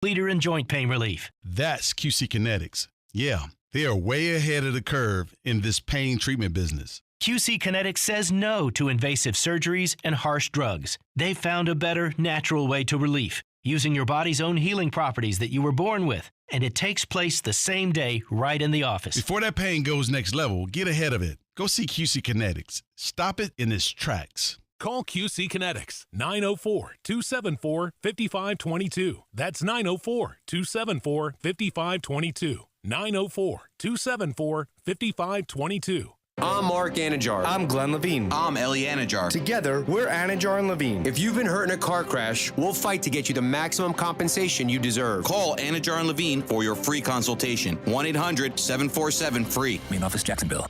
leader in joint pain relief. That's QC Kinetics. Yeah, they are way ahead of the curve in this pain treatment business. QC Kinetics says no to invasive surgeries and harsh drugs. They've found a better, natural way to relief, using your body's own healing properties that you were born with. And it takes place the same day right in the office. Before that pain goes next level, get ahead of it. Go see QC Kinetics. Stop it in its tracks. Call QC Kinetics, 904-274-5522. That's 904-274-5522. 904-274-5522. I'm Mark Anajar. I'm Glenn Levine. I'm Ellie Anajar. Together, we're Anajar and Levine. If you've been hurt in a car crash, we'll fight to get you the maximum compensation you deserve. Call Anajar and Levine for your free consultation. 1-800-747-FREE. Main office, Jacksonville.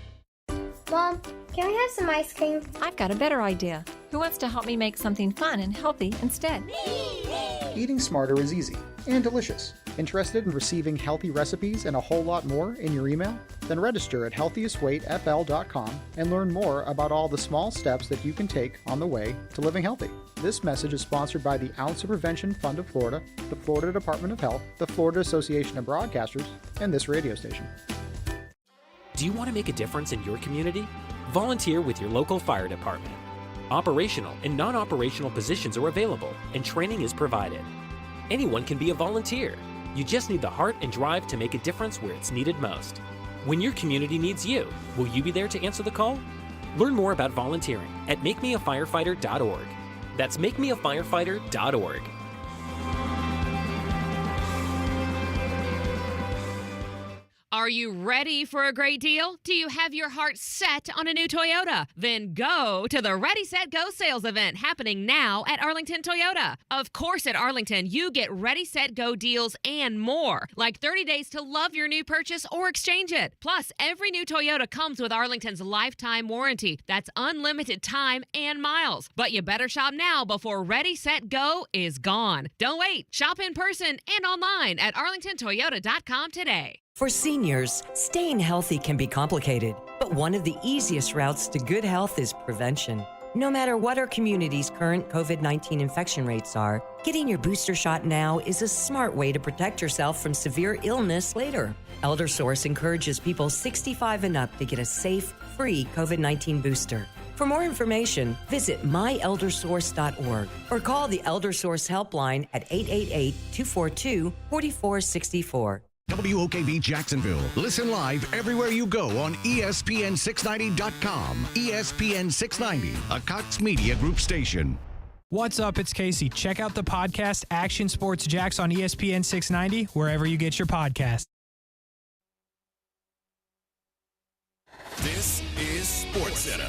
Mom, can we have some ice cream? I've got a better idea. Who wants to help me make something fun and healthy instead? Eating smarter is easy and delicious. Interested in receiving healthy recipes and a whole lot more in your email? Then register at healthiestweightfl.com and learn more about all the small steps that you can take on the way to living healthy. This message is sponsored by the Ounce of Prevention Fund of Florida, the Florida Department of Health, the Florida Association of Broadcasters, and this radio station. Do you want to make a difference in your community? Volunteer with your local fire department. Operational and non-operational positions are available, and training is provided. Anyone can be a volunteer. You just need the heart and drive to make a difference where it's needed most. When your community needs you, will you be there to answer the call? Learn more about volunteering at makemeafirefighter.org. That's makemeafirefighter.org. Are you ready for a great deal? Do you have your heart set on a new Toyota? Then go to the Ready, Set, Go sales event happening now at Arlington Toyota. Of course, at Arlington, you get Ready, Set, Go deals and more, like 30 days to love your new purchase or exchange it. Plus, every new Toyota comes with Arlington's lifetime warranty. That's unlimited time and miles. But you better shop now before Ready, Set, Go is gone. Don't wait. Shop in person and online at arlingtontoyota.com today. For seniors, staying healthy can be complicated, but one of the easiest routes to good health is prevention. No matter what our community's current COVID-19 infection rates are, getting your booster shot now is a smart way to protect yourself from severe illness later. ElderSource encourages people 65 and up to get a safe, free COVID-19 booster. For more information, visit myeldersource.org or call the ElderSource helpline at 888-242-4464. WOKV Jacksonville. Listen live everywhere you go on ESPN690.com. ESPN 690, a Cox Media Group station. What's up? It's Kasey. Check out the podcast Action Sports Jacks on ESPN 690, wherever you get your podcast. This is SportsCenter.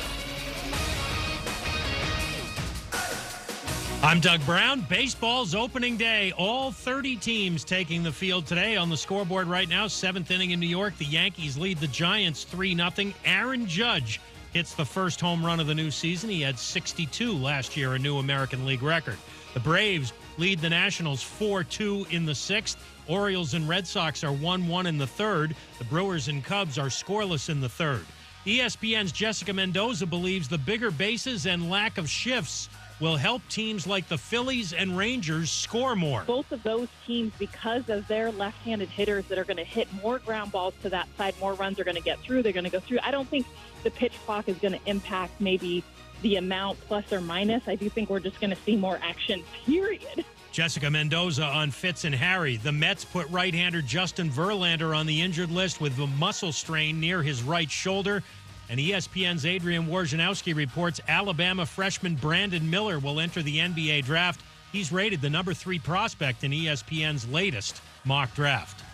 I'm Doug Brown. Baseball's opening day. All 30 teams taking the field today. On the scoreboard right now, seventh inning in New York. The Yankees lead the Giants 3-0. Aaron Judge hits the first home run of the new season. He had 62 last year, a new American League record. The Braves lead the Nationals 4-2 in the sixth. Orioles and Red Sox are 1-1 in the third. The Brewers and Cubs are scoreless in the third. ESPN's Jessica Mendoza believes the bigger bases and lack of shifts will help teams like the Phillies and Rangers score more. Both of those teams, because of their left-handed hitters that are going to hit more ground balls to that side, more runs are going to get through, they're going to go through. I don't think the pitch clock is going to impact maybe the amount plus or minus. I do think we're just going to see more action, period. Jessica Mendoza on Fitz and Harry. The Mets put right-hander Justin Verlander on the injured list with a muscle strain near his right shoulder. And ESPN's Adrian Wojnarowski reports Alabama freshman Brandon Miller will enter the NBA draft. He's rated the number 3 prospect in ESPN's latest mock draft.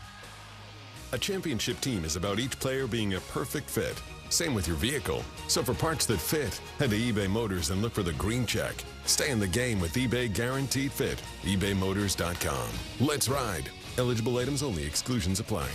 A championship team is about each player being a perfect fit. Same with your vehicle. So for parts that fit, head to eBay Motors and look for the green check. Stay in the game with eBay Guaranteed Fit. ebaymotors.com. Let's ride. Eligible items only. Exclusions apply.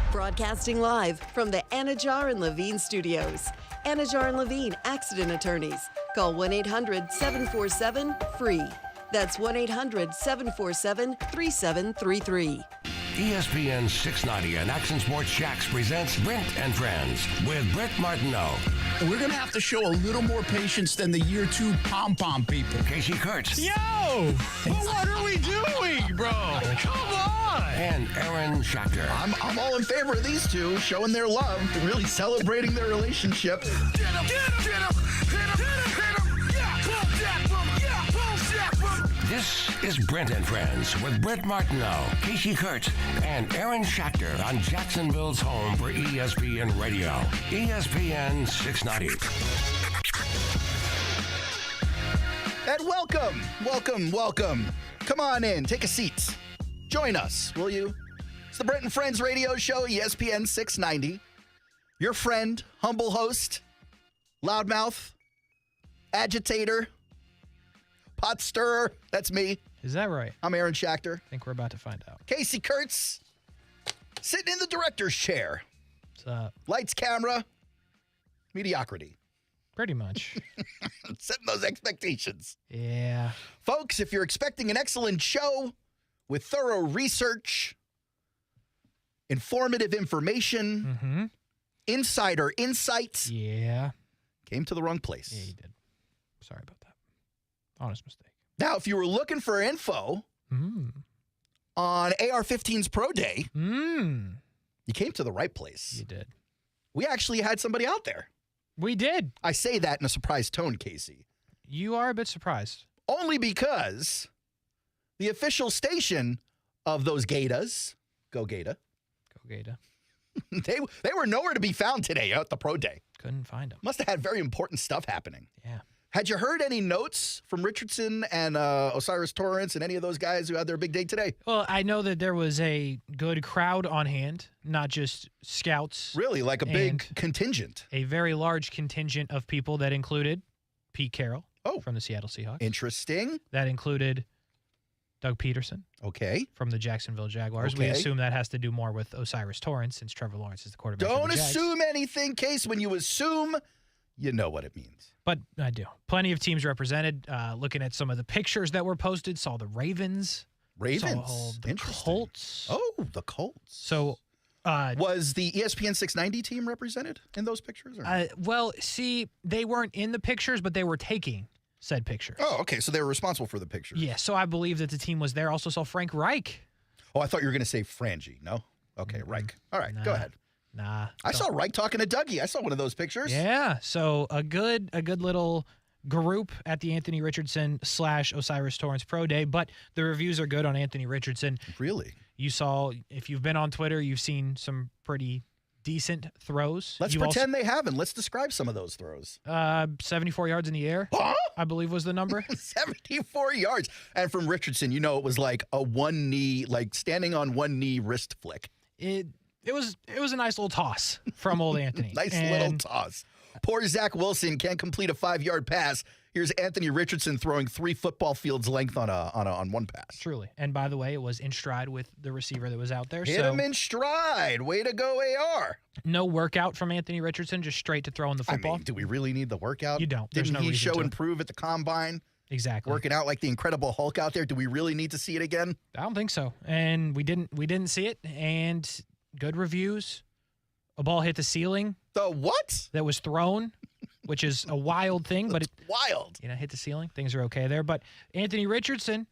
Broadcasting live from the Anajar and Levine studios. Anajar and Levine Accident Attorneys. Call 1-800-747-FREE. That's 1-800-747-3733. ESPN 690 and Action Sports Jax presents Brent and Friends with Brent Martineau. We're going to have to show a little more patience than the year 2 pom-pom people. Kasey Kurtz. Yo! Well, what are we doing, bro? Come on! And Aaron Schachter. I'm all in favor of these two showing their love, really celebrating their relationship. Get him! Get him! Hit him! Hit him! Hit him! Yeah! Boom! Jack! Boom! Yeah! Boom! Jack! Boom! This is Brent and Friends with Brent Martineau, Kasey Kurtz, and Aaron Schachter on Jacksonville's home for ESPN Radio, ESPN 690. And welcome. Come on in, take a seat. Join us, will you? It's the Brent and Friends radio show, ESPN 690. Your friend, humble host, loudmouth, agitator, pot stirrer. That's me. Is that right? I'm Aaron Schachter. I think we're about to find out. Kasey Kurtz, sitting in the director's chair. What's up? Lights, camera, mediocrity. Pretty much. Setting those expectations. Yeah. Folks, if you're expecting an excellent show with thorough research, informative information, insider insights, came to the wrong place. Yeah, you did. Sorry about that. Honest mistake. Now, if you were looking for info on AR-15's Pro Day, you came to the right place. You did. We actually had somebody out there. We did. I say that in a surprised tone, Kasey. You are a bit surprised. Only because the official station of those Gators, go Gator. Go Gator. They were nowhere to be found today at the Pro Day. Couldn't find them. Must have had very important stuff happening. Yeah. Had you heard any notes from Richardson and Osiris Torrance and any of those guys who had their big day today? Well, I know that there was a good crowd on hand, not just scouts. Really, like a big contingent. A very large contingent of people that included Pete Carroll from the Seattle Seahawks. Interesting. That included Doug Peterson. Okay. From the Jacksonville Jaguars. Okay. We assume that has to do more with Osiris Torrance since Trevor Lawrence is the quarterback. Don't assume anything, Case. When you assume, you know what it means. But I do. Plenty of teams represented. Looking at some of the pictures that were posted, saw the Ravens. Saw the Colts. Oh, the Colts. So was the ESPN 690 team represented in those pictures? Or? Well, see, they weren't in the pictures, but they were taking said pictures. Oh, okay. So they were responsible for the pictures. Yeah, so I believe that the team was there. Also saw Frank Reich. Oh, I thought you were going to say Frangie. No? Okay, Reich. All right, go ahead. Nah. I saw Reich talking to Dougie. I saw one of those pictures. Yeah, so a good little group at the Anthony Richardson / Osiris Torrance Pro Day, but the reviews are good on Anthony Richardson. Really? You saw, if you've been on Twitter, you've seen some pretty decent throws. Let's pretend they haven't. Let's describe some of those throws. 74 yards in the air, I believe was the number. 74 yards. And from Richardson, you know, it was like a one knee, like standing on one knee wrist flick. It was a nice little toss from old Anthony. Little toss. Poor Zach Wilson can't complete a 5-yard pass. Here's Anthony Richardson throwing 3 football fields length on one pass. Truly. And by the way, it was in stride with the receiver that was out there. Hit him in stride. Way to go, AR. No workout from Anthony Richardson, just straight to throwing the football. I mean, do we really need the workout? You don't. Didn't he show and prove at the combine? Exactly. Working out like the Incredible Hulk out there. Do we really need to see it again? I don't think so. And we didn't see it. And good reviews. A ball hit the ceiling. The what? That was thrown, which is a wild thing. But wild. Hit the ceiling. Things are okay there. But Anthony Richardson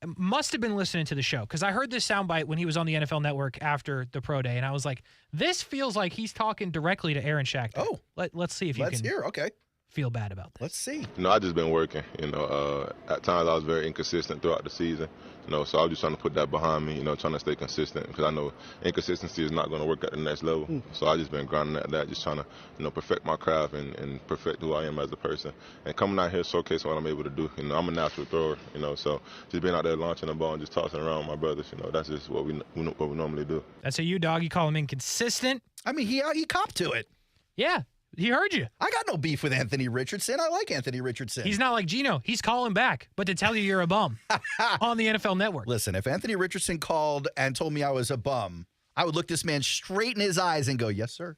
must have been listening to the show because I heard this soundbite when he was on the NFL Network after the Pro Day, and I was like, this feels like he's talking directly to Aaron Schachter. Oh. Let's see if you can hear. Okay. Feel bad about this. Let's see. I just been working. At times I was very inconsistent throughout the season. So I was just trying to put that behind me. Trying to stay consistent because I know inconsistency is not going to work at the next level. So I just been grinding at that, just trying to, perfect my craft and perfect who I am as a person. And coming out here showcase what I'm able to do. I'm a natural thrower. So just being out there launching the ball and just tossing around with my brothers. That's just what we normally do. That's a you, dog. You call him inconsistent. I mean, he copped to it. Yeah. He heard you. I got no beef with Anthony Richardson. I like Anthony Richardson. He's not like Gino. He's calling back, but to tell you you're a bum on the NFL Network. Listen, if Anthony Richardson called and told me I was a bum, I would look this man straight in his eyes and go, yes, sir.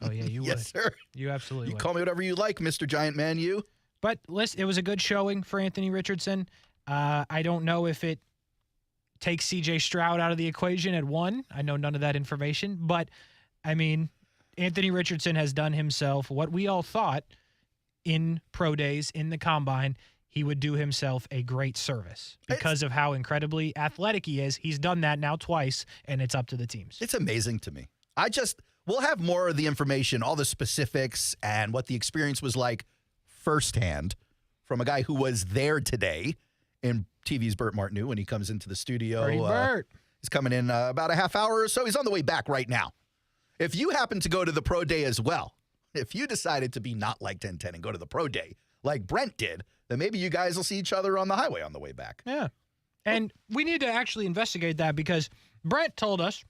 Oh, yeah, you would. Yes, sir. You absolutely would. You call me whatever you like, Mr. Giant Man, you. But listen, it was a good showing for Anthony Richardson. I don't know if it take C.J. Stroud out of the equation at 1. I know none of that information, but, I mean, Anthony Richardson has done himself what we all thought in pro days, in the combine, he would do himself a great service because of how incredibly athletic he is. He's done that now twice, and it's up to the teams. It's amazing to me. We'll have more of the information, all the specifics, and what the experience was like firsthand from a guy who was there today in TV's Bert Martineau when he comes into the studio. Bert. He's coming in about a half hour or so. He's on the way back right now. If you happen to go to the pro day as well, if you decided to be not like 1010 and go to the pro day like Brent did, then maybe you guys will see each other on the highway on the way back. Yeah. And we need to actually investigate that because Brent told us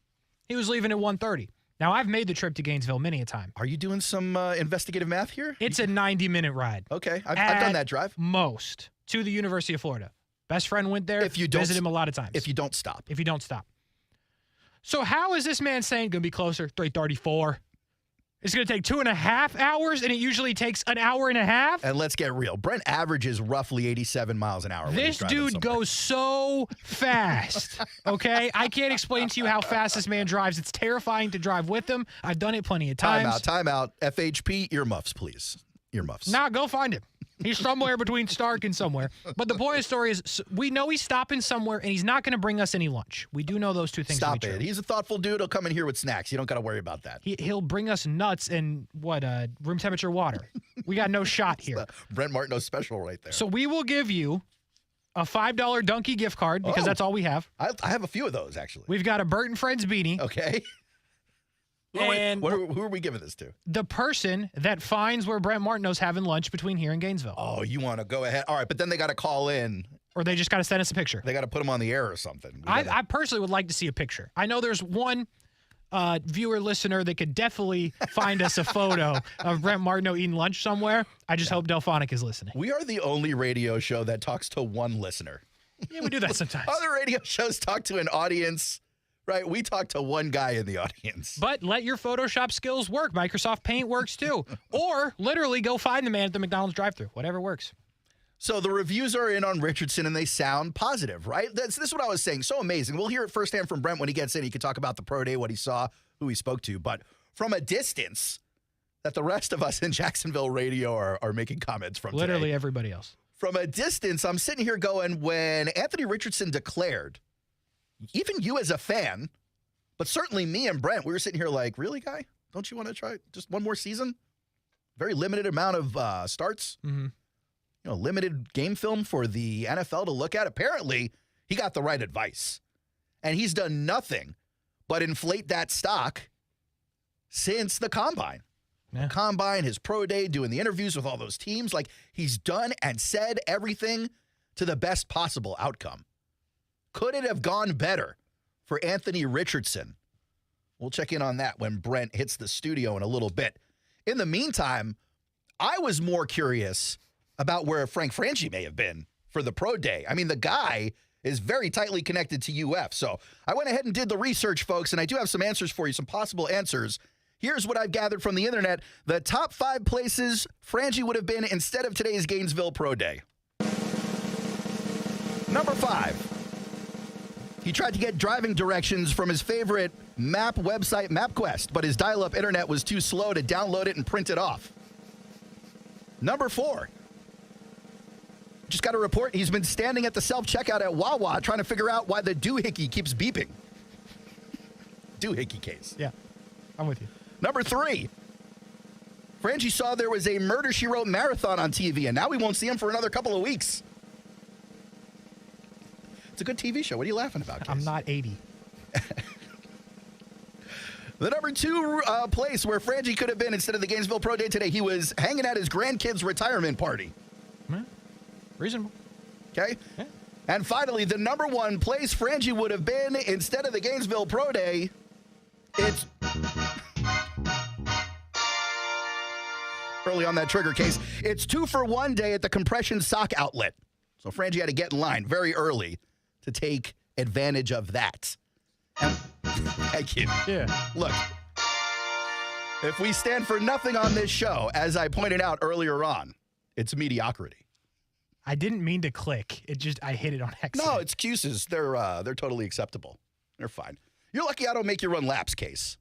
he was leaving at 1:30. Now, I've made the trip to Gainesville many a time. Are you doing some investigative math here? It's a 90-minute ride. Okay. I've done that drive. Most to the University of Florida. Best friend went there. Visit him a lot of times. If you don't stop. So how is this man saying going to be closer? 3:34. It's going to take 2.5 hours, and it usually takes an hour and a half? And let's get real. Brent averages roughly 87 miles an hour. This dude goes so fast, okay? I can't explain to you how fast this man drives. It's terrifying to drive with him. I've done it plenty of times. Time out. FHP, earmuffs, please. Earmuffs. Nah, go find him. He's somewhere between Stark and somewhere. But the point of the story is we know he's stopping somewhere, and he's not going to bring us any lunch. We do know those two things Stop to be it. true. He's a thoughtful dude. He'll come in here with snacks. You don't got to worry about that. He'll bring us nuts and, room temperature water. We got no shot here. Brent Martineau special right there. So we will give you a $5 Donkey gift card because that's all we have. I have a few of those, actually. We've got a Bert and Friends beanie. Okay. And who are we giving this to? The person that finds where Brent Martineau's having lunch between here and Gainesville. Oh, you want to go ahead? All right, but then they got to call in. Or they just got to send us a picture. They got to put them on the air or something. I personally would like to see a picture. I know there's one viewer, listener that could definitely find us a photo of Brent Martineau eating lunch somewhere. I just hope Delphonic is listening. We are the only radio show that talks to one listener. Yeah, we do that sometimes. Other radio shows talk to an audience. Right, we talk to one guy in the audience. But let your Photoshop skills work. Microsoft Paint works too. Or literally go find the man at the McDonald's drive-thru. Whatever works. So the reviews are in on Richardson, and they sound positive, right? This is what I was saying. So amazing. We'll hear it firsthand from Brent when he gets in. He can talk about the pro day, what he saw, who he spoke to. But from a distance that the rest of us in Jacksonville radio are making comments from literally today. Everybody else. From a distance, I'm sitting here going, when Anthony Richardson declared, even you as a fan, but certainly me and Brent, we were sitting here like, really, guy? Don't you want to try just one more season? Very limited amount of starts. Mm-hmm. Limited game film for the NFL to look at. Apparently, he got the right advice. And he's done nothing but inflate that stock since the Combine. Yeah. Combine, his pro day, doing the interviews with all those teams. Like, he's done and said everything to the best possible outcome. Could it have gone better for Anthony Richardson? We'll check in on that when Brent hits the studio in a little bit. In the meantime, I was more curious about where Frank Franchi may have been for the pro day. I mean, the guy is very tightly connected to UF. So I went ahead and did the research, folks, and I do have some answers for you, some possible answers. Here's what I've gathered from the internet. The top 5 places Franchi would have been instead of today's Gainesville pro day. Number 5. He tried to get driving directions from his favorite map website, MapQuest, but his dial-up internet was too slow to download it and print it off. Number 4. Just got a report. He's been standing at the self-checkout at Wawa trying to figure out why the doohickey keeps beeping. Doohickey case. Yeah, I'm with you. Number 3. Franchi saw there was a Murder, She Wrote marathon on TV, and now we won't see him for another couple of weeks. It's a good TV show. What are you laughing about, Case? I'm not 80. The number 2 place where Franchi could have been instead of the Gainesville Pro Day today, he was hanging at his grandkids' retirement party. Reasonable. Okay? Yeah. And finally, the number 1 place Franchi would have been instead of the Gainesville Pro Day, it's early on that trigger, Case. It's 2-for-1 day at the compression sock outlet. So Franchi had to get in line very early to take advantage of that. Thank you. Yeah. Look, if we stand for nothing on this show, as I pointed out earlier on, it's mediocrity. I didn't mean to click. I hit it on accident. No, excuses. They're totally acceptable. They're fine. You're lucky I don't make you run laps, Case.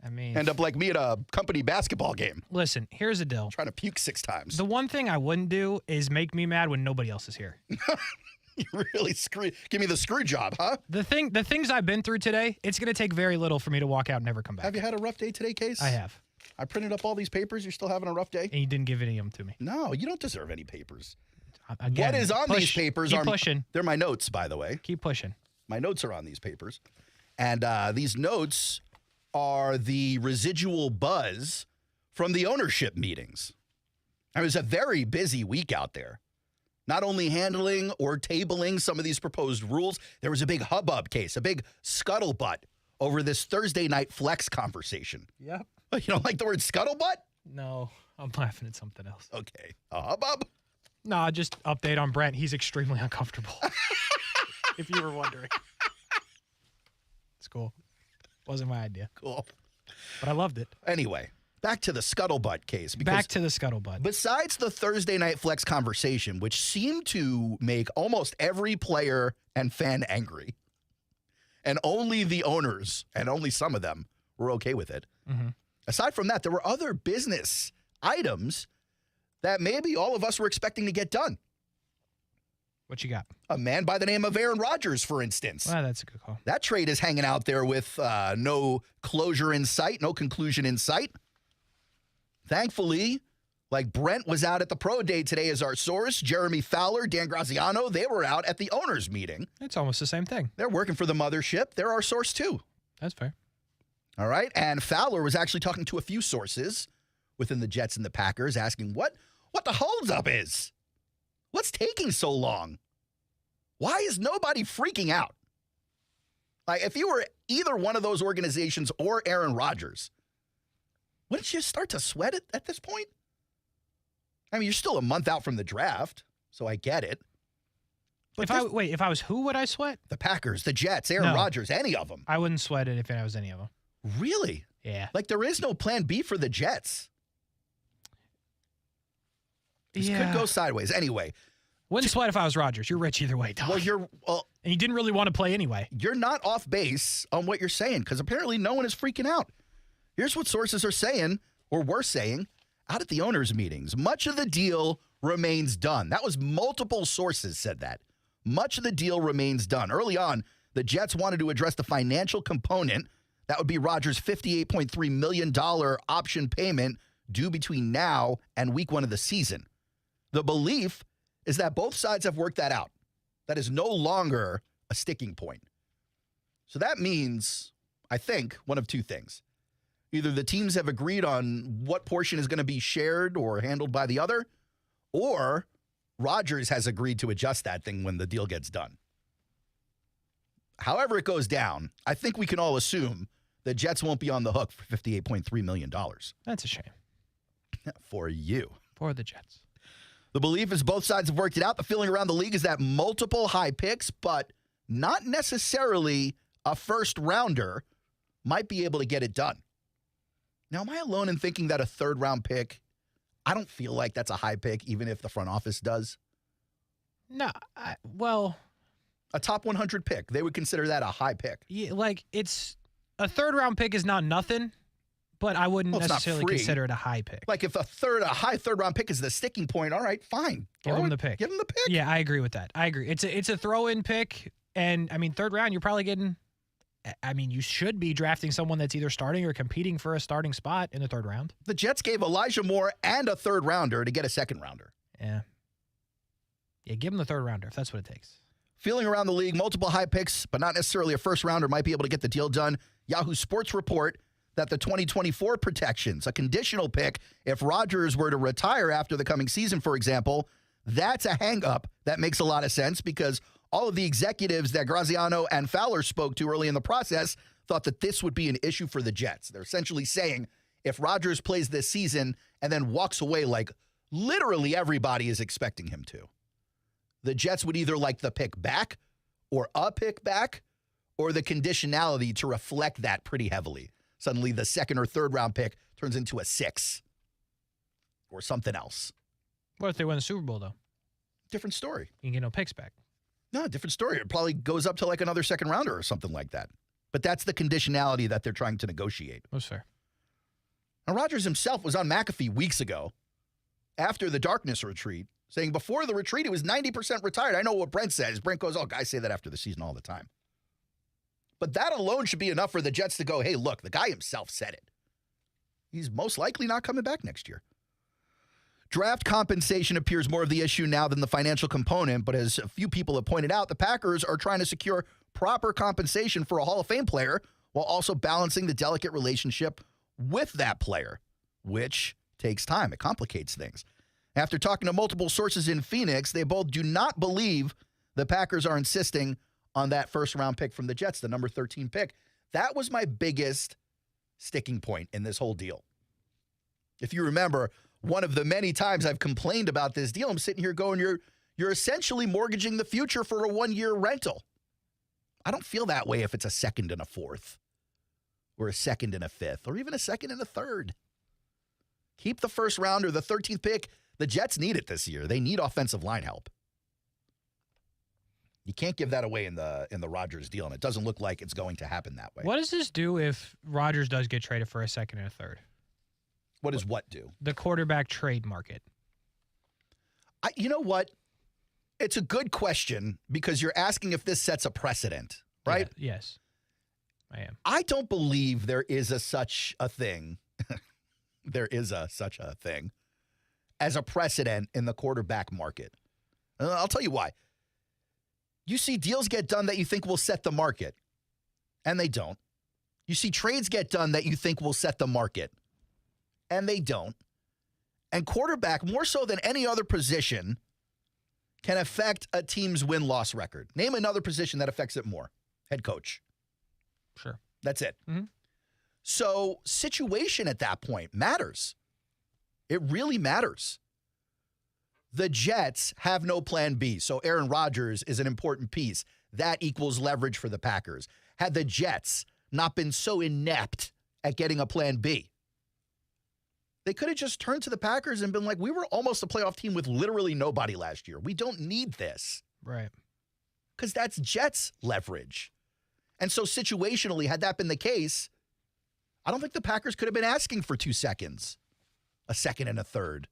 I mean, end up like me at a company basketball game. Listen, here's the deal. Trying to puke 6 times. The one thing I wouldn't do is make me mad when nobody else is here. You really give me the screw job, huh? The things I've been through today, it's going to take very little for me to walk out and never come back. Have you had a rough day today, Case? I have. I printed up all these papers. You're still having a rough day? And you didn't give any of them to me. No, you don't deserve any papers. Again, what is on these papers keep pushing. They're my notes, by the way. Keep pushing. My notes are on these papers. And these notes are the residual buzz from the ownership meetings. It was a very busy week out there. Not only handling or tabling some of these proposed rules, there was a big hubbub, Case, a big scuttlebutt over this Thursday night flex conversation. Yep. You don't like the word scuttlebutt? No, I'm laughing at something else. Okay. A hubbub? No, just update on Brent. He's extremely uncomfortable. If you were wondering. It's cool. Wasn't my idea. Cool. But I loved it. Anyway, back to the scuttlebutt, Case. Back to the scuttlebutt. Besides the Thursday night flex conversation, which seemed to make almost every player and fan angry, and only the owners, and only some of them, were okay with it. Mm-hmm. Aside from that, there were other business items that maybe all of us were expecting to get done. What you got? A man by the name of Aaron Rodgers, for instance. Well, that's a good call. That trade is hanging out there with no closure in sight, no conclusion in sight. Thankfully, like Brent was out at the pro day today as our source, Jeremy Fowler, Dan Graziano, they were out at the owners meeting. It's almost the same thing. They're working for the mothership. They're our source too. That's fair. All right. And Fowler was actually talking to a few sources within the Jets and the Packers, asking what the holdup is. What's taking so long? Why is nobody freaking out? Like, if you were either one of those organizations or Aaron Rodgers, wouldn't you start to sweat it at this point? I mean, you're still a month out from the draft, so I get it. But if I was who would I sweat? The Packers, the Jets, Aaron Rodgers, any of them. I wouldn't sweat it if I was any of them. Really? Yeah. Like, there is no plan B for the Jets. This could go sideways. Anyway. Wouldn't sweat if I was Rodgers. You're rich either way, dog. Well, and you didn't really want to play anyway. You're not off base on what you're saying, because apparently no one is freaking out. Here's what sources are saying, or were saying, out at the owners' meetings. Much of the deal remains done. That was multiple sources said that. Much of the deal remains done. Early on, the Jets wanted to address the financial component. That would be Rodgers' $58.3 million option payment due between now and week 1 of the season. The belief is that both sides have worked that out. That is no longer a sticking point. So that means, I think, one of two things. Either the teams have agreed on what portion is going to be shared or handled by the other, or Rodgers has agreed to adjust that thing when the deal gets done. However it goes down, I think we can all assume the Jets won't be on the hook for $58.3 million. That's a shame. For you. For the Jets. The belief is both sides have worked it out. The feeling around the league is that multiple high picks, but not necessarily a first rounder, might be able to get it done. Now, am I alone in thinking that a third round pick, I don't feel like that's a high pick, even if the front office does? No, a top 100 pick, they would consider that a high pick. Yeah, like, it's a third round pick is not nothing. But I wouldn't necessarily consider it a high pick. Like if a high third round pick is the sticking point, all right, fine. Give him the pick. Give him the pick. Yeah, I agree with that. I agree. It's a throw-in pick, and I mean third round, you're probably getting. I mean, you should be drafting someone that's either starting or competing for a starting spot in the third round. The Jets gave Elijah Moore and a third rounder to get a second rounder. Yeah. Yeah, give him the third rounder if that's what it takes. Feeling around the league, multiple high picks, but not necessarily a first rounder might be able to get the deal done. Yahoo Sports report that the 2024 protections, a conditional pick, if Rodgers were to retire after the coming season, for example, that's a hang-up. That makes a lot of sense because all of the executives that Graziano and Fowler spoke to early in the process thought that this would be an issue for the Jets. They're essentially saying if Rodgers plays this season and then walks away like literally everybody is expecting him to, the Jets would either like the pick back or a pick back or the conditionality to reflect that pretty heavily. Suddenly the second or third round pick turns into a 6 or something else. What if they win the Super Bowl, though? Different story. You can get no picks back. No, different story. It probably goes up to like another second rounder or something like that. But that's the conditionality that they're trying to negotiate. That's fair. Now, Rodgers himself was on McAfee weeks ago after the darkness retreat, saying before the retreat, he was 90% retired. I know what Brent says. Brent goes, oh, guys say that after the season all the time. But that alone should be enough for the Jets to go, hey, look, the guy himself said it. He's most likely not coming back next year. Draft compensation appears more of the issue now than the financial component, but as a few people have pointed out, the Packers are trying to secure proper compensation for a Hall of Fame player while also balancing the delicate relationship with that player, which takes time. It complicates things. After talking to multiple sources in Phoenix, they both do not believe the Packers are insisting on that first-round pick from the Jets, the number 13 pick. That was my biggest sticking point in this whole deal. If you remember, one of the many times I've complained about this deal, I'm sitting here going, you're essentially mortgaging the future for a one-year rental. I don't feel that way if it's a second and a fourth or a second and a fifth or even a second and a third. Keep the first rounder, the 13th pick. The Jets need it this year. They need offensive line help. You can't give that away in the Rodgers deal, and it doesn't look like it's going to happen that way. What does this do if Rodgers does get traded for a second and a third? What does what do? The quarterback trade market. You know what? It's a good question because you're asking if this sets a precedent, right? Yeah, yes, I am. I don't believe there is such a thing. There is such a thing as a precedent in the quarterback market. I'll tell you why. You see deals get done that you think will set the market, and they don't. You see trades get done that you think will set the market, and they don't. And quarterback, more so than any other position, can affect a team's win-loss record. Name another position that affects it more. Head coach. Sure. That's it. Mm-hmm. So situation at that point matters. It really matters. The Jets have no plan B, so Aaron Rodgers is an important piece. That equals leverage for the Packers. Had the Jets not been so inept at getting a plan B, they could have just turned to the Packers and been like, we were almost a playoff team with literally nobody last year. We don't need this. Right. Because that's Jets leverage. And so situationally, had that been the case, I don't think the Packers could have been asking for 2 seconds, a second and a third.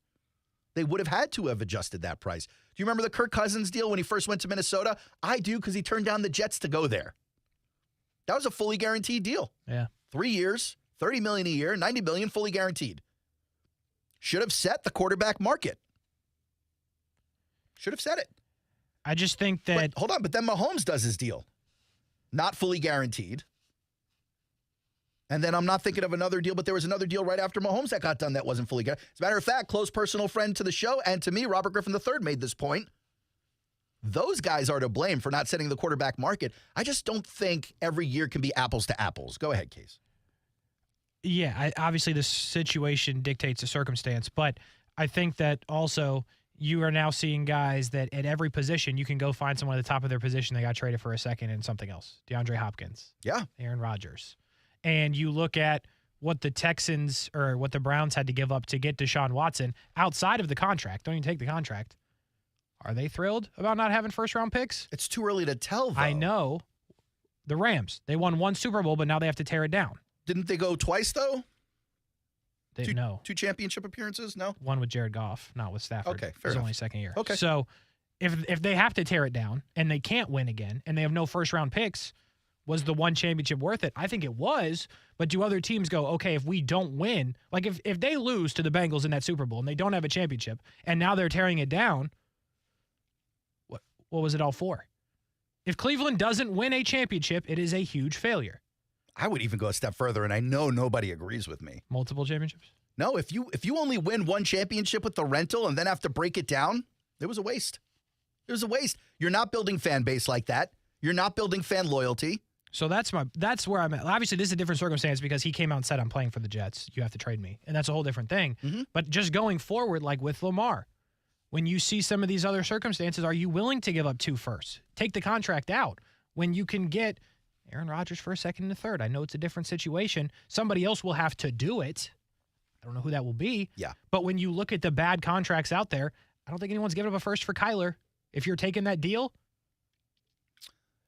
They would have had to have adjusted that price. Do you remember the Kirk Cousins deal when he first went to Minnesota? I do, because he turned down the Jets to go there. That was a fully guaranteed deal. Yeah. 3 years, $30 million a year, $90 million fully guaranteed. Should have set the quarterback market. Should have set it. I just think that... But, hold on, but then Mahomes does his deal. Not fully guaranteed. And then I'm not thinking of another deal, but there was another deal right after Mahomes that got done that wasn't fully guaranteed. As a matter of fact, close personal friend to the show and to me, Robert Griffin III made this point. Those guys are to blame for not setting the quarterback market. I just don't think every year can be apples to apples. Go ahead, Case. Yeah, obviously the situation dictates the circumstance, but I think that also you are now seeing guys that at every position you can go find someone at the top of their position that got traded for a second and something else. DeAndre Hopkins. Yeah. Aaron Rodgers. And you look at what the Texans or what the Browns had to give up to get Deshaun Watson outside of the contract. Don't even take the contract. Are they thrilled about not having first-round picks? It's too early to tell, though. I know. The Rams. They won 1 Super Bowl, but now they have to tear it down. Didn't they go twice, though? No. 2 championship appearances? No? One with Jared Goff, not with Stafford. Okay, fair It was enough. only second year. Okay. So if they have to tear it down and they can't win again and they have no first-round picks, was the 1 championship worth it? I think it was. But do other teams go, okay, if we don't win, like if they lose to the Bengals in that Super Bowl and they don't have a championship and now they're tearing it down, what was it all for? If Cleveland doesn't win a championship, it is a huge failure. I would even go a step further, and I know nobody agrees with me. Multiple championships? No, if you only win 1 championship with the rental and then have to break it down, it was a waste. It was a waste. You're not building fan base like that. You're not building fan loyalty. So that's where I'm at. Obviously, this is a different circumstance because he came out and said, I'm playing for the Jets. You have to trade me. And that's a whole different thing. Mm-hmm. But just going forward, like with Lamar, when you see some of these other circumstances, are you willing to give up 2 firsts? Take the contract out when you can get Aaron Rodgers for a second and a third. I know it's a different situation. Somebody else will have to do it. I don't know who that will be. Yeah. But when you look at the bad contracts out there, I don't think anyone's giving up a first for Kyler if you're taking that deal?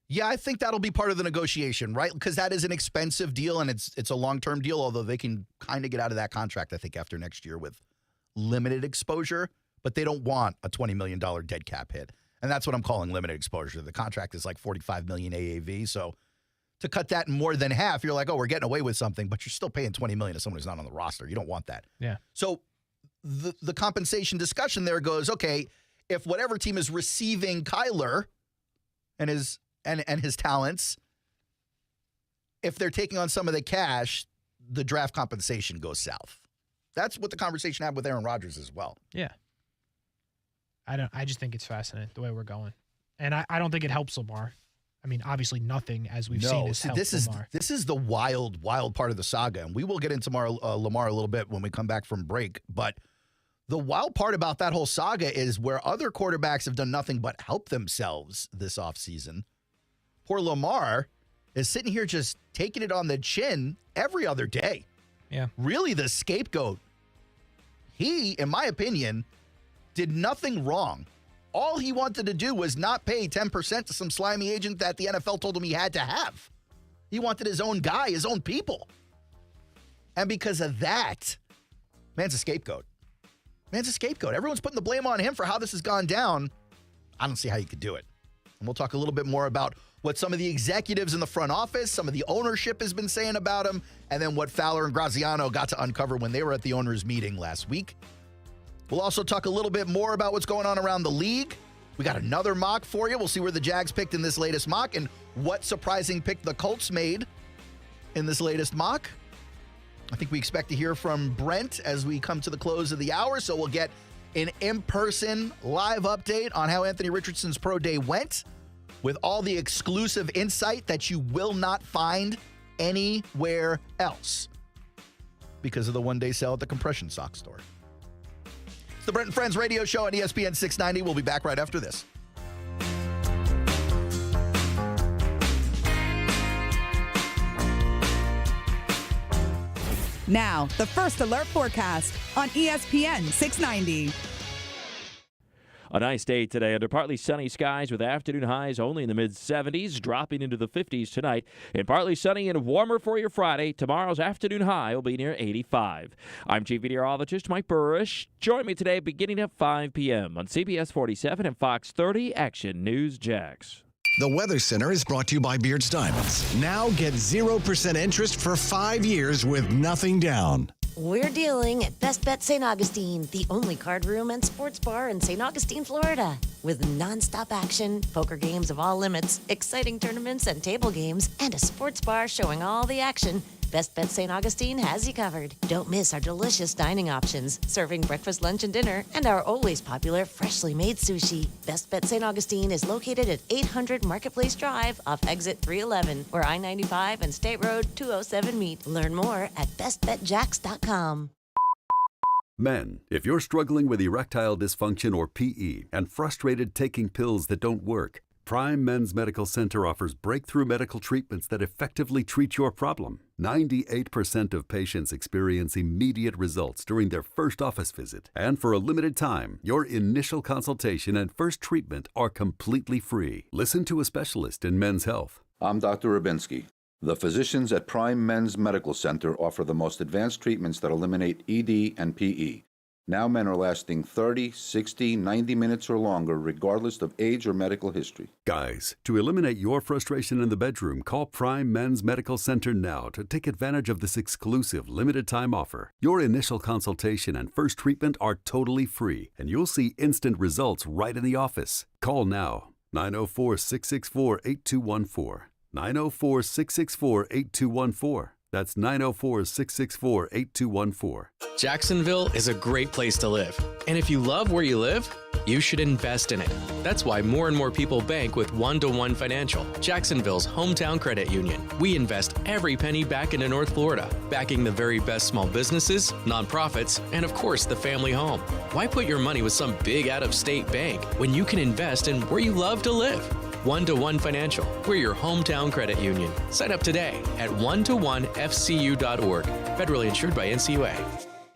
Yeah, I think that'll be part of the negotiation, right? Because that is an expensive deal, and it's a long-term deal, although they can kind of get out of that contract, I think, after next year with limited exposure. But they don't want a $20 million dead cap hit. And that's what I'm calling limited exposure. The contract is like $45 million AAV. So to cut that in more than half, you're like, oh, we're getting away with something, but you're still paying $20 million to someone who's not on the roster. You don't want that. Yeah. So the compensation discussion there goes, okay, if whatever team is receiving Kyler and his talents, if they're taking on some of the cash, the draft compensation goes south. That's what the conversation had with Aaron Rodgers as well. Yeah. I just think it's fascinating the way we're going. And I don't think it helps Lamar. I mean, obviously nothing, as we've seen, has helped Lamar. This is the wild part of the saga. And we will get into Lamar a little bit when we come back from break. But the wild part about that whole saga is where other quarterbacks have done nothing but help themselves this offseason. Poor Lamar is sitting here just taking it on the chin every other day. Yeah. Really the scapegoat. He, in my opinion, did nothing wrong. All he wanted to do was not pay 10% to some slimy agent that the NFL told him he had to have. He wanted his own guy, his own people. And because of that, man's a scapegoat. Man's a scapegoat. Everyone's putting the blame on him for how this has gone down. I don't see how you could do it. And we'll talk a little bit more about what some of the executives in the front office, some of the ownership has been saying about him, and then what Fowler and Graziano got to uncover when they were at the owners' meeting last week. We'll also talk a little bit more about what's going on around the league. We got another mock for you. We'll see where the Jags picked in this latest mock and what surprising pick the Colts made in this latest mock. I think we expect to hear from Brent as we come to the close of the hour, so we'll get an in-person live update on how Anthony Richardson's pro day went with all the exclusive insight that you will not find anywhere else because of the one-day sale at the compression sock store. It's the Brent and Friends radio show on ESPN 690. We'll be back right after this. Now, the First Alert forecast on ESPN 690. A nice day today under partly sunny skies with afternoon highs only in the mid-70s, dropping into the 50s tonight. And partly sunny and warmer for your Friday. Tomorrow's afternoon high will be near 85. I'm Chief Meteorologist Mike Burrish. Join me today beginning at 5 p.m. on CBS 47 and Fox 30 Action News Jax. The Weather Center is brought to you by Beards Diamonds. Now get 0% interest for 5 years with nothing down. We're dealing at Best Bet St. Augustine, the only card room and sports bar in St. Augustine, Florida. With nonstop action, poker games of all limits, exciting tournaments and table games, and a sports bar showing all the action, Best Bet St. Augustine has you covered. Don't miss our delicious dining options, serving breakfast, lunch, and dinner, and our always popular freshly made sushi. Best Bet St. Augustine is located at 800 Marketplace Drive off exit 311, where I-95 and State Road 207 meet. Learn more at bestbetjax.com. Men, if you're struggling with erectile dysfunction or PE and frustrated taking pills that don't work, Prime Men's Medical Center offers breakthrough medical treatments that effectively treat your problem. 98% of patients experience immediate results during their first office visit. And for a limited time, your initial consultation and first treatment are completely free. Listen to a specialist in men's health. I'm Dr. Rubinsky. The physicians at Prime Men's Medical Center offer the most advanced treatments that eliminate ED and PE. Now men are lasting 30, 60, 90 minutes or longer, regardless of age or medical history. Guys, to eliminate your frustration in the bedroom, call Prime Men's Medical Center now to take advantage of this exclusive limited-time offer. Your initial consultation and first treatment are totally free, and you'll see instant results right in the office. Call now, 904-664-8214. 904-664-8214. That's 904-664-8214. Jacksonville is a great place to live. And if you love where you live, you should invest in it. That's why more and more people bank with One-to-One Financial, Jacksonville's hometown credit union. We invest every penny back into North Florida, backing the very best small businesses, nonprofits, and of course the family home. Why put your money with some big out-of-state bank when you can invest in where you love to live? One-to-One Financial. We're your hometown credit union. Sign up today at one-to-onefcu.org. Federally insured by NCUA.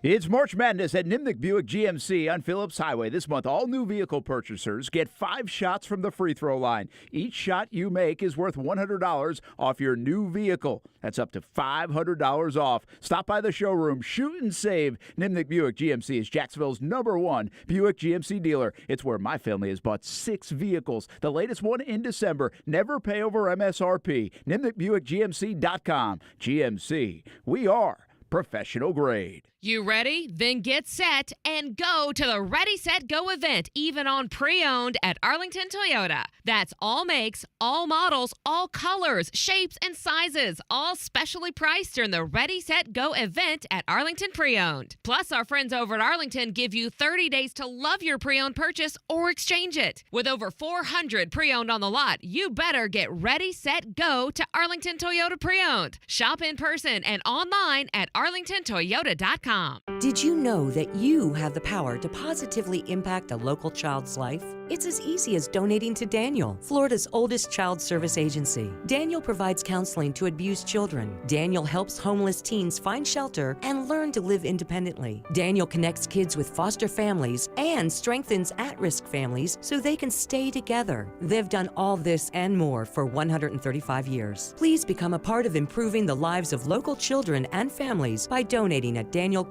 It's March Madness at Nimnik Buick GMC on Phillips Highway. This month, all new vehicle purchasers get 5 shots from the free throw line. Each shot you make is worth $100 off your new vehicle. That's up to $500 off. Stop by the showroom. Shoot and save. Nimnik Buick GMC is Jacksonville's #1 Buick GMC dealer. It's where my family has bought 6 vehicles. The latest one in December. Never pay over MSRP. NimnikBuickGMC.com. GMC. We are professional grade. You ready? Then get set and go to the Ready, Set, Go event, even on pre-owned at Arlington Toyota. That's all makes, all models, all colors, shapes, and sizes, all specially priced during the Ready, Set, Go event at Arlington Pre-Owned. Plus, our friends over at Arlington give you 30 days to love your pre-owned purchase or exchange it. With over 400 pre-owned on the lot, you better get Ready, Set, Go to Arlington Toyota Pre-Owned. Shop in person and online at arlingtontoyota.com. Did you know that you have the power to positively impact a local child's life? It's as easy as donating to Daniel, Florida's oldest child service agency. Daniel provides counseling to abused children. Daniel helps homeless teens find shelter and learn to live independently. Daniel connects kids with foster families and strengthens at-risk families so they can stay together. They've done all this and more for 135 years. Please become a part of improving the lives of local children and families by donating at danielkids.org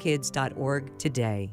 today.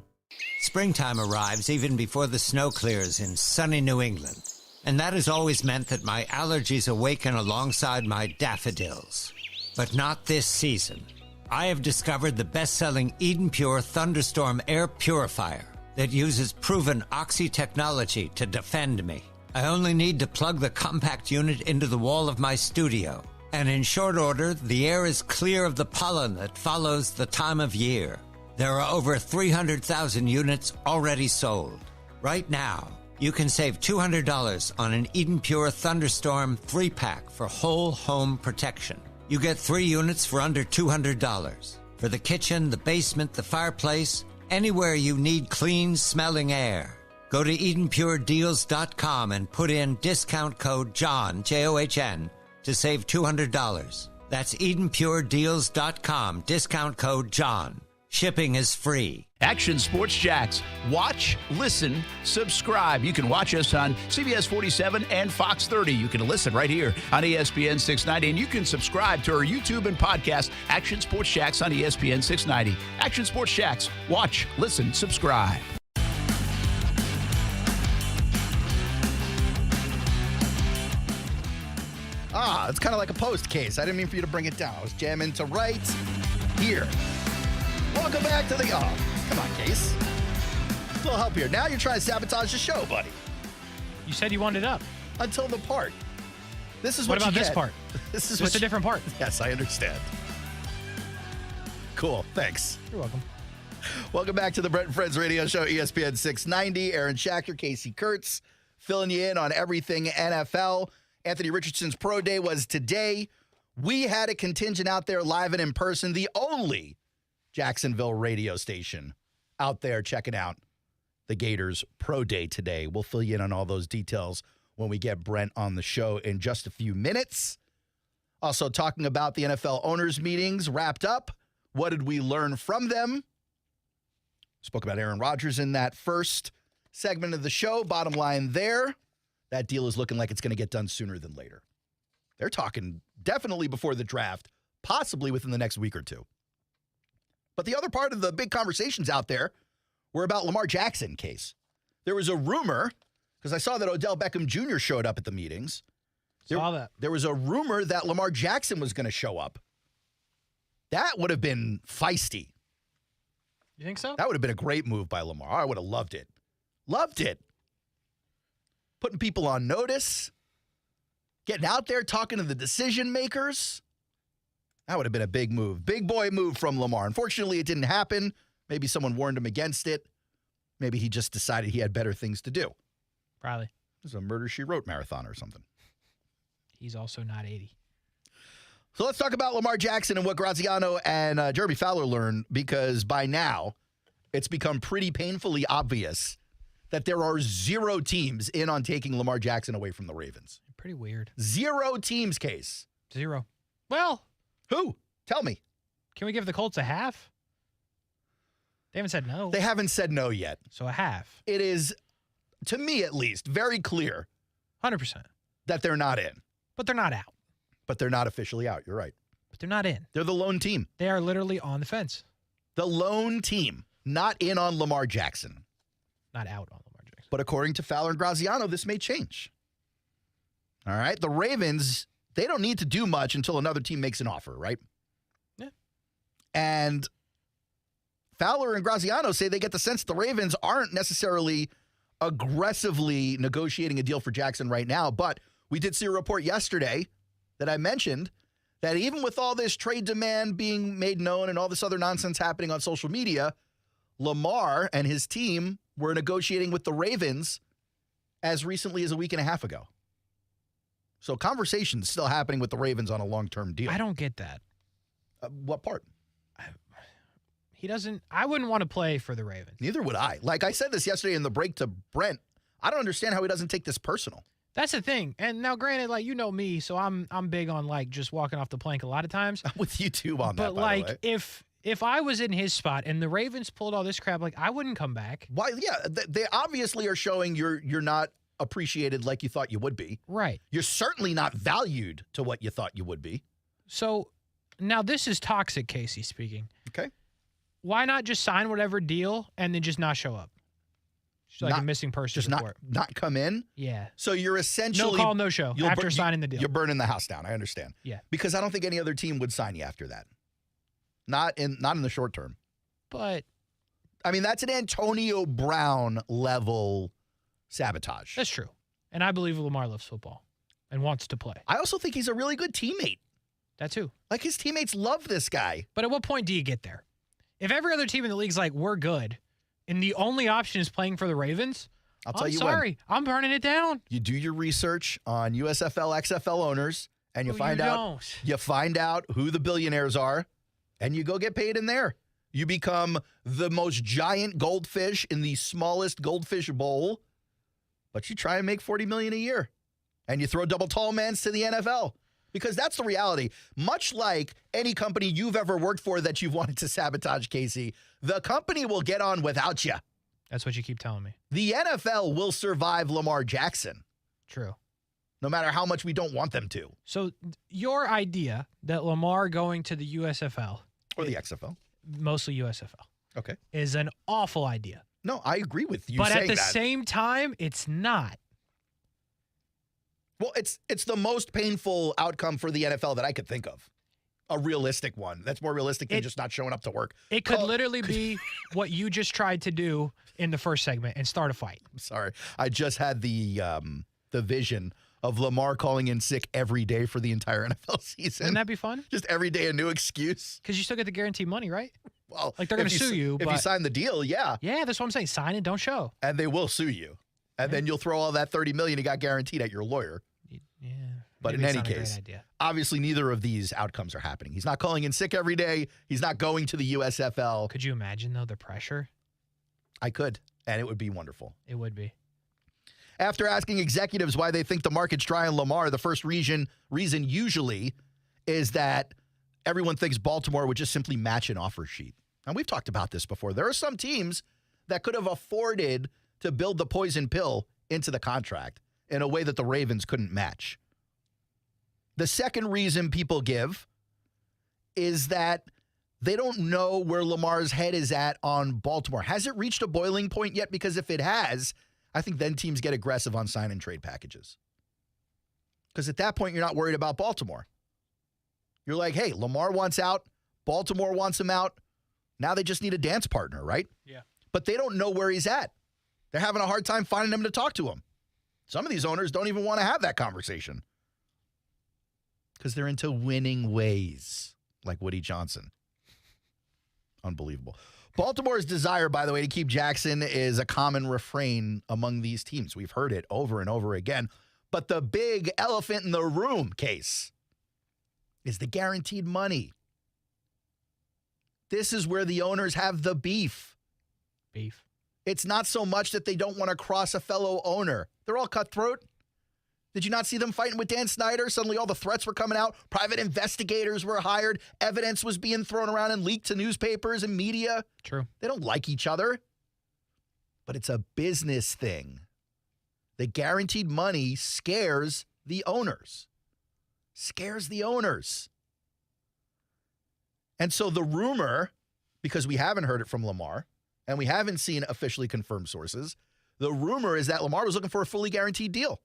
Springtime arrives even before the snow clears in sunny New England, and that has always meant that my allergies awaken alongside my daffodils. But not this season. I have discovered the best-selling Eden Pure Thunderstorm Air Purifier that uses proven Oxy technology to defend me. I only need to plug the compact unit into the wall of my studio, and in short order, the air is clear of the pollen that follows the time of year. There are over 300,000 units already sold. Right now, you can save $200 on an Eden Pure Thunderstorm 3-pack for whole home protection. You get 3 units for under $200. For the kitchen, the basement, the fireplace, anywhere you need clean smelling air. Go to EdenPureDeals.com and put in discount code JOHN, J-O-H-N, to save $200. That's EdenPureDeals.com, discount code JOHN. Shipping is free. Action Sports Jacks. Watch, listen, subscribe. You can watch us on CBS 47 and Fox 30. You can listen right here on ESPN 690. And you can subscribe to our YouTube and podcast, Action Sports Jacks on ESPN 690. Action Sports Jacks. Watch, listen, subscribe. It's kind of like a post case. I didn't mean for you to bring it down. I was jamming to right here. Welcome back to the... Oh, come on, Case. A little help here. Now you're trying to sabotage the show, buddy. You said you wanted it up. Until the part. This is what what about you this get. part? This is just a different part. Yes, I understand. Cool. Thanks. You're welcome. Welcome back to the Brent and Friends Radio Show, ESPN 690. Aaron Schachter, Kasey Kurtz, filling you in on everything NFL. Anthony Richardson's Pro Day was today. We had a contingent out there live and in person, the only Jacksonville radio station out there checking out the Gators Pro Day today. We'll fill you in on all those details when we get Brent on the show in just a few minutes. Also talking about the NFL owners meetings wrapped up. What did we learn from them? Spoke about Aaron Rodgers in that first segment of the show. Bottom line there, that deal is looking like it's going to get done sooner than later. They're talking definitely before the draft, possibly within the next week or two. But the other part of the big conversations out there were about Lamar Jackson case. There was a rumor, because I saw that Odell Beckham Jr. showed up at the meetings. Saw that. There was a rumor that Lamar Jackson was going to show up. That would have been feisty. You think so? That would have been a great move by Lamar. I would have loved it. Loved it. Putting people on notice. Getting out there, talking to the decision makers. That would have been a big move. Big boy move from Lamar. Unfortunately, it didn't happen. Maybe someone warned him against it. Maybe he just decided he had better things to do. Probably. It was a Murder, She Wrote marathon or something. He's also not 80. So let's talk about Lamar Jackson and what Graziano and Jeremy Fowler learned, because by now it's become pretty painfully obvious that there are 0 teams in on taking Lamar Jackson away from the Ravens. Pretty weird. 0 teams, Case. 0. Well, who? Tell me. Can we give the Colts a half? They haven't said no. They haven't said no yet. So a half. It is, to me at least, very clear 100%. that they're not in. But they're not out. But they're not officially out. You're right. But they're not in. They're the lone team. They are literally on the fence. The lone team, not in on Lamar Jackson. Not out on Lamar Jackson. But according to Fowler and Graziano, this may change. All right. The Ravens, they don't need to do much until another team makes an offer, right? Yeah. And Fowler and Graziano say they get the sense the Ravens aren't necessarily aggressively negotiating a deal for Jackson right now. But we did see a report yesterday that I mentioned that even with all this trade demand being made known and all this other nonsense happening on social media, Lamar and his team were negotiating with the Ravens as recently as a week and a half ago. So conversations still happening with the Ravens on a long-term deal. I don't get that. What part? I wouldn't want to play for the Ravens. Neither would I. Like I said this yesterday in the break to Brent, I don't understand how he doesn't take this personal. That's the thing. And now, granted, like, you know me, so I'm big on, like, just walking off the plank a lot of times. I'm with you, too, on that, but, by the way. if I was in his spot and the Ravens pulled all this crap, like, I wouldn't come back. Why? Yeah, they obviously are showing you're not appreciated like you thought you would be. Right. You're certainly not valued to what you thought you would be. So, now this is toxic, Kasey speaking. Okay. Why not just sign whatever deal and then just not show up? Just like a missing person Just report. not come in? Yeah. So you're essentially... No call, no show after signing the deal. You're burning the house down. I understand. Yeah. Because I don't think any other team would sign you after that. Not in the short term. But... I mean, that's an Antonio Brown level sabotage. That's true. And I believe Lamar loves football and wants to play. I also think he's a really good teammate. That too. Like, his teammates love this guy. But at what point do you get there? If every other team in the league's like, we're good, and the only option is playing for the Ravens, I'll tell you sorry, I'm burning it down. You do your research on USFL, XFL owners, and you find out who the billionaires are, and you go get paid in there. You become the most giant goldfish in the smallest goldfish bowl, but you try and make $40 million a year, and you throw double tall mans to the NFL. Because that's the reality. Much like any company you've ever worked for that you've wanted to sabotage, Kasey, the company will get on without you. That's what you keep telling me. The NFL will survive Lamar Jackson. True. No matter how much we don't want them to. So your idea that Lamar going to the USFL. Or the XFL. Mostly USFL. Okay. Is an awful idea. No, I agree with you but saying at the that. same time, it's not. Well, it's the most painful outcome for the NFL that I could think of. A realistic one. That's more realistic than just not showing up to work. It could literally be what you just tried to do in the first segment and start a fight. I'm sorry. I just had the vision of Lamar calling in sick every day for the entire NFL season. Wouldn't that be fun? Just every day a new excuse. Because you still get the guaranteed money, right? Well, like they're going to sue you. If you sign the deal, yeah. Yeah, that's what I'm saying. Sign it, don't show. And they will sue you. And then you'll throw all that $30 million you got guaranteed at your lawyer. Yeah. But in any case, obviously neither of these outcomes are happening. He's not calling in sick every day. He's not going to the USFL. Could you imagine, though, the pressure? I could, and it would be wonderful. It would be. After asking executives why they think the market's dry on Lamar, the first reason usually is that everyone thinks Baltimore would just simply match an offer sheet. And we've talked about this before. There are some teams that could have afforded to build the poison pill into the contract in a way that the Ravens couldn't match. The second reason people give is that they don't know where Lamar's head is at on Baltimore. Has it reached a boiling point yet? Because if it has, I think then teams get aggressive on sign and trade packages. Because at that point, you're not worried about Baltimore. You're like, hey, Lamar wants out. Baltimore wants him out. Now they just need a dance partner, right? Yeah. But they don't know where he's at. They're having a hard time finding him to talk to him. Some of these owners don't even want to have that conversation because they're into winning ways, like Woody Johnson. Unbelievable. Baltimore's desire, by the way, to keep Jackson is a common refrain among these teams. We've heard it over and over again. But the big elephant in the room case is the guaranteed money. This is where the owners have the beef. It's not so much that they don't want to cross a fellow owner. They're all cutthroat. Did you not see them fighting with Dan Snyder? Suddenly all the threats were coming out. Private investigators were hired. Evidence was being thrown around and leaked to newspapers and media. True. They don't like each other. But it's a business thing. The guaranteed money scares the owners. Scares the owners. And so the rumor, because we haven't heard it from Lamar, and we haven't seen officially confirmed sources, the rumor is that Lamar was looking for a fully guaranteed deal,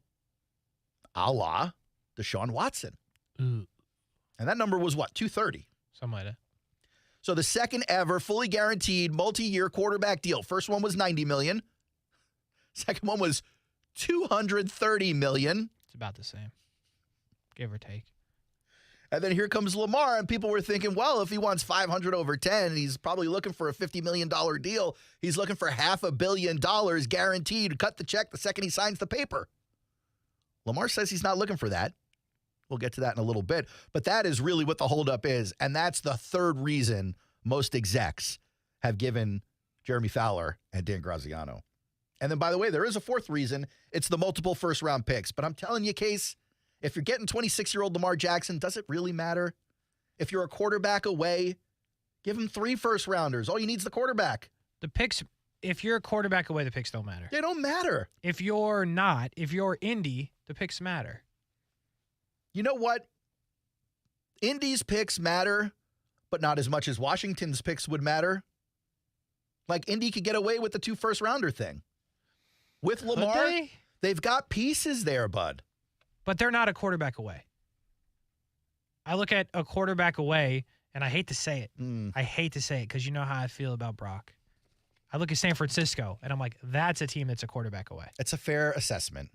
a la Deshaun Watson. Ooh. And that number was what, 230? Something like that. So the second ever fully guaranteed multi-year quarterback deal. First one was $90 million. Second one was $230 million. It's about the same, give or take. And then here comes Lamar, and people were thinking, well, if he wants 500 over 10, he's probably looking for a $50 million deal. He's looking for $500 million guaranteed. Cut the check the second he signs the paper. Lamar says he's not looking for that. We'll get to that in a little bit. But that is really what the holdup is, and that's the third reason most execs have given Jeremy Fowler and Dan Graziano. And then, by the way, there is a fourth reason. It's the multiple first-round picks. But I'm telling you, Case, if you're getting 26-year-old Lamar Jackson, does it really matter? If you're a quarterback away, give him 3 first-rounders. All you need is the quarterback. The picks, if you're a quarterback away, the picks don't matter. They don't matter. If you're not, if you're Indy, the picks matter. You know what? Indy's picks matter, but not as much as Washington's picks would matter. Like, Indy could get away with the 2 first-rounder thing. With Lamar, they've got pieces there, bud. But they're not a quarterback away. I look at a quarterback away, and I hate to say it. I hate to say it because you know how I feel about Brock. I look at San Francisco, and I'm like, that's a team that's a quarterback away. It's a fair assessment.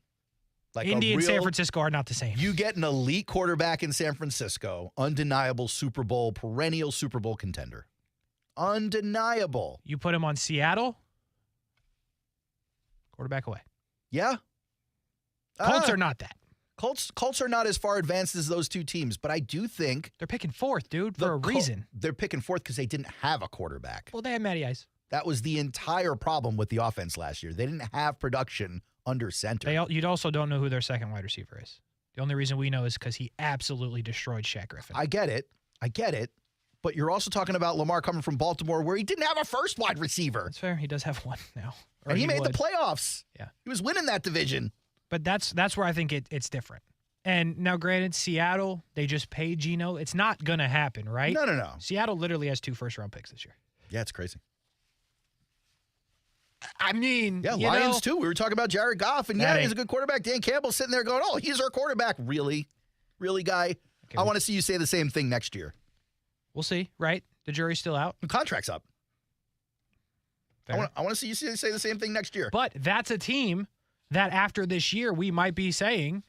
Like Indy and San Francisco are not the same. You get an elite quarterback in San Francisco, undeniable Super Bowl, perennial Super Bowl contender. Undeniable. You put him on Seattle, quarterback away. Yeah. Colts are not that. Colts are not as far advanced as those two teams, but I do think they're picking 4th, dude, for a reason. They're picking 4th because they didn't have a quarterback. Well, they had Matty Ice. That was the entire problem with the offense last year. They didn't have production under center. You also don't know who their second wide receiver is. The only reason we know is because he absolutely destroyed Shaq Griffin. I get it. But you're also talking about Lamar coming from Baltimore where he didn't have a first wide receiver. That's fair. He does have one now. And he made the playoffs. Yeah. He was winning that division. But that's where I think it's different. And now, granted, Seattle, they just paid Geno. It's not going to happen, right? No. Seattle literally has 2 first-round picks this year. Yeah, it's crazy. I mean, yeah, Lions too. We were talking about Jared Goff, and he's a good quarterback. Dan Campbell's sitting there going, "Oh, he's our quarterback." Really, guy. Okay, I want to see you say the same thing next year. We'll see. Right? The jury's still out. The contract's up. I want to see you say the same thing next year. But that's a team that after this year we might be saying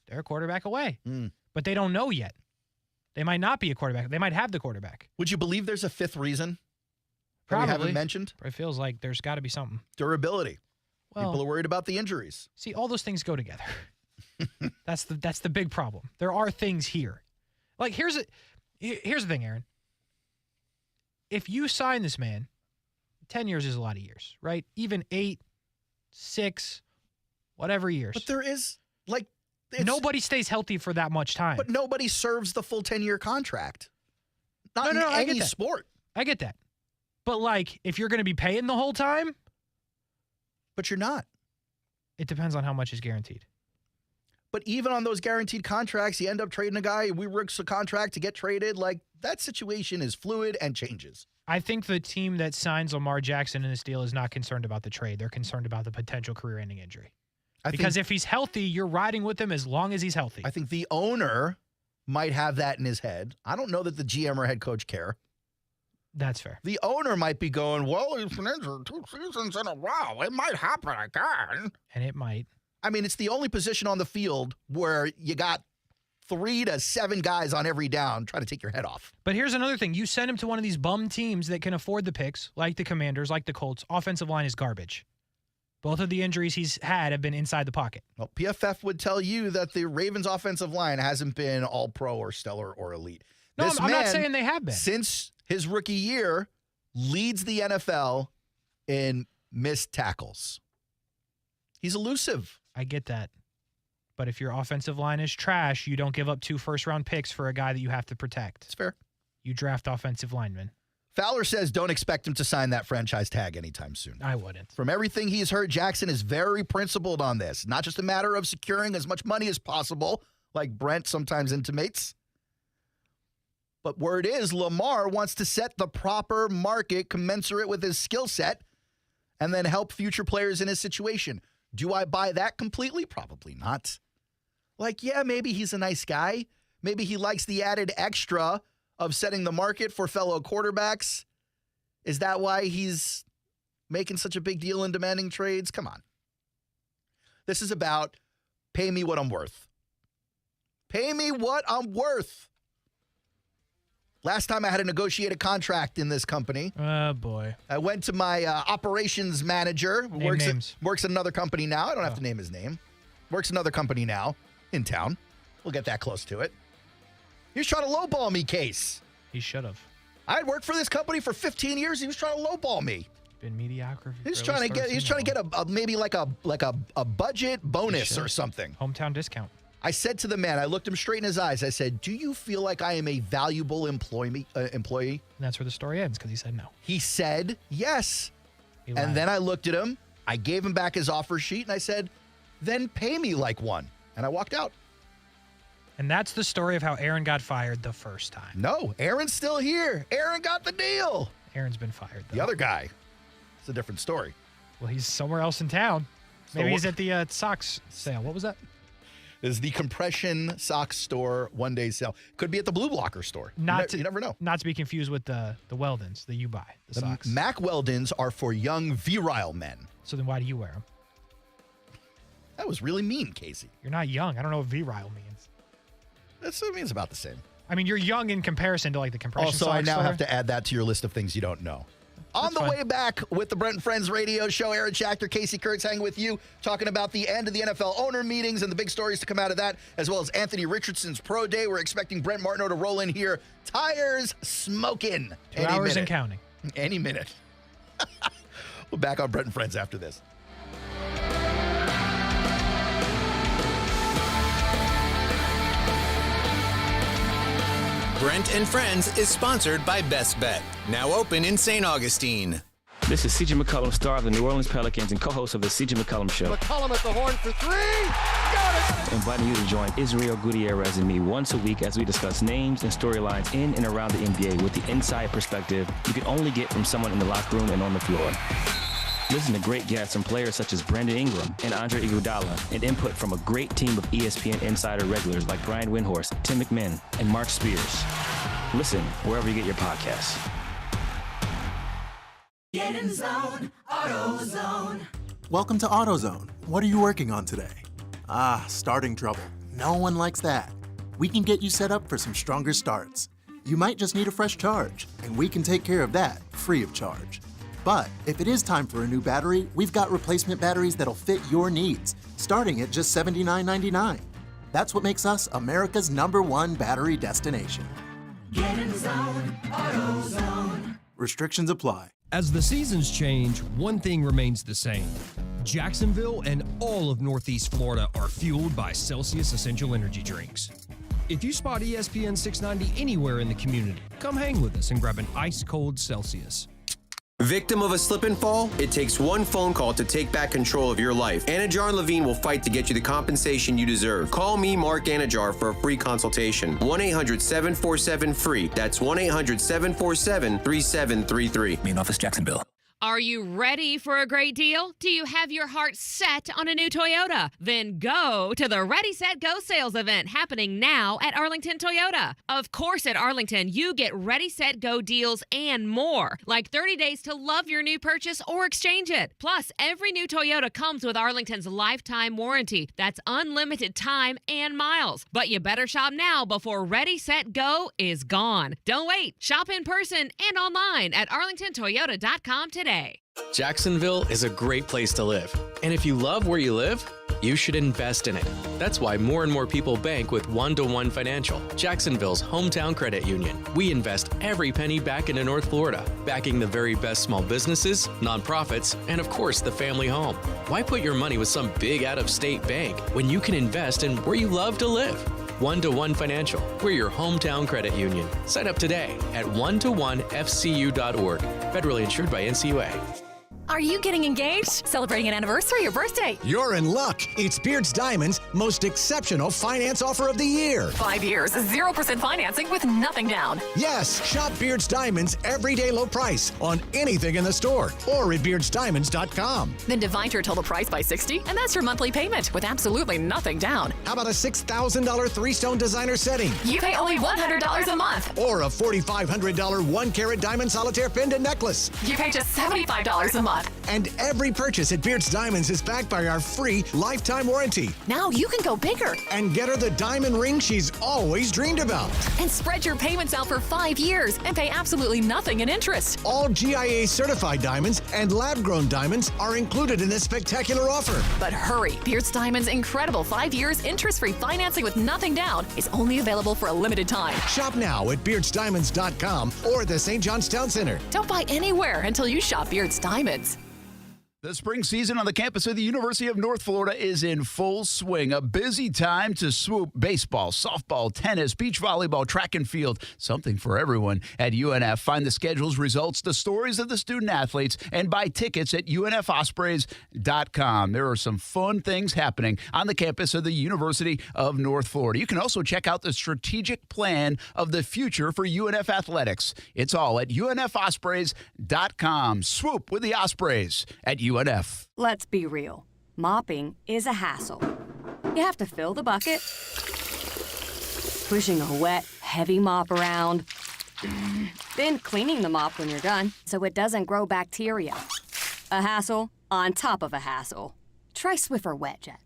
they're a quarterback away, but they don't know yet. They might not be a quarterback. They might have the quarterback. Would you believe there's a 5th reason? Probably. We haven't mentioned? It feels like there's got to be something. Durability. Well, people are worried about the injuries. See, all those things go together. That's the big problem. There are things here. Like, here's the thing, Aaron. If you sign this man, 10 years is a lot of years, right? Even 8, 6, whatever years. But there is, like... Nobody stays healthy for that much time. But nobody serves the full 10-year contract. Not in any sport. I get that. But, like, if you're going to be paying the whole time. But you're not. It depends on how much is guaranteed. But even on those guaranteed contracts, you end up trading a guy. We risk a contract to get traded. Like, that situation is fluid and changes. I think the team that signs Lamar Jackson in this deal is not concerned about the trade. They're concerned about the potential career-ending injury. Because if he's healthy, you're riding with him as long as he's healthy. I think the owner might have that in his head. I don't know that the GM or head coach care. That's fair. The owner might be going, well, he's been injured 2 seasons in a row. It might happen again. And it might. I mean, it's the only position on the field where you got 3 to 7 guys on every down trying to take your head off. But here's another thing. You send him to one of these bum teams that can afford the picks, like the Commanders, like the Colts. Offensive line is garbage. Both of the injuries he's had have been inside the pocket. Well, PFF would tell you that the Ravens' offensive line hasn't been all-pro or stellar or elite. No, I'm not saying they have been. Since his rookie year, leads the NFL in missed tackles. He's elusive. I get that. But if your offensive line is trash, you don't give up 2 first-round picks for a guy that you have to protect. It's fair. You draft offensive linemen. Fowler says don't expect him to sign that franchise tag anytime soon. I wouldn't. From everything he's heard, Jackson is very principled on this. Not just a matter of securing as much money as possible, like Brent sometimes intimates. But word is Lamar wants to set the proper market commensurate with his skill set and then help future players in his situation. Do I buy that completely? Probably not. Like, yeah, maybe he's a nice guy. Maybe he likes the added extra of setting the market for fellow quarterbacks. Is that why he's making such a big deal and demanding trades? Come on. This is about pay me what I'm worth. Pay me what I'm worth. Last time I had a negotiated contract in this company. Oh, boy. I went to my operations manager. Works at another company now. I don't have to name his name. Works at another company now in town. We'll get that close to it. He was trying to lowball me, Case. He should have. I had worked for this company for 15 years. He was trying to lowball me. Been mediocre. He was trying to get a maybe like a budget bonus or something. Hometown discount. I said to the man, I looked him straight in his eyes. I said, "Do you feel like I am a valuable employee?" And that's where the story ends because he said no. He said yes. And then I looked at him. I gave him back his offer sheet, and I said, "Then pay me like one." And I walked out. And that's the story of how Aaron got fired the first time. No, Aaron's still here. Aaron got the deal. Aaron's been fired, though. The other guy. It's a different story. Well, he's somewhere else in town. So Maybe he's at the socks sale. What was that? This is the compression socks store one-day sale. Could be at the Blue Blocker store. You never know. Not to be confused with the Weldons that you buy, the socks. Mac Weldons are for young, virile men. So then why do you wear them? That was really mean, Kasey. You're not young. I don't know what virile means. It means about the same. I mean, you're young in comparison to like the compression Also, socks I now store. have to add that to your list of things you don't know. On the way back with the Brent and Friends radio show, Aaron Schachter, Kasey Kurtz hanging with you, talking about the end of the NFL owner meetings and the big stories to come out of that, as well as Anthony Richardson's pro day. We're expecting Brent Martineau to roll in here. Tires smoking. 2 hours and counting. Any minute. We're back on Brent and Friends after this. Brent and Friends is sponsored by Best Bet, now open in St. Augustine. This is C.J. McCollum, star of the New Orleans Pelicans and co-host of the C.J. McCollum Show. McCollum at the horn for 3. Got it! Inviting you to join Israel Gutierrez and me once a week as we discuss names and storylines in and around the NBA with the inside perspective you can only get from someone in the locker room and on the floor. Listen to great guests from players such as Brandon Ingram and Andre Iguodala, and input from a great team of ESPN Insider regulars like Brian Windhorst, Tim McMahon, and Mark Spears. Listen wherever you get your podcasts. Get in zone, AutoZone. Welcome to AutoZone. What are you working on today? Starting trouble. No one likes that. We can get you set up for some stronger starts. You might just need a fresh charge, and we can take care of that free of charge. But if it is time for a new battery, we've got replacement batteries that'll fit your needs, starting at just $79.99. That's what makes us America's #1 battery destination. Get in zone, AutoZone. Restrictions apply. As the seasons change, one thing remains the same. Jacksonville and all of Northeast Florida are fueled by Celsius Essential Energy Drinks. If you spot ESPN 690 anywhere in the community, come hang with us and grab an ice-cold Celsius. Victim of a slip and fall? It takes one phone call to take back control of your life. Anajar and Levine will fight to get you the compensation you deserve. Call me, Mark Anajar, for a free consultation. 1-800-747-FREE. That's 1-800-747-3733. Main office, Jacksonville. Are you ready for a great deal? Do you have your heart set on a new Toyota? Then go to the Ready, Set, Go sales event happening now at Arlington Toyota. Of course, at Arlington, you get Ready, Set, Go deals and more, like 30 days to love your new purchase or exchange it. Plus, every new Toyota comes with Arlington's lifetime warranty. That's unlimited time and miles. But you better shop now before Ready, Set, Go is gone. Don't wait. Shop in person and online at arlingtontoyota.com today. Jacksonville is a great place to live. And if you love where you live, you should invest in it. That's why more and more people bank with one-to-one Financial, Jacksonville's hometown credit union. We invest every penny back into North Florida, backing the very best small businesses, nonprofits, and of course the family home. Why put your money with some big out-of-state bank when you can invest in where you love to live? One-to-one Financial. We're your hometown credit union. Sign up today at one-to-one-fcu.org. Federally insured by NCUA. Are you getting engaged? Celebrating an anniversary or birthday? You're in luck. It's Beards Diamond's most exceptional finance offer of the year. 5 years, 0% financing with nothing down. Yes, shop Beards Diamond's everyday low price on anything in the store or at beardsdiamonds.com. Then divide your total price by 60, and that's your monthly payment with absolutely nothing down. How about a $6,000 three-stone designer setting? You pay only $100 a month. Or a $4,500 one-carat diamond solitaire pendant necklace. You pay just $75 a month. And every purchase at Beards Diamonds is backed by our free lifetime warranty. Now you can go bigger. And get her the diamond ring she's always dreamed about. And spread your payments out for 5 years and pay absolutely nothing in interest. All GIA certified diamonds and lab-grown diamonds are included in this spectacular offer. But hurry, Beards Diamond's incredible 5 years interest-free financing with nothing down is only available for a limited time. Shop now at beardsdiamonds.com or the St. John's Town Center. Don't buy anywhere until you shop Beards Diamonds. The spring season on the campus of the University of North Florida is in full swing. A busy time to swoop baseball, softball, tennis, beach volleyball, track and field. Something for everyone at UNF. Find the schedules, results, the stories of the student athletes, and buy tickets at UNFospreys.com. There are some fun things happening on the campus of the University of North Florida. You can also check out the strategic plan of the future for UNF athletics. It's all at UNFospreys.com. Swoop with the Ospreys at UNF. Let's be real. Mopping is a hassle. You have to fill the bucket, pushing a wet, heavy mop around, then cleaning the mop when you're done so it doesn't grow bacteria. A hassle on top of a hassle. Try Swiffer WetJet.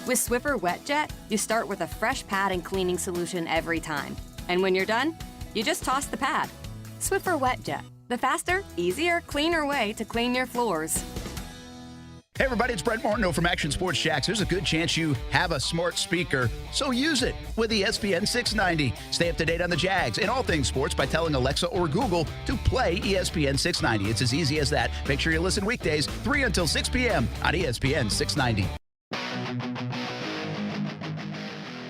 With Swiffer WetJet, you start with a fresh pad and cleaning solution every time. And when you're done, you just toss the pad. Swiffer WetJet, the faster, easier, cleaner way to clean your floors. Hey everybody, it's Brent Martineau from Action Sports Jacks. There's a good chance you have a smart speaker, so use it with ESPN 690. Stay up to date on the Jags and all things sports by telling Alexa or Google to play ESPN 690. It's as easy as that. Make sure you listen weekdays 3 until 6 p.m. on ESPN 690.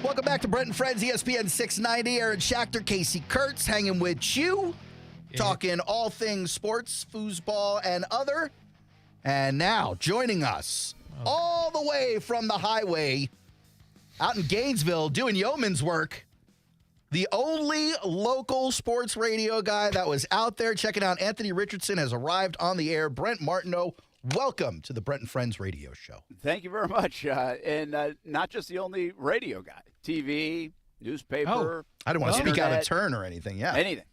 Welcome back to Brent and Friends, ESPN 690. Aaron Schachter, Kasey Kurtz, hanging with you, talking all things sports, foosball, and other. And now, joining us all the way from the highway out in Gainesville doing yeoman's work, the only local sports radio guy that was out there checking out Anthony Richardson has arrived on the air. Brent Martineau, welcome to the Brent and Friends radio show. Thank you very much. And not just the only radio guy. TV, newspaper. I don't want to speak internet, out of turn or anything. Yeah. Anything.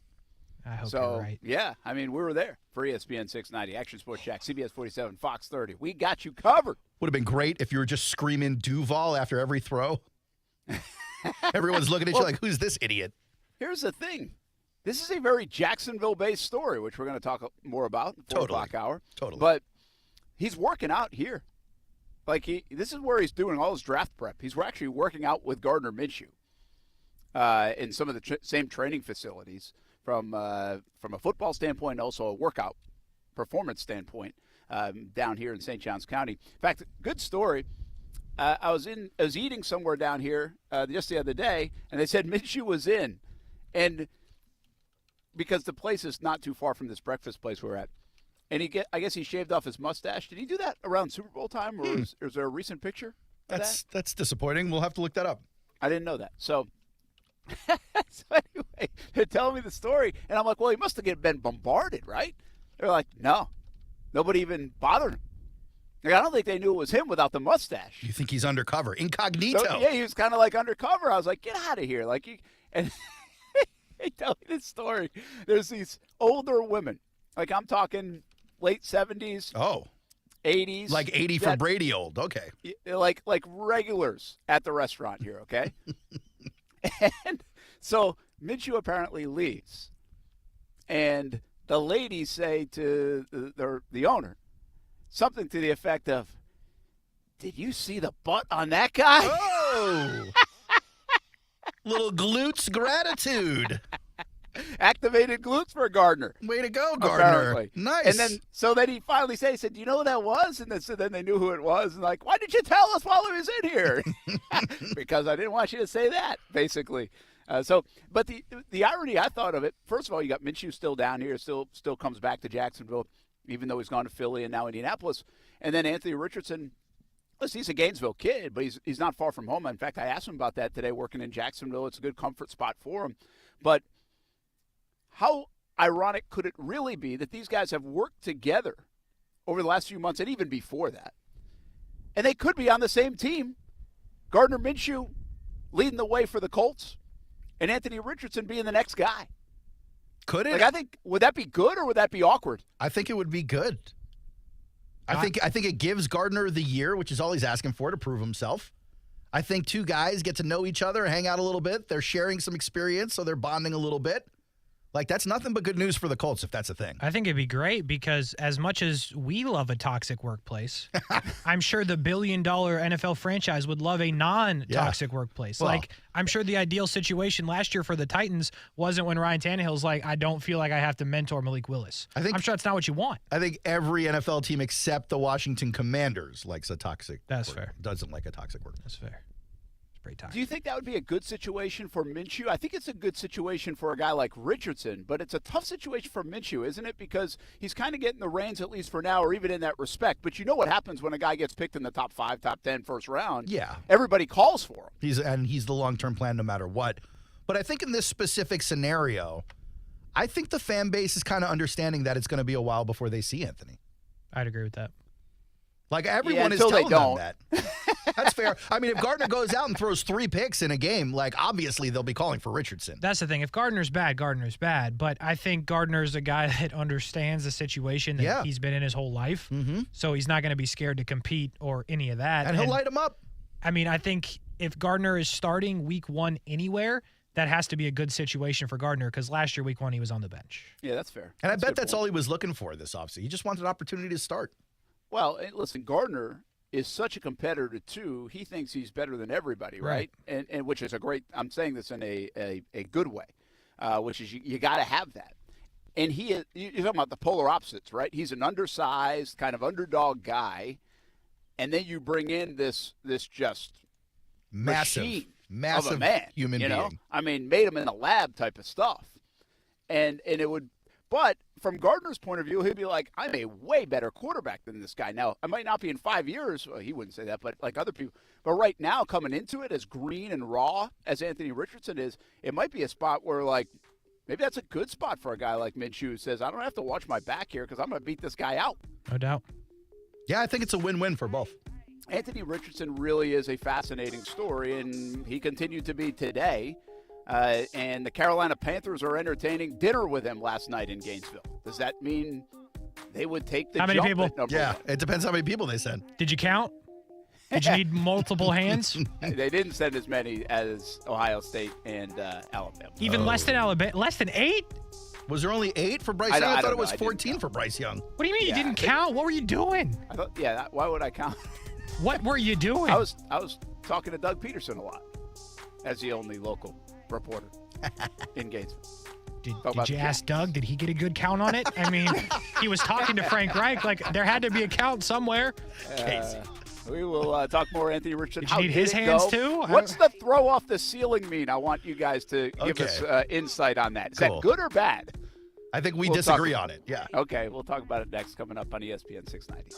I hope so, you're right. Yeah, I mean, we were there for ESPN 690, Action Sports Jack, CBS 47, Fox 30. We got you covered. Would have been great if you were just screaming Duval after every throw. Everyone's looking at you like, who's this idiot? Here's the thing. This is a very Jacksonville-based story, which we're going to talk more about in the 4 o'clock hour. Totally. But he's working out here. Like, this is where he's doing all his draft prep. He's actually working out with Gardner Minshew in some of the same training facilities. From a football standpoint, and also a workout performance standpoint, down here in St. Johns County. In fact, good story. I was eating somewhere down here just the other day, and they said Minshew was in, and because the place is not too far from this breakfast place we're at, and I guess he shaved off his mustache. Did he do that around Super Bowl time, or is there a recent picture of that? That's disappointing. We'll have to look that up. I didn't know that. So anyway, they're telling me the story, and I'm like, well, he must have been bombarded, right? They're like, no, nobody even bothered him. Like, I don't think they knew it was him without the mustache. You think he's undercover, incognito? So, yeah, he was kind of like undercover. I was like, get out of here! And they tell me this story. There's these older women, like I'm talking late 70s, 80s, like 80 for Brady old. Okay, like regulars at the restaurant here. Okay. And so Minshew apparently leaves, and the ladies say to the owner something to the effect of, Did you see the butt on that guy? Oh! Little glutes gratitude. Activated glutes for Gardner. Way to go, Gardner. Apparently. Nice. And then he finally said, do you know who that was? And then they knew who it was. And like, why did you tell us while he was in here? Because I didn't want you to say that, basically. But the irony I thought of it, first of all, you got Minshew still down here, still comes back to Jacksonville, even though he's gone to Philly and now Indianapolis. And then Anthony Richardson, listen, he's a Gainesville kid, but he's not far from home. In fact, I asked him about that today, working in Jacksonville. It's a good comfort spot for him. But how ironic could it really be that these guys have worked together over the last few months and even before that? And they could be on the same team. Gardner Minshew leading the way for the Colts and Anthony Richardson being the next guy. Could it? Like, I think, would that be good or would that be awkward? I think it would be good. I think it gives Gardner the year, which is all he's asking for, to prove himself. I think two guys get to know each other, hang out a little bit. They're sharing some experience, so they're bonding a little bit. Like, that's nothing but good news for the Colts, if that's a thing. I think it'd be great because as much as we love a toxic workplace, I'm sure the billion-dollar NFL franchise would love a non-toxic workplace. Well, like, I'm sure the ideal situation last year for the Titans wasn't when Ryan Tannehill's like, I don't feel like I have to mentor Malik Willis. I'm sure that's not what you want. I think every NFL team except the Washington Commanders likes a toxic That's fair. Doesn't like a toxic work. That's fair. Do you think that would be a good situation for Minshew? I think it's a good situation for a guy like Richardson, but it's a tough situation for Minshew, isn't it? Because he's kind of getting the reins, at least for now, or even in that respect. But you know what happens when a guy gets picked in the top 5, top 10 first round? Yeah. Everybody calls for him. He's the long-term plan no matter what. But I think in this specific scenario, I think the fan base is kind of understanding that it's going to be a while before they see Anthony. I'd agree with that. Like, everyone is telling them that. That's fair. I mean, if Gardner goes out and throws 3 picks in a game, like, obviously they'll be calling for Richardson. That's the thing. If Gardner's bad, Gardner's bad. But I think Gardner's a guy that understands the situation that he's been in his whole life. Mm-hmm. So he's not going to be scared to compete or any of that. And he'll light him up. I mean, I think if Gardner is starting week 1 anywhere, that has to be a good situation for Gardner because last year, week 1, he was on the bench. Yeah, that's fair. And I bet that's all he was looking for this offseason. He just wanted an opportunity to start. Well, listen, Gardner is such a competitor, too. He thinks he's better than everybody, right? And which is a great – I'm saying this in a good way, which is you got to have that. And you're talking about the polar opposites, right? He's an undersized, kind of underdog guy, and then you bring in this just massive of a man, human being. I mean, made him in a lab type of stuff. And it would – but from Gardner's point of view, he'd be like, I'm a way better quarterback than this guy. Now, I might not be in 5 years. Well, he wouldn't say that, but like other people. But right now, coming into it as green and raw as Anthony Richardson is, it might be a spot where, like, maybe that's a good spot for a guy like Minshew who says, I don't have to watch my back here because I'm going to beat this guy out. No doubt. Yeah, I think it's a win-win for both. Anthony Richardson really is a fascinating story, and he continued to be today. And the Carolina Panthers are entertaining dinner with him last night in Gainesville. Does that mean they would take the How many jump people? at number Yeah, one? it depends how many people they send. Did you count? Did you need multiple hands? They didn't send as many as Ohio State and Alabama. Even less than Alabama? Less than 8? Was there only 8 for Bryce Young? I thought it was 14 for Bryce Young. What do you mean you didn't count? What were you doing? I thought, why would I count? What were you doing? I was talking to Doug Peterson a lot as the only local reporter in Gainesville. Did you ask Doug? Did he get a good count on it? I mean, he was talking to Frank Reich. Like, there had to be a count somewhere. Casey. We will talk more Anthony Richardson. Did you need his hands too? What's the throw off the ceiling mean? I want you guys to give us insight on that. Is that good or bad? I think we'll disagree on it. Yeah. Okay, we'll talk about it next, coming up on ESPN 690.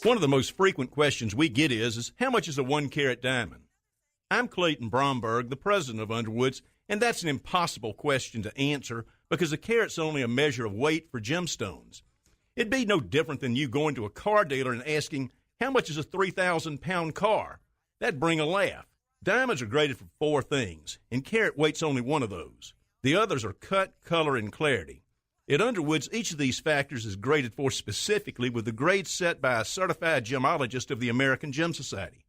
One of the most frequent questions we get is how much is a 1-carat diamond? I'm Clayton Bromberg, the president of Underwoods, and that's an impossible question to answer because a carat's only a measure of weight for gemstones. It'd be no different than you going to a car dealer and asking, how much is a 3,000-pound car? That'd bring a laugh. Diamonds are graded for 4 things, and carat weight's only one of those. The others are cut, color, and clarity. At Underwoods, each of these factors is graded for specifically with the grade set by a certified gemologist of the American Gem Society.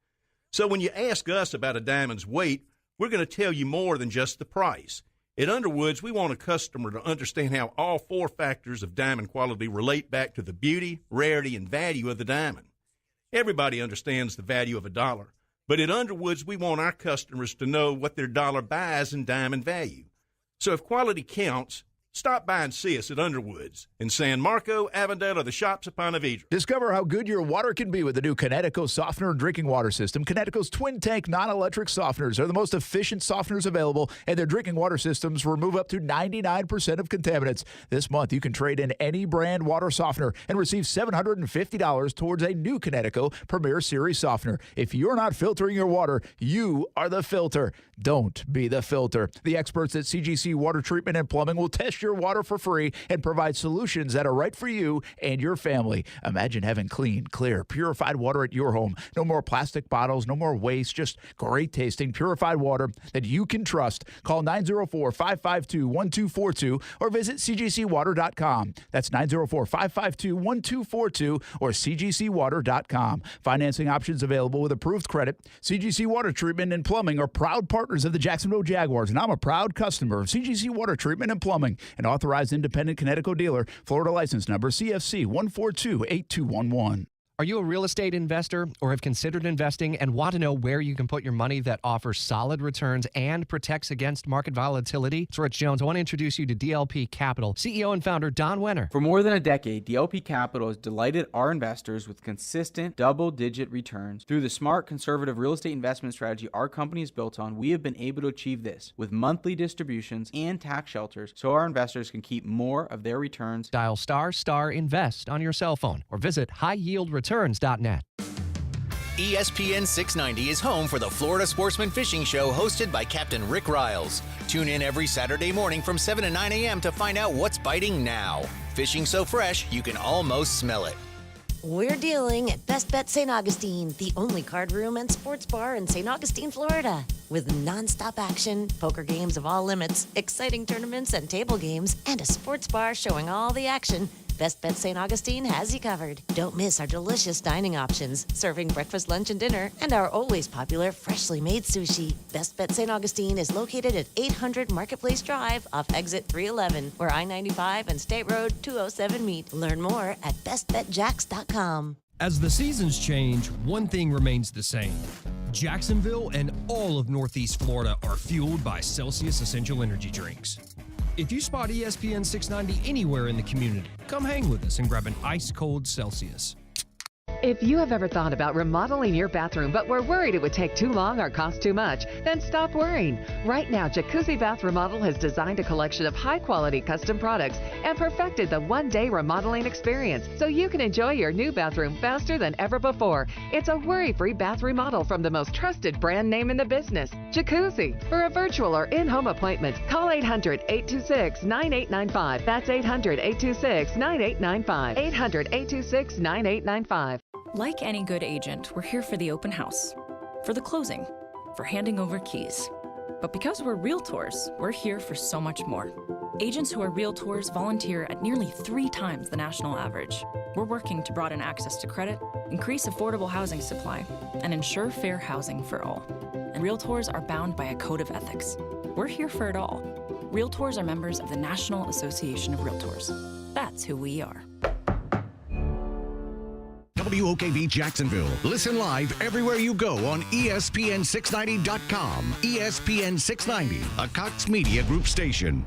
So when you ask us about a diamond's weight, we're going to tell you more than just the price. At Underwoods, we want a customer to understand how all 4 factors of diamond quality relate back to the beauty, rarity, and value of the diamond. Everybody understands the value of a dollar, but at Underwoods, we want our customers to know what their dollar buys in diamond value. So if quality counts, stop by and see us at Underwoods in San Marco, Avondale, or the shops of Ponte Vedra. Discover how good your water can be with the new Connecticut softener and drinking water system. Connecticut's twin-tank non-electric softeners are the most efficient softeners available, and their drinking water systems remove up to 99% of contaminants. This month, you can trade in any brand water softener and receive $750 towards a new Connecticut Premier Series softener. If you're not filtering your water, you are the filter. Don't be the filter. The experts at CGC Water Treatment and Plumbing will test your water for free and provide solutions that are right for you and your family. Imagine having clean, clear, purified water at your home. No more plastic bottles, no more waste, just great tasting, purified water that you can trust. Call 904-552-1242 or visit cgcwater.com. That's 904-552-1242 or cgcwater.com. Financing options available with approved credit. CGC Water Treatment and Plumbing are proud partners of the Jacksonville Jaguars, and I'm a proud customer of CGC Water Treatment and Plumbing, an authorized independent Connecticut dealer. Florida license number CFC 1428211. Are you a real estate investor or have considered investing and want to know where you can put your money that offers solid returns and protects against market volatility? It's Rich Jones. I want to introduce you to DLP Capital, CEO and founder Don Wenner. For more than a decade, DLP Capital has delighted our investors with consistent double-digit returns. Through the smart, conservative real estate investment strategy our company is built on, we have been able to achieve this with monthly distributions and tax shelters so our investors can keep more of their returns. Dial ** invest on your cell phone or visit highyieldreturns.net. ESPN 690 is home for the Florida Sportsman Fishing Show hosted by Captain Rick Riles. Tune in every Saturday morning from 7 to 9 a.m. to find out what's biting now. Fishing so fresh, you can almost smell it. We're dealing at Best Bet St. Augustine, the only card room and sports bar in St. Augustine, Florida. With nonstop action, poker games of all limits, exciting tournaments and table games, and a sports bar showing all the action, Best Bet St. Augustine has you covered. Don't miss our delicious dining options, serving breakfast, lunch, and dinner, and our always popular freshly made sushi. Best Bet St. Augustine is located at 800 Marketplace Drive off exit 311, where I-95 and State Road 207 meet. Learn more at bestbetjacks.com. As the seasons change, one thing remains the same. Jacksonville and all of Northeast Florida are fueled by Celsius Essential Energy Drinks. If you spot ESPN 690 anywhere in the community, come hang with us and grab an ice-cold Celsius. If you have ever thought about remodeling your bathroom but were worried it would take too long or cost too much, then stop worrying. Right now, Jacuzzi Bath Remodel has designed a collection of high-quality custom products and perfected the one-day remodeling experience so you can enjoy your new bathroom faster than ever before. It's a worry-free bath remodel from the most trusted brand name in the business, Jacuzzi. For a virtual or in-home appointment, call 800-826-9895. That's 800-826-9895. 800-826-9895. Like any good agent, we're here for the open house, for the closing, for handing over keys. But because we're realtors, we're here for so much more. Agents who are realtors volunteer at nearly 3 times the national average. We're working to broaden access to credit, increase affordable housing supply, and ensure fair housing for all. And realtors are bound by a code of ethics. We're here for it all. Realtors are members of the National Association of Realtors. That's who we are. WOKV Jacksonville. Listen live everywhere you go on ESPN690.com. ESPN 690, a Cox Media Group station.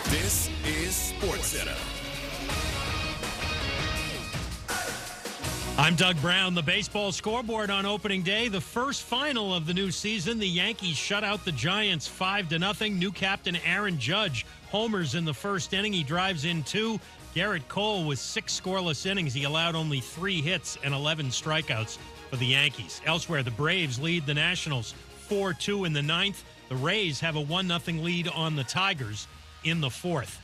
This is SportsCenter. I'm Doug Brown. The baseball scoreboard on opening day, the first final of the new season. The Yankees shut out the Giants 5-0. New captain Aaron Judge homers in the first inning. He drives in 2. Garrett Cole with 6 scoreless innings. He allowed only 3 hits and 11 strikeouts for the Yankees. Elsewhere, the Braves lead the Nationals 4-2 in the 9th. The Rays have a 1-0 lead on the Tigers in the 4th.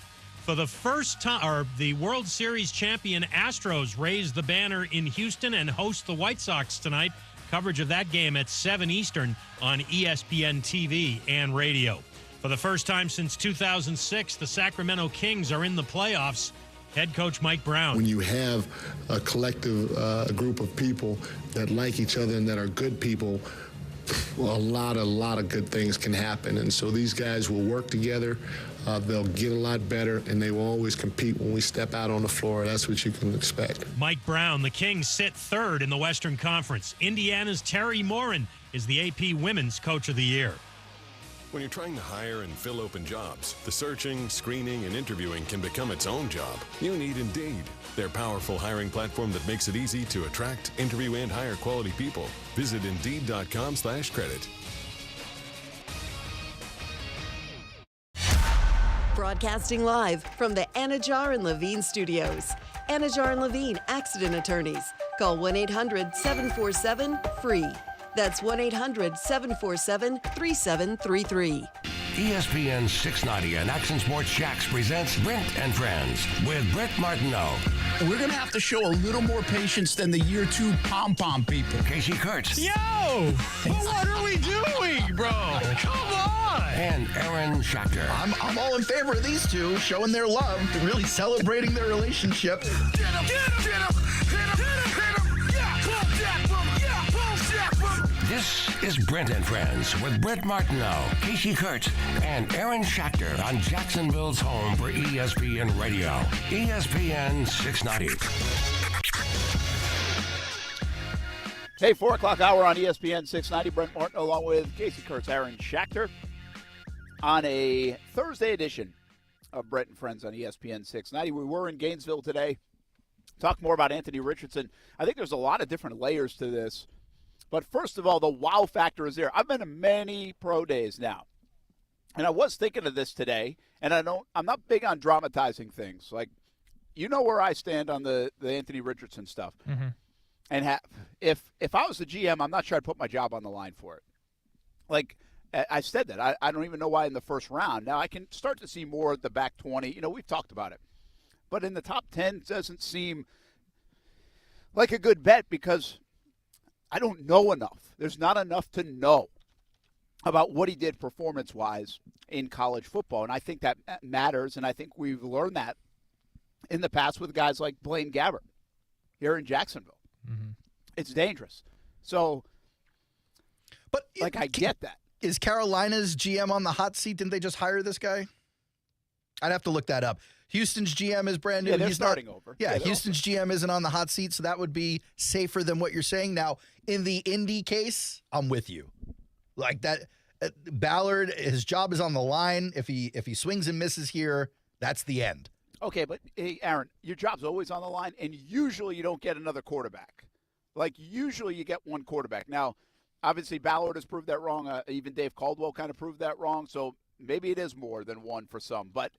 For the first time, the World Series champion Astros raise the banner in Houston and host the White Sox tonight. Coverage of that game at 7 Eastern on ESPN TV and radio. For the first time since 2006, the Sacramento Kings are in the playoffs. Head coach Mike Brown. When you have a collective group of people that like each other and that are good people, well, a lot of good things can happen. And so these guys will work together. They'll get a lot better, and they will always compete when we step out on the floor. That's what you can expect. Mike Brown, the Kings sit third in the Western Conference. Indiana's Terry Morin is the AP Women's Coach of the Year. When you're trying to hire and fill open jobs, the searching, screening, and interviewing can become its own job. You need Indeed, their powerful hiring platform that makes it easy to attract, interview, and hire quality people. Visit Indeed.com/credit. Broadcasting live from the Anajar and Levine studios. Anajar and Levine Accident Attorneys. Call 1-800-747-FREE. That's 1-800-747-3733. ESPN 690 and Action Sports Shacks presents Brent and Friends with Brent Martineau. We're going to have to show a little more patience than the year 2 pom-pom people. Casey Kurtz. Yo! Well, what are we doing, bro? Come on! And Aaron Schachter. I'm all in favor of these two showing their love, really celebrating their relationship. Get him! Get him! Hit him! Hit him! Hit him! Yeah! Boom! Jack! Boom! Yeah! Boom! Jack! Boom! This is Brent and Friends with Brent Martineau, Kasey Kurtz, and Aaron Schachter on Jacksonville's home for ESPN Radio, ESPN 690. Hey, 4 o'clock hour on ESPN 690. Brent Martin along with Kasey Kurtz, Aaron Schachter on a Thursday edition of Brent and Friends on ESPN 690. We were in Gainesville today. Talk more about Anthony Richardson. I think there's a lot of different layers to this. But first of all, the wow factor is there. I've been to many pro days now. And I was thinking of this today, and I'm not big on dramatizing things. Like, you know where I stand on the Anthony Richardson stuff. Mm-hmm. And if I was the GM, I'm not sure I'd put my job on the line for it. Like, I said that. I don't even know why in the first round. Now, I can start to see more at the back 20. You know, we've talked about it. But in the top 10 doesn't seem like a good bet because I don't know enough. There's not enough to know about what he did performance-wise in college football. And I think that matters, and I think we've learned that in the past with guys like Blaine Gabbert here in Jacksonville. Mm-hmm. It's dangerous. So, but I get that. Is Carolina's GM on the hot seat? Didn't they just hire this guy? I'd have to look that up. Houston's GM is brand new. Yeah, they're He's starting over. Yeah, Yeah, Houston's GM isn't on the hot seat, so that would be safer than what you're saying. Now, in the Indy case, I'm with you. Like that, Ballard, his job is on the line. If he swings and misses here, that's the end. Okay, but hey, Aaron, your job's always on the line, and usually you don't get another quarterback. Like, usually you get one quarterback. Now, obviously Ballard has proved that wrong. Even Dave Caldwell kind of proved that wrong, so maybe it is more than one for some. But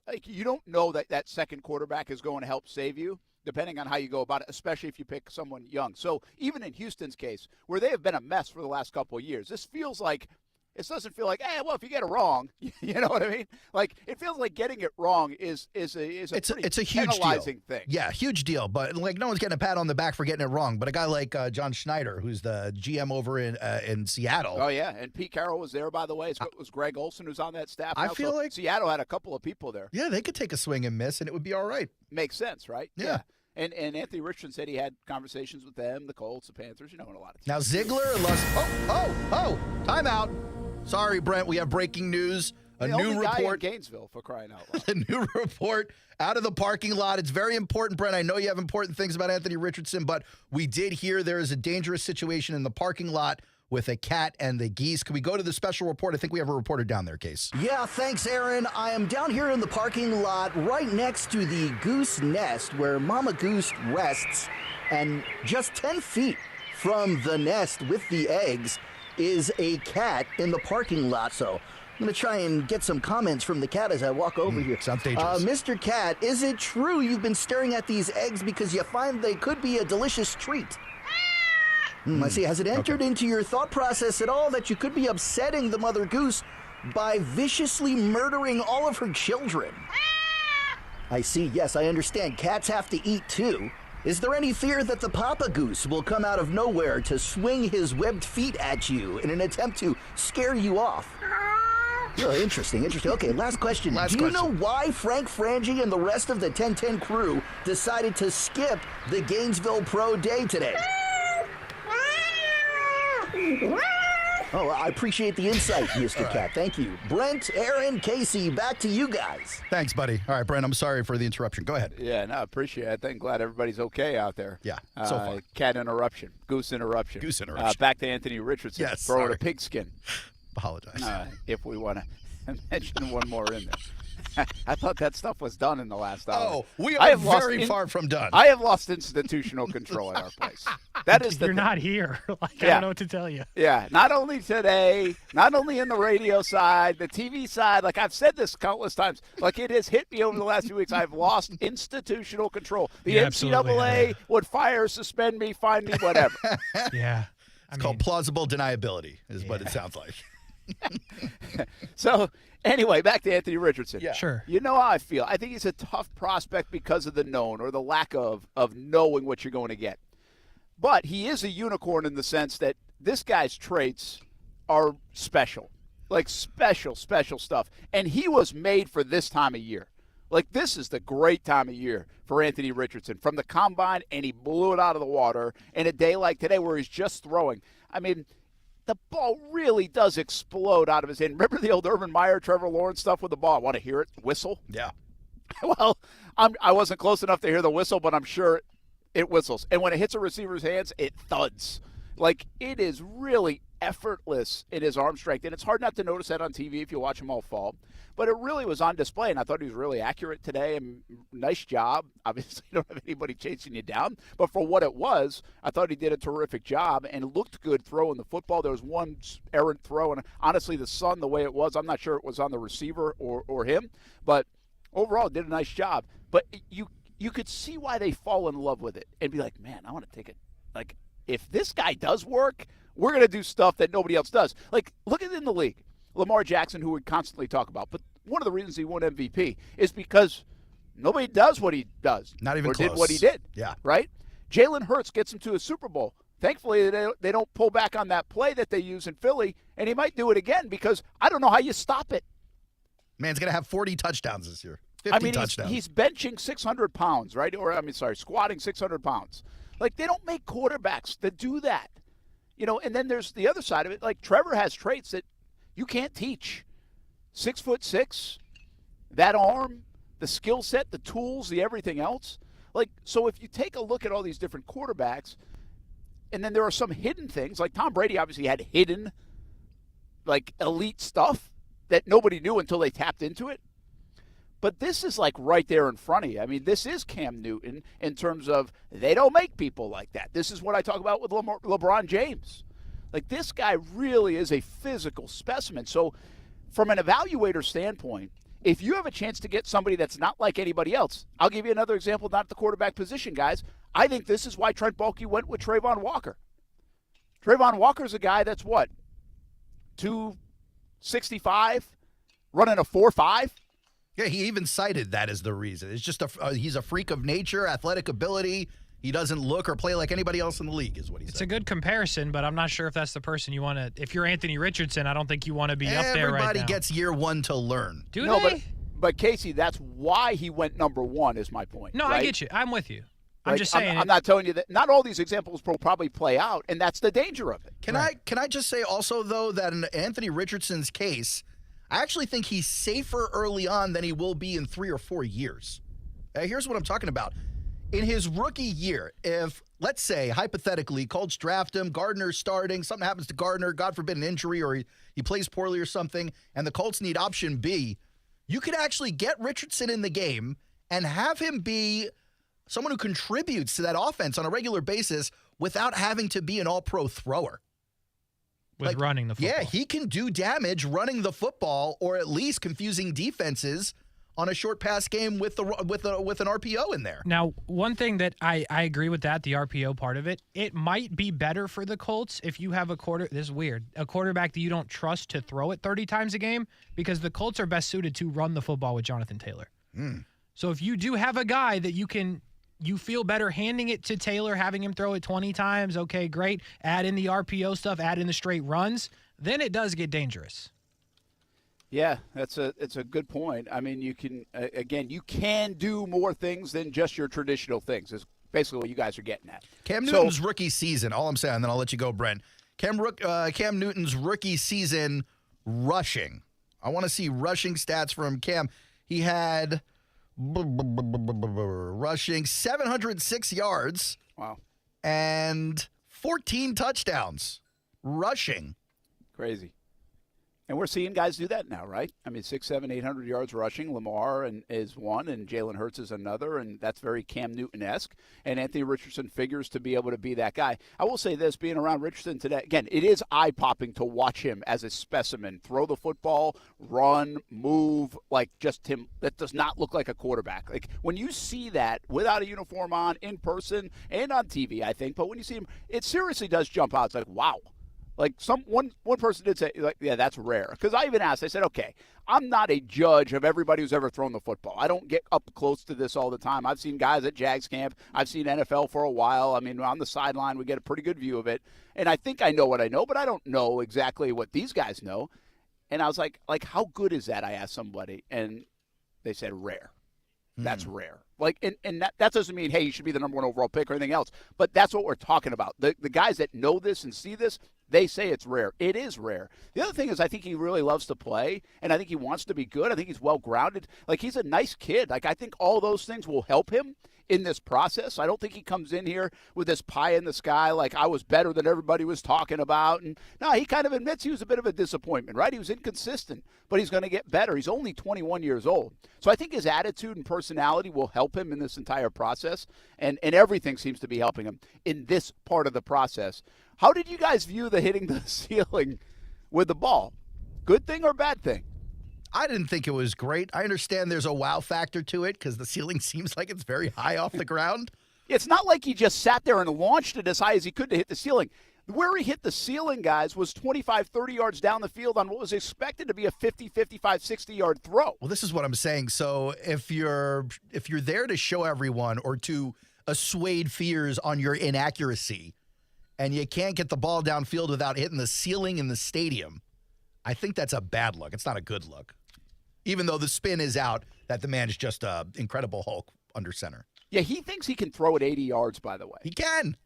like, you don't know that second quarterback is going to help save you, depending on how you go about it, especially if you pick someone young. So even in Houston's case, where they have been a mess for the last couple of years, this feels like – it doesn't feel like, hey, well, if you get it wrong, you know what I mean? Like, it feels like getting it wrong is a huge penalizing thing. Yeah, huge deal. But like, no one's getting a pat on the back for getting it wrong. But a guy like John Schneider, who's the GM over in Seattle. Oh yeah, and Pete Carroll was there, by the way. It was Greg Olson who's on that staff. I feel like Seattle had a couple of people there. Yeah, they could take a swing and miss, and it would be all right. Makes sense, right? Yeah. And Anthony Richardson said he had conversations with them, the Colts, the Panthers, and a lot of teams. Now Ziegler, timeout. Sorry, Brent, we have breaking news. A new report. Guy in Gainesville, for crying out loud. A new report out of the parking lot. It's very important, Brent. I know you have important things about Anthony Richardson, but we did hear there is a dangerous situation in the parking lot with a cat and the geese. Can we go to the special report? I think we have a reporter down there, Case. Yeah, thanks, Aaron. I am down here in the parking lot right next to the goose nest where Mama Goose rests. And just 10 feet from the nest with the eggs is a cat in the parking lot. So I'm going to try and get some comments from the cat as I walk over here. Sounds dangerous. Mr. Cat, is it true you've been staring at these eggs because you find they could be a delicious treat? I see. Has it entered into your thought process at all that you could be upsetting the mother goose by viciously murdering all of her children? I see. Yes, I understand. Cats have to eat too. Is there any fear that the papa goose will come out of nowhere to swing his webbed feet at you in an attempt to scare you off? Oh, interesting. Okay, last question. Do you know why Frank Frangie and the rest of the 1010 crew decided to skip the Gainesville Pro Day today? Oh, I appreciate the insight, Mr. Cat. Thank you. Brent, Aaron, Kasey, back to you guys. Thanks, buddy. All right, Brent, I'm sorry for the interruption. Go ahead. Yeah, no, I appreciate it. I think glad everybody's okay out there. Yeah, so far. Cat interruption. Goose interruption. Goose interruption. Back to Anthony Richardson. Yes, Throwing sorry. a pigskin. Apologize. If we want to mention one more in there. I thought that stuff was done in the last hour. Oh, we are very far from done. I have lost institutional control at our place. That is the You're thing. not here. I Yeah. don't know what to tell you. Yeah, not only today, not only in the radio side, the TV side. Like I've said this countless times. Like it has hit me over the last few weeks. I've lost institutional control. The You absolutely NCAA have. would fire, suspend me, fine me, whatever. Yeah. It's called plausible deniability, is what it sounds like. So, anyway, back to Anthony Richardson. Yeah. Sure. You know how I feel. I think he's a tough prospect because of the known or the lack of knowing what you're going to get. But he is a unicorn in the sense that this guy's traits are special. Like special stuff. And he was made for this time of year. Like this is the great time of year for Anthony Richardson. From the combine, and he blew it out of the water. And a day like today where he's just throwing. I mean, the ball really does explode out of his hand. Remember the old Urban Meyer, Trevor Lawrence stuff with the ball? I want to hear it whistle. Yeah. Well, I wasn't close enough to hear the whistle, but I'm sure it whistles. And when it hits a receiver's hands, it thuds. Like, it is really effortless in his arm strength. And it's hard not to notice that on TV if you watch him all fall. But it really was on display, and I thought he was really accurate today. And nice job. Obviously, you don't have anybody chasing you down. But for what it was, I thought he did a terrific job and looked good throwing the football. There was one errant throw, and honestly, the sun, the way it was, I'm not sure it was on the receiver or him. But overall, did a nice job. But you could see why they fall in love with it and be like, man, I want to take it. Like, if this guy does work, we're going to do stuff that nobody else does. Like, look at it in the league. Lamar Jackson, who we constantly talk about. But one of the reasons he won MVP is because nobody does what he does. Not even or close. did what he did. Yeah. Right? Jalen Hurts gets him to a Super Bowl. Thankfully, they don't pull back on that play that they use in Philly, and he might do it again because I don't know how you stop it. Man's going to have 40 touchdowns this year. 50 touchdowns. He's benching 600 pounds, right? Squatting 600 pounds. Like, they don't make quarterbacks that do that. You know, and then there's the other side of it. Like, Trevor has traits that you can't teach. 6'6", that arm, the skill set, the tools, the everything else. Like, so if you take a look at all these different quarterbacks, and then there are some hidden things, like Tom Brady obviously had hidden, like, elite stuff that nobody knew until they tapped into it. But this is like right there in front of you. I mean, this is Cam Newton in terms of they don't make people like that. This is what I talk about with LeBron James. Like, this guy really is a physical specimen. So from an evaluator standpoint, if you have a chance to get somebody that's not like anybody else, I'll give you another example, not at the quarterback position, guys. I think this is why Trent Baalke went with Trayvon Walker. Trayvon Walker's a guy that's what? 265, running a 4.5? Yeah, he even cited that as the reason. It's just he's a freak of nature, athletic ability. He doesn't look or play like anybody else in the league, is what he said. It's a good comparison, but I'm not sure if that's the person you want to. If you're Anthony Richardson, I don't think you want to be up there right now. Everybody gets year one to learn. Do they? But Kasey, that's why he went number one, is my point. No, right? I get you. I'm with you. I'm Like, just saying. I'm not telling you that. Not all these examples will probably play out, and that's the danger of it. Can I just say also, though, that in Anthony Richardson's case, I actually think he's safer early on than he will be in 3 or 4 years. Here's what I'm talking about. In his rookie year, if, let's say, hypothetically, Colts draft him, Gardner's starting, something happens to Gardner, God forbid an injury, or he plays poorly or something, and the Colts need option B, you could actually get Richardson in the game and have him be someone who contributes to that offense on a regular basis without having to be an all-pro thrower. With running the football. Yeah, he can do damage running the football, or at least confusing defenses on a short pass game with an RPO in there. Now, one thing that I agree with that, the RPO part of it, it might be better for the Colts if you have this is weird, a quarterback that you don't trust to throw it 30 times a game, because the Colts are best suited to run the football with Jonathan Taylor. So if you do have a guy that you feel better handing it to Taylor, having him throw it 20 times, okay, great. Add in the RPO stuff, add in the straight runs, then it does get dangerous. Yeah, it's a good point. I mean, you can you can do more things than just your traditional things. Is basically what you guys are getting at. Cam Newton's rookie season, all I'm saying, and then I'll let you go, Brent. Cam Newton's rookie season rushing. I want to see rushing stats from Cam. He had rushing 706 yards. Wow. And 14 touchdowns. Rushing. Crazy. And we're seeing guys do that now, right? I mean, 600, 700, 800 yards rushing. Lamar is one, and Jalen Hurts is another, and that's very Cam Newton-esque. And Anthony Richardson figures to be able to be that guy. I will say this, being around Richardson today, again, it is eye-popping to watch him as a specimen. Throw the football, run, move, like just him. That does not look like a quarterback. Like when you see that without a uniform on, in person, and on TV, I think, but when you see him, it seriously does jump out. It's like, wow. Like one person did say, like, yeah, that's rare. Because I even asked, I said, okay, I'm not a judge of everybody who's ever thrown the football. I don't get up close to this all the time. I've seen guys at Jags camp. I've seen NFL for a while. I mean, on the sideline, we get a pretty good view of it. And I think I know what I know, but I don't know exactly what these guys know. And I was like, how good is that? I asked somebody, and they said rare. That's rare. Like, and that doesn't mean, hey, you should be the number one overall pick or anything else. But that's what we're talking about. The guys that know this and see this, they say it's rare. It is rare. The other thing is I think he really loves to play, and I think he wants to be good. I think he's well-grounded. Like, he's a nice kid. Like, I think all those things will help him in this process. I don't think he comes in here with this pie in the sky like I was better than everybody was talking about. And no, he kind of admits he was a bit of a disappointment, right? He was inconsistent, but he's going to get better. He's only 21 years old. So I think his attitude and personality will help him in this entire process, and everything seems to be helping him in this part of the process. How did you guys view the hitting the ceiling with the ball? Good thing or bad thing? I didn't think it was great. I understand there's a wow factor to it because the ceiling seems like it's very high off the ground. It's not like he just sat there and launched it as high as he could to hit the ceiling. Where he hit the ceiling, guys, was 25, 30 yards down the field on what was expected to be a 50, 55, 60-yard throw. Well, this is what I'm saying. So if you're there to show everyone or to assuage fears on your inaccuracy and you can't get the ball downfield without hitting the ceiling in the stadium, I think that's a bad look. It's not a good look. Even though the spin is out that the man is just an incredible Hulk under center. Yeah, he thinks he can throw it 80 yards, by the way. He can.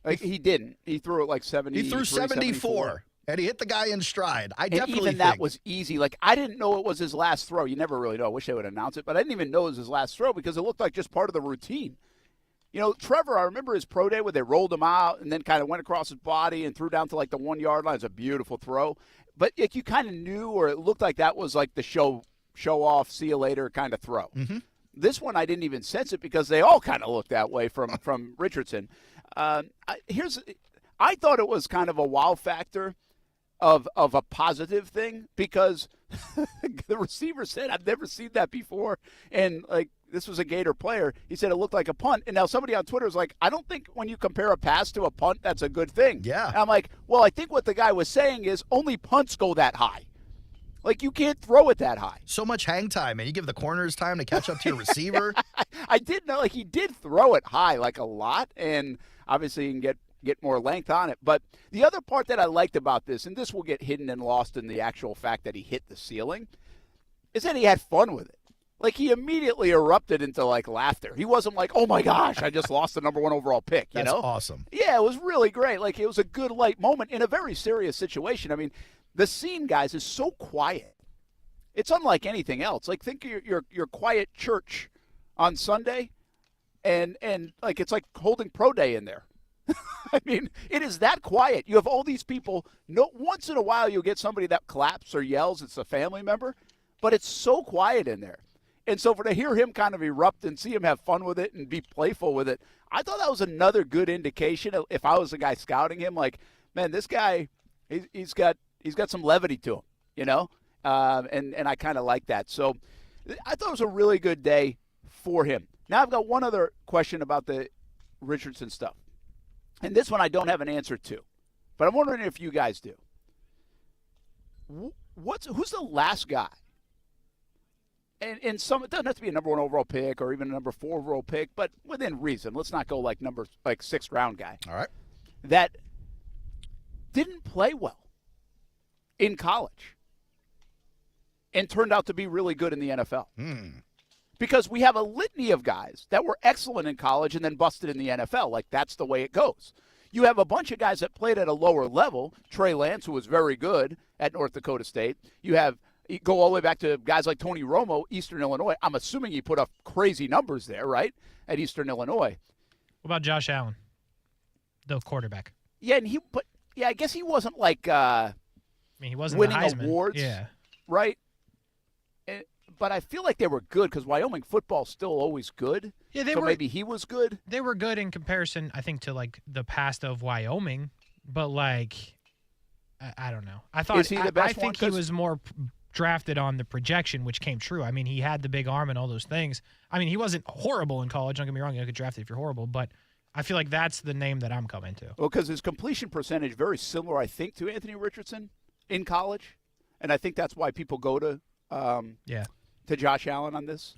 Like, he didn't. He threw it like 70. He threw 74, and he hit the guy in stride. I definitely even think that was easy. Like, I didn't know it was his last throw. You never really know. I wish they would announce it, but I didn't even know it was his last throw because it looked like just part of the routine. You know, Trevor, I remember his pro day where they rolled him out and then kind of went across his body and threw down to like the 1-yard line. It's a beautiful throw. But like, you kind of knew, or it looked like that was like the show off, see you later kind of throw. Mm-hmm. This one I didn't even sense it because they all kind of looked that way from Richardson. I thought it was kind of a wow factor of a positive thing because the receiver said, I've never seen that before. And, like, this was a Gator player. He said it looked like a punt. And now somebody on Twitter is like, I don't think when you compare a pass to a punt, that's a good thing. Yeah. And I'm like, well, I think what the guy was saying is only punts go that high. Like, you can't throw it that high. So much hang time, and you give the corners time to catch up to your receiver. I did know, like, he did throw it high, like, a lot, and obviously you can get more length on it. But the other part that I liked about this, and this will get hidden and lost in the actual fact that he hit the ceiling, is that he had fun with it. Like, he immediately erupted into, like, laughter. He wasn't like, oh, my gosh, I just lost the number 1 overall pick, you know? That's awesome. Yeah, it was really great. Like, it was a good, light moment in a very serious situation. I mean, the scene, guys, is so quiet. It's unlike anything else. Like, think of your quiet church on Sunday, and like, it's like holding pro day in there. I mean, it is that quiet. You have all these people. Once in a while, you'll get somebody that claps or yells. It's a family member, but it's so quiet in there. And so to hear him kind of erupt and see him have fun with it and be playful with it, I thought that was another good indication. If I was the guy scouting him, like, man, this guy, he's got some levity to him, you know, and I kind of like that. So I thought it was a really good day for him. Now I've got one other question about the Richardson stuff. And this one I don't have an answer to, but I'm wondering if you guys do. Who's the last guy? And some, it doesn't have to be a number 1 overall pick or even a number 4 overall pick, but within reason. Let's not go like 6th round guy. All right. That didn't play well in college and turned out to be really good in the NFL. Because we have a litany of guys that were excellent in college and then busted in the NFL. Like, that's the way it goes. You have a bunch of guys that played at a lower level. Trey Lance, who was very good at North Dakota State. You go all the way back to guys like Tony Romo, Eastern Illinois. I'm assuming he put up crazy numbers there, right, at Eastern Illinois. What about Josh Allen, the quarterback? Yeah, I guess he wasn't like he wasn't winning the Heisman. awards, yeah, right? But I feel like they were good because Wyoming football's still always good. Yeah, so maybe he was good. They were good in comparison, I think, to like the past of Wyoming. But like, I don't know. I thought Is he the best I think one? he was more drafted on the projection, which came true. I mean, he had the big arm and all those things. I mean, he wasn't horrible in college. Don't get me wrong. You get drafted if you're horrible, but I feel like that's the name that I'm coming to. Well, because his completion percentage very similar, I think, to Anthony Richardson in college, and I think that's why people go to to Josh Allen on this.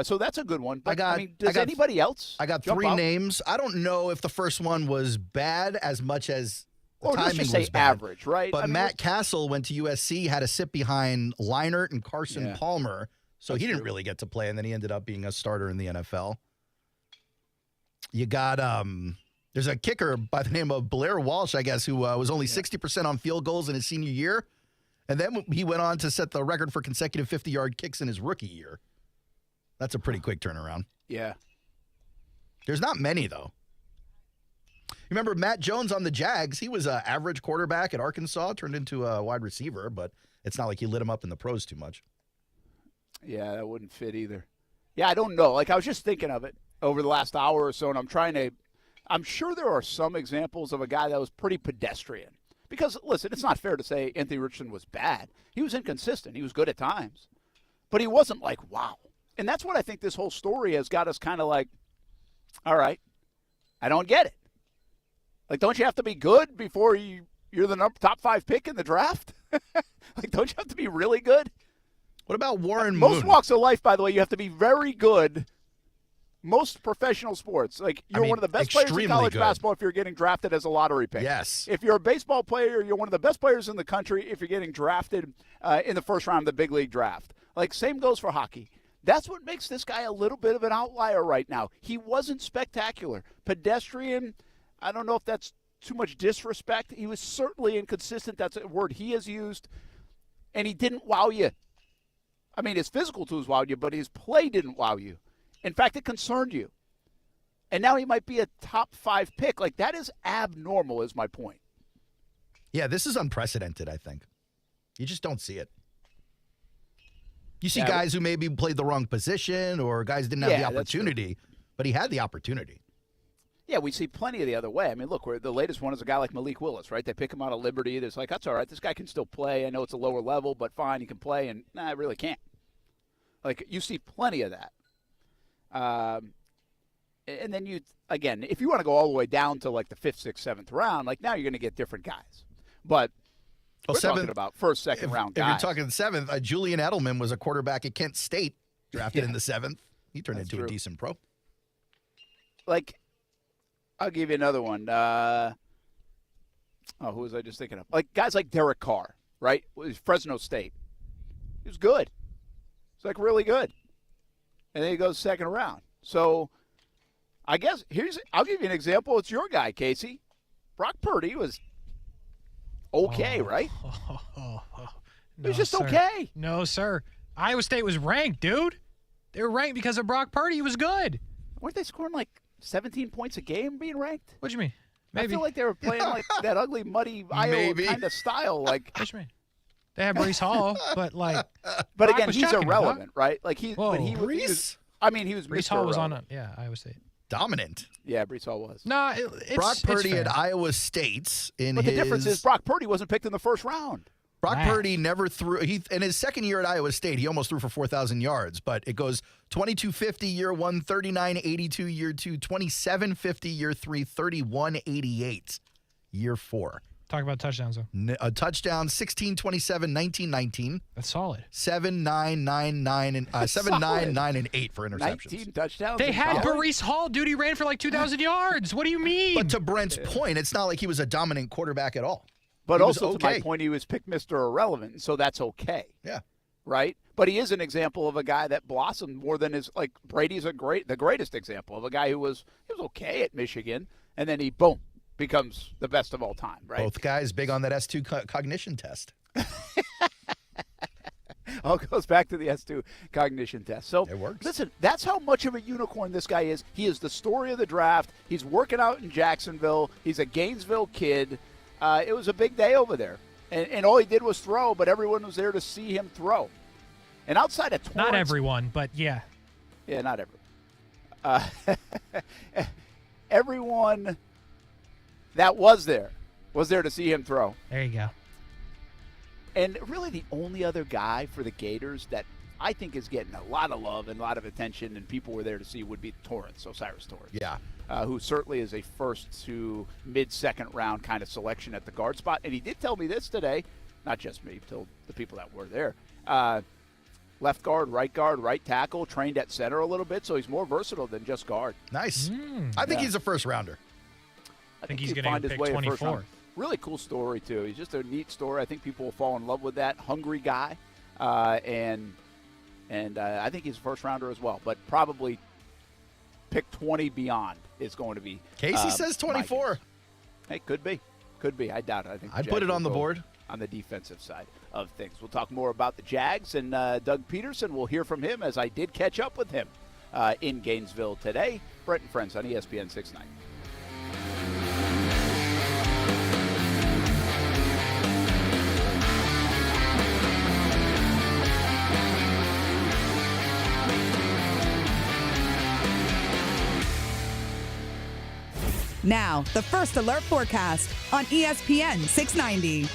So that's a good one. But, does anybody else? I got jump 3 out? names. I don't know if the first one was bad as much as the Let's timing just say was bad. average, right? But I mean, Matt Castle went to USC, had to sit behind Leinart and Carson Yeah. Palmer, so That's he didn't true. really get to play, and then he ended up being a starter in the NFL. You got there's a kicker by the name of Blair Walsh, I guess, who was only 60% on field goals in his senior year. And then he went on to set the record for consecutive 50-yard kicks in his rookie year. That's a pretty quick turnaround. Yeah. There's not many, though. You remember Matt Jones on the Jags? He was an average quarterback at Arkansas, turned into a wide receiver, but it's not like he lit him up in the pros too much. Yeah, that wouldn't fit either. Yeah, I don't know. Like, I was just thinking of it over the last hour or so, and I'm sure there are some examples of a guy that was pretty pedestrian. Because, listen, it's not fair to say Anthony Richardson was bad. He was inconsistent. He was good at times. But he wasn't like, wow. And that's what I think this whole story has got us kind of like, all right, I don't get it. Like, don't you have to be good before you're the top 5 pick in the draft? Like, don't you have to be really good? What about Warren Moon? Most walks of life, by the way, you have to be very good. Most professional sports, like you're one of the best players in college basketball if you're getting drafted as a lottery pick. Yes. If you're a baseball player, you're one of the best players in the country if you're getting drafted in the first round of the big league draft. Like, same goes for hockey. That's what makes this guy a little bit of an outlier right now. He wasn't spectacular. Pedestrian, I don't know if that's too much disrespect. He was certainly inconsistent. That's a word he has used. And he didn't wow you. I mean, his physical tools wowed you, but his play didn't wow you. In fact, it concerned you. And now he might be a top 5 pick. Like, that is abnormal, is my point. Yeah, this is unprecedented, I think. You just don't see it. You see guys who maybe played the wrong position or guys didn't have the opportunity, but he had the opportunity. Yeah, we see plenty of the other way. I mean, look, the latest one is a guy like Malik Willis, right? They pick him out of Liberty. It's like, that's all right. This guy can still play. I know it's a lower level, but fine, he can play. And, I really can't. Like, you see plenty of that. And then again, if you want to go all the way down to like the 5th, 6th, 7th round, like now you're going to get different guys. But we're talking about first, second round guys. If you're talking 7th, Julian Edelman was a quarterback at Kent State, drafted in the 7th. He turned into a decent pro. Like, I'll give you another one. Who was I just thinking of? Like guys like Derek Carr, right? Fresno State. He was good. He's like really good. And then he goes second round. So I guess I'll give you an example. It's your guy, Kasey. Brock Purdy was okay, right? He was just okay. No, sir. Iowa State was ranked, dude. They were ranked because of Brock Purdy. He was good. Weren't they scoring like 17 points a game being ranked? What do you mean? Maybe. I feel like they were playing like that ugly, muddy Iowa kind of style. Like, what do you mean? They have Breece Hall, but like. But again, he's irrelevant, right? Like he was. I mean, he was. Breece Hall was on Iowa State. Dominant. Yeah, Breece Hall was. No, Brock Purdy at Iowa State. But the difference is Brock Purdy wasn't picked in the first round. Brock Purdy never threw. In his second year at Iowa State, he almost threw for 4,000 yards. But it goes 2250 year 1, 3982 year 2, 2750 year 3, 3188 year 4. Talk about touchdowns, though. A touchdown, 16, 27, 19, 19. That's solid. 7, 9, 9, 9, and 7, 9, 9, and 8 for interceptions. 19 touchdowns. They had Breece Hall, dude. He ran for like 2,000 yards. What do you mean? But to Brent's point, it's not like he was a dominant quarterback at all. But also, to my point, he was picked Mr. Irrelevant, so that's okay. Yeah. Right? But he is an example of a guy that blossomed more than his, like, Brady's the greatest example of a guy who was okay at Michigan, and then he, boom, becomes the best of all time, right? Both guys big on that S2 cognition test. All goes back to the S2 cognition test. So it works. Listen, that's how much of a unicorn this guy is. He is the story of the draft. He's working out in Jacksonville. He's a Gainesville kid. It was a big day over there. And all he did was throw, but everyone was there to see him throw. And outside of Torrance, not everyone, but yeah. Yeah, not everyone. Everyone that was there to see him throw. There you go. And really the only other guy for the Gators that I think is getting a lot of love and a lot of attention and people were there to see would be Torrance, Osiris Torrance. Yeah. Who certainly is a first to mid-second round kind of selection at the guard spot. And he did tell me this today, not just me, told the people that were there. Left guard, right tackle, trained at center a little bit, so he's more versatile than just guard. Nice. I think he's a first rounder. I think he's he'll going find to his pick way to 24. first round. Really cool story, too. He's just a neat story. I think people will fall in love with that. Hungry guy. And I think he's a first rounder as well, but probably pick 20 beyond is going to be. Casey says 24. Hey, could be. I doubt it. I think I'd put it on the board. On the defensive side of things. We'll talk more about the Jags and Doug Peterson. We'll hear from him as I did catch up with him in Gainesville today. Brent and Friends on ESPN 690. Now, the First Alert forecast on ESPN 690.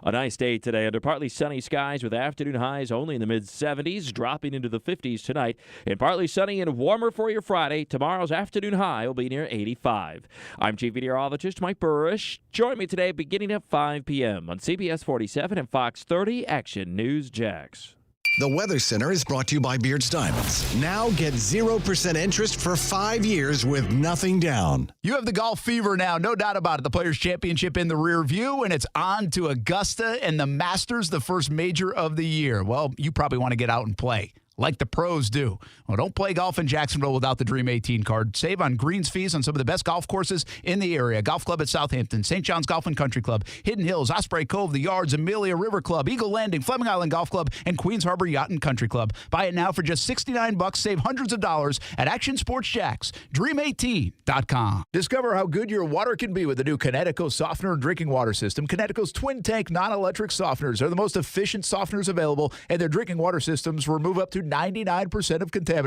A nice day today under partly sunny skies with afternoon highs only in the mid-70s, dropping into the 50s tonight. And partly sunny and warmer for your Friday. Tomorrow's afternoon high will be near 85. I'm Chief Meteorologist Mike Burrish. Join me today beginning at 5 p.m. on CBS 47 and Fox 30 Action News Jax. The Weather Center is brought to you by Beards Diamonds. Now get 0% interest for 5 years with nothing down. You have the golf fever now, no doubt about it. The Players' Championship in the rear view, and it's on to Augusta and the Masters, the first major of the year. Well, you probably want to get out and play, like the pros do. Well, don't play golf in Jacksonville without the Dream 18 card. Save on greens fees on some of the best golf courses in the area. Golf Club at Southampton, St. John's Golf and Country Club, Hidden Hills, Osprey Cove, The Yards, Amelia River Club, Eagle Landing, Fleming Island Golf Club, and Queens Harbor Yacht and Country Club. Buy it now for just $69. Save hundreds of dollars at Action Sports Jacks. Dream18.com. Discover how good your water can be with the new Connecticut softener and drinking water system. Connecticut's twin tank non-electric softeners are the most efficient softeners available, and their drinking water systems remove up to 99% of contaminants.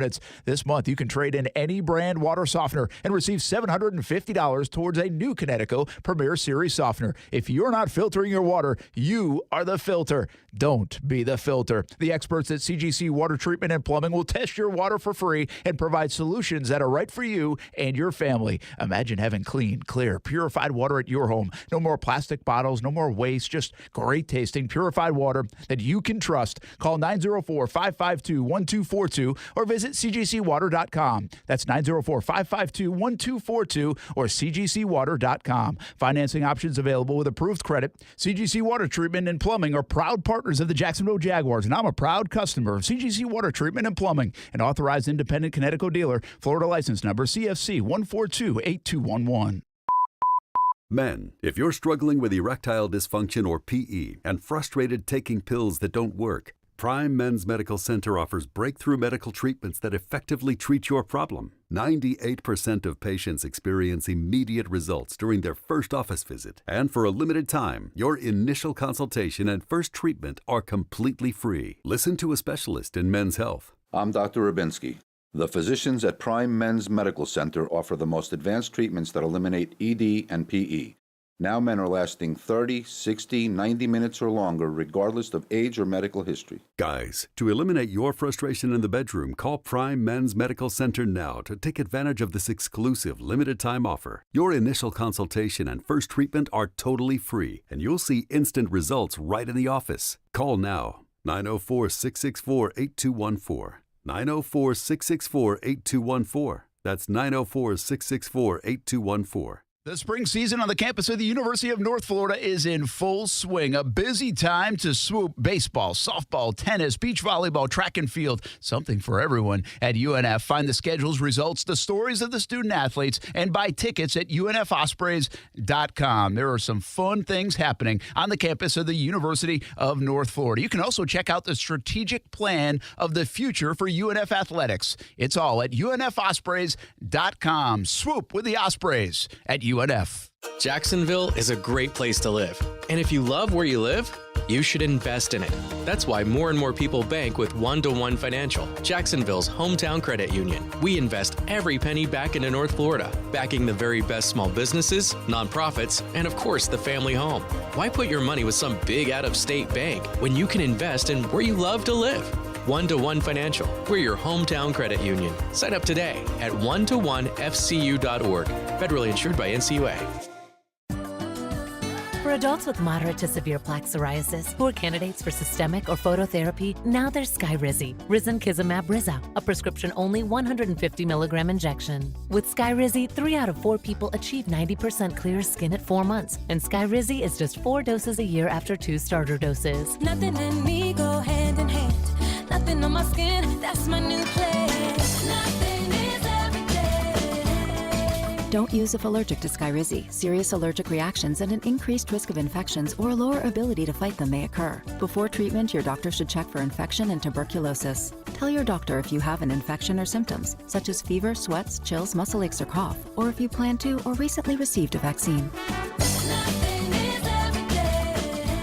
This month, you can trade in any brand water softener and receive $750 towards a new Connecticut Premier Series softener. If you're not filtering your water, you are the filter. Don't be the filter. The experts at CGC Water Treatment and Plumbing will test your water for free and provide solutions that are right for you and your family. Imagine having clean, clear, purified water at your home. No more plastic bottles, no more waste, just great tasting, purified water that you can trust. Call 904-552-1242 or visit cgcwater.com. That's 904-552-1242 or cgcwater.com. Financing options available with approved credit. CGC Water Treatment and Plumbing are proud partners of the Jacksonville Jaguars, and I'm a proud customer of CGC Water Treatment and Plumbing, an authorized independent Connecticut dealer. Florida license number CFC 1428211. Men, if you're struggling with erectile dysfunction or PE and frustrated taking pills that don't work, Prime Men's Medical Center offers breakthrough medical treatments that effectively treat your problem. 98% of patients experience immediate results during their first office visit. And for a limited time, your initial consultation and first treatment are completely free. Listen to a specialist in men's health. I'm Dr. Rubinsky. The physicians at Prime Men's Medical Center offer the most advanced treatments that eliminate ED and PE. Now men are lasting 30, 60, 90 minutes or longer, regardless of age or medical history. Guys, to eliminate your frustration in the bedroom, call Prime Men's Medical Center now to take advantage of this exclusive limited-time offer. Your initial consultation and first treatment are totally free, and you'll see instant results right in the office. Call now, 904-664-8214. 904-664-8214. That's 904-664-8214. The spring season on the campus of the University of North Florida is in full swing. A busy time to swoop baseball, softball, tennis, beach volleyball, track and field. Something for everyone at UNF. Find the schedules, results, the stories of the student athletes, and buy tickets at UNFospreys.com. There are some fun things happening on the campus of the University of North Florida. You can also check out the strategic plan of the future for UNF athletics. It's all at UNFospreys.com. Swoop with the Ospreys at UNF. Jacksonville is a great place to live. And if you love where you live, you should invest in it. That's why more and more people bank with One-to-One Financial, Jacksonville's hometown credit union. We invest every penny back into North Florida, backing the very best small businesses, nonprofits, and of course the family home. Why put your money with some big out-of-state bank when you can invest in where you love to live? One-to-One Financial. We're your hometown credit union. Sign up today at one-to-one-fcu.org. Federally insured by NCUA. For adults with moderate to severe plaque psoriasis who are candidates for systemic or phototherapy, now there's Skyrizi, Risankizumab Riza, a prescription-only 150 milligram injection. With Skyrizi, 3 out of 4 people achieve 90% clear skin at 4 months, and Skyrizi is just 4 doses a year after 2 starter doses. Nothing and me go hand in hand. Nothing on my skin, that's my new plan. Nothing is everything. Don't use if allergic to Skyrizi. Serious allergic reactions and an increased risk of infections or a lower ability to fight them may occur. Before treatment, your doctor should check for infection and tuberculosis. Tell your doctor if you have an infection or symptoms, such as fever, sweats, chills, muscle aches, or cough, or if you plan to or recently received a vaccine.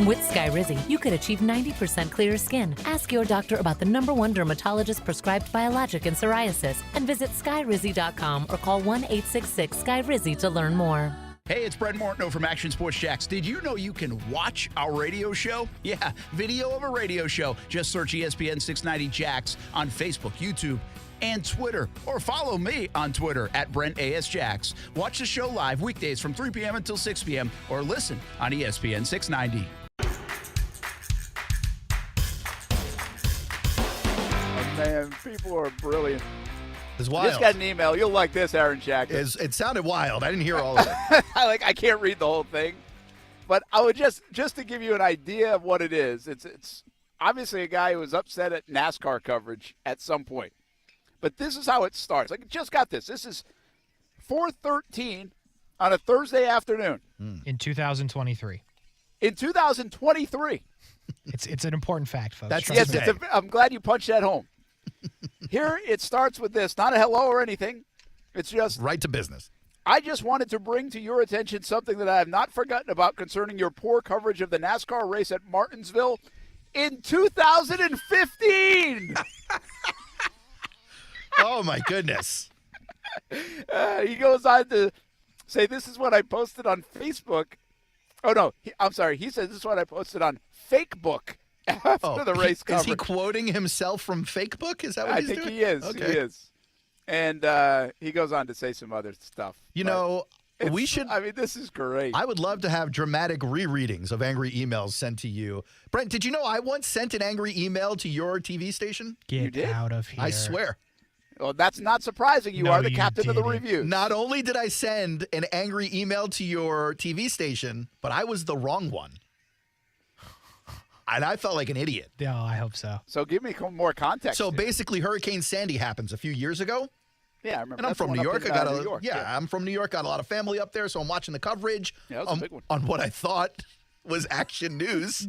With Skyrizi, you could achieve 90% clearer skin. Ask your doctor about the #1 dermatologist prescribed biologic in psoriasis and visit skyrizi.com or call 1-866-SKYRIZI to learn more. Hey, it's Brent Martineau from Action Sports Jacks. Did you know you can watch our radio show? Yeah, video of a radio show. Just search ESPN 690 Jacks on Facebook, YouTube, and Twitter. Or follow me on Twitter at Brent A.S. Jacks. Watch the show live weekdays from 3 p.m. until 6 p.m. or listen on ESPN 690. Man, people are brilliant. It's wild. Just got an email. You'll like this, Aaron Shack. It sounded wild. I didn't hear all of it. I can't read the whole thing, but I would just to give you an idea of what it is. It's obviously a guy who was upset at NASCAR coverage at some point, but this is how it starts. Like, just got this. This is 4:13 on a Thursday afternoon in 2023. In 2023. It's an important fact, folks. I'm glad you punched that home. Here it starts with this, not a hello or anything. It's just right to business. I just wanted to bring to your attention something that I have not forgotten about concerning your poor coverage of the NASCAR race at Martinsville in 2015. Oh, my goodness. He goes on to say, this is what I posted on Facebook. Oh, no, I'm sorry. He says this is what I posted on Fakebook after the race coverage. Is he quoting himself from Fakebook? Is that what he's doing? I think he is. Okay. He is. And he goes on to say some other stuff. You know, we should. I mean, this is great. I would love to have dramatic rereadings of angry emails sent to you. Brent, did you know I once sent an angry email to your TV station? Get out of here. I swear. Well, that's not surprising. You are the captain of the review. Not only did I send an angry email to your TV station, but I was the wrong one. And I felt like an idiot. Yeah, I hope so. So give me more context. So basically, Hurricane Sandy happens a few years ago. Yeah, I remember. And I'm from New York. I'm from New York. Got a lot of family up there, so I'm watching the coverage on what I thought was Action News.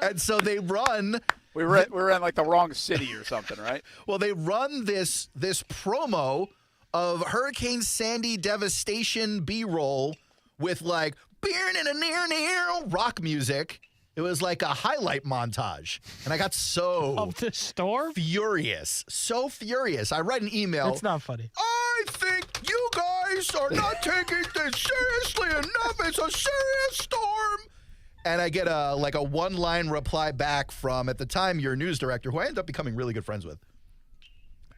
And so they run. We were in like the wrong city or something, right? Well, they run this promo of Hurricane Sandy devastation B-roll with like rock music. It was like a highlight montage. And I got of the storm? Furious. So furious. I read an email. It's not funny. I think you guys are not taking this seriously enough. It's a serious storm. And I get a one-line reply back from, at the time, your news director, who I ended up becoming really good friends with.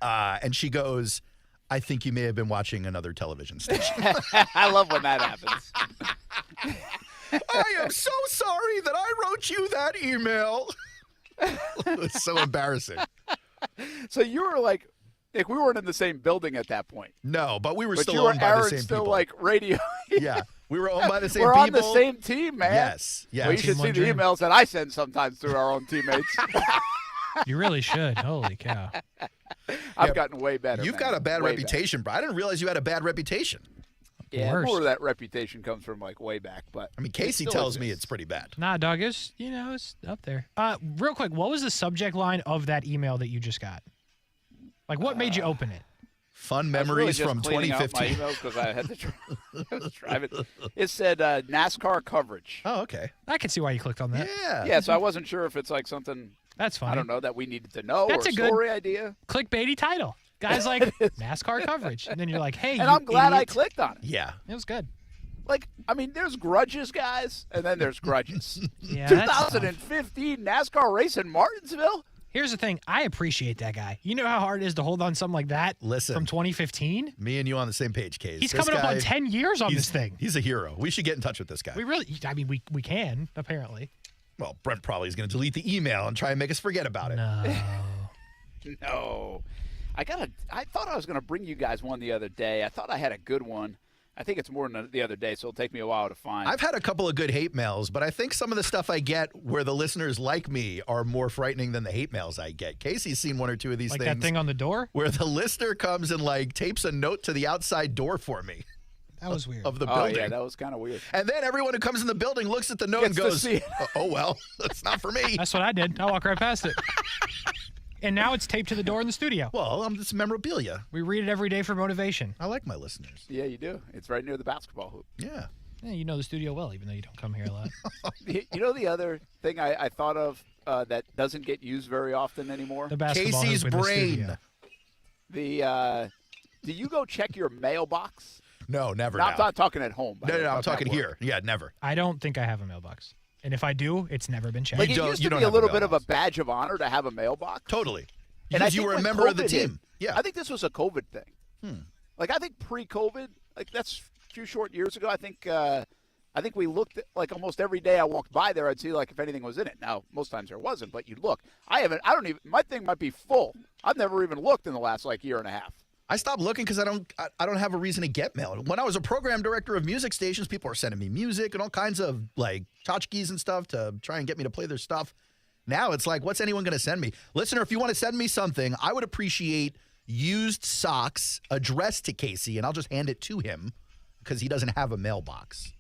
And she goes, I think you may have been watching another television station. I love when that happens. I am so sorry that I wrote you that email. It was so embarrassing. So you were like Nick, we weren't in the same building at that point. No, but we were But still you were owned by the Aaron same still people. like radio. Yeah, we were owned by the same we're people. on the same team, man. Yes. Well, you should see the emails that I send sometimes to our own teammates. You really should. Holy cow. I've gotten way better. You've man. got a bad Way reputation, bro. I didn't realize you had a bad reputation. Yeah, Worst. more of that reputation comes from like way back. But I mean, it Casey still tells me exists. it's pretty bad. Nah, dog, it's up there. Real quick, what was the subject line of that email that you just got? Like, what made you open it? Fun I was really memories just from cleaning out 2015. my emails because I had to I was driving. It said NASCAR coverage. Oh, okay. I can see why you clicked on that. Yeah. Yeah, so I wasn't sure if it's like something. That's fine. I don't know that we needed to know That's or a good story idea. clickbaity title. Guys like NASCAR coverage. And then you're like, hey, And you I'm glad I idiot. clicked on it. Yeah. It was good. Like, I mean, there's grudges, guys, and then there's grudges. Yeah, that's tough. 2015 NASCAR race in Martinsville. Here's the thing. I appreciate that guy. You know how hard it is to hold on something like that Listen. from 2015? Me and you on the same page, Case. He's This coming up on guy, 10 years on this thing. He's a hero. We should get in touch with this guy. We can, apparently. Well, Brent probably is going to delete the email and try and make us forget about it. No. No. I thought I was going to bring you guys one the other day. I thought I had a good one. I think it's more than the other day, so it'll take me a while to find. I've had a couple of good hate mails, but I think some of the stuff I get where the listeners like me are more frightening than the hate mails I get. Casey's seen one or two of these Like things. that thing on the door? Where the listener comes and like tapes a note to the outside door for me. That was weird. Of the Oh, building. yeah, that was kind of weird. And then everyone who comes in the building looks at the note and Gets to goes, see it. oh, well, that's not for me. That's what I did. I walked right past it. And now it's taped to the door in the studio. Well, it's memorabilia. We read it every day for motivation. I like my listeners. Yeah, you do. It's right near the basketball hoop. Yeah. Yeah, you know the studio well, even though you don't come here a lot. You know the other thing I thought of that doesn't get used very often anymore? The basketball Casey's hoop in the brain. studio. Do you go check your mailbox? No, never. No, now. I'm not talking at home. No, I'm talking at here. work. Yeah, never. I don't think I have a mailbox. And if I do, it's never been checked. Like, You it don't- used you to don't be a have a little bit of a mailbox. badge of honor to have a mailbox. Totally. And I Because you think were a when member of the COVID hit, team. Yeah. I think this was a COVID thing. Like, I think pre-COVID, like that's a few short years ago. I think we looked at, like almost every day I walked by there, I'd see like if anything was in it. Now, most times there wasn't, but you'd look. My thing might be full. I've never even looked in the last like year and a half. I stopped looking because I don't have a reason to get mail. When I was a program director of music stations, people were sending me music and all kinds of like tchotchkes and stuff to try and get me to play their stuff. Now it's like, what's anyone going to send me? Listener, if you want to send me something, I would appreciate used socks addressed to Casey, and I'll just hand it to him because he doesn't have a mailbox.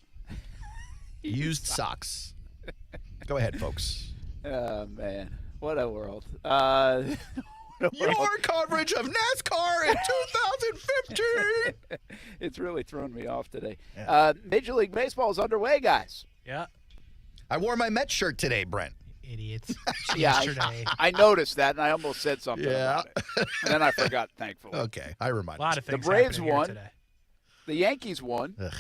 Used socks. Go ahead, folks. Oh, man. What a world. Your coverage of NASCAR in 2015. It's really thrown me off today. Yeah. Major League Baseball is underway, guys. Yeah. I wore my Mets shirt today, Brent. Idiots. Yeah, Yesterday. I noticed that, and I almost said something Yeah. about it. And then I forgot, thankfully. Okay, I remind A lot you. of The things Braves happening here won. today. The Yankees won. Ugh.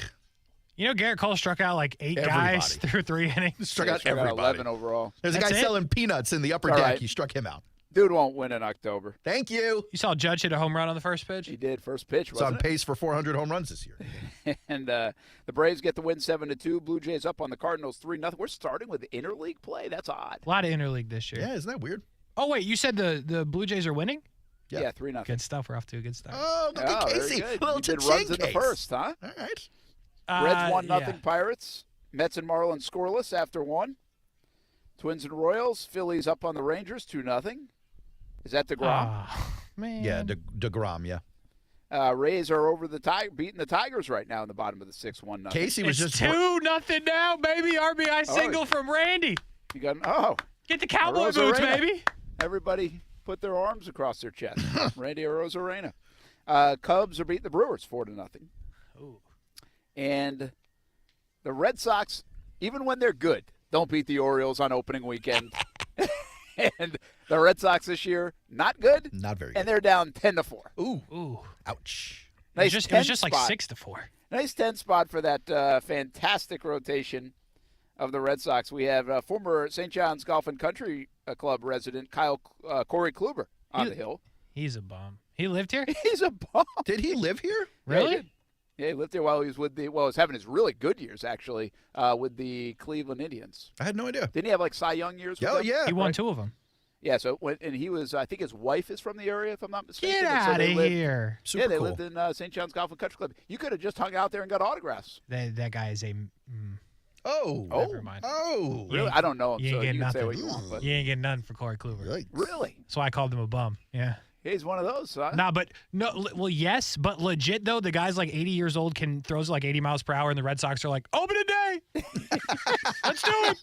You know, Garrett Cole struck out like 8 Everybody. guys through 3 innings. Struck Yeah, out struck out everybody. 11 overall. There's a That's guy it? selling peanuts in the upper All deck. right. He struck him out. Dude won't win in October. Thank you. You saw Judge hit a home run on the first pitch? He did. First pitch, It's on wasn't pace for 400 home runs this year. it? And the Braves get the win 7-2. Blue Jays up on the Cardinals 3-0. We're starting with interleague play. That's odd. A lot of interleague this year. Yeah, isn't that weird? Oh, wait, you said the Blue Jays are winning? Yeah, 3-0. Good stuff. We're off to a good start. Oh, look at Oh, very Casey. good. Little You did cha-ching runs in the case. first, huh? All right. Reds 1-0 yeah. Pirates. Mets and Marlins scoreless after 1. Twins and Royals. Phillies up on the Rangers 2-0. Is that DeGrom? Oh, man. Yeah, DeGrom, yeah. Rays are over the beating the Tigers right now in the bottom of the 6-1. Casey was It's just 2-0 now, baby. RBI single from Randy. You got Get the cowboy Arozarena. boots, baby. Everybody put their arms across their chest. Randy Arozarena. Cubs are beating the Brewers 4-0. Ooh. And the Red Sox, even when they're good, don't beat the Orioles on opening weekend. And the Red Sox this year, not good. not very good. And they're down 10-4. Ooh. Ouch. Nice It was 10 just like spot. 6-4. Nice 10 spot for that fantastic rotation of the Red Sox. We have former St. John's Golf and Country Club resident Corey Kluber on the hill. He's a bum. He lived here? He's a bum. Did he live here? Really? Yeah, he did. Yeah, he lived there while he was with he was having his really good years, actually, with the Cleveland Indians. I had no idea. Didn't he have like Cy Young years with Oh, them? yeah. He won Right. 2 of them. Yeah, so and he was, I think his wife is from the area, if I'm not mistaken. Get out of here. Yeah, they lived in St. John's Golf and Country Club. You could have just hung out there and got autographs. That guy is a. Never mind. Really? I don't know him, You so ain't you getting can say nothing. what you want. But You ain't getting nothing for Corey Kluber. Really? That's why I called him a bum. Yeah. He's one of those. Huh? Nah, but no. Well, yes, but legit though, the guy's like 80 years old, throws like 80 miles per hour, and the Red Sox are like, opening day. Let's do it.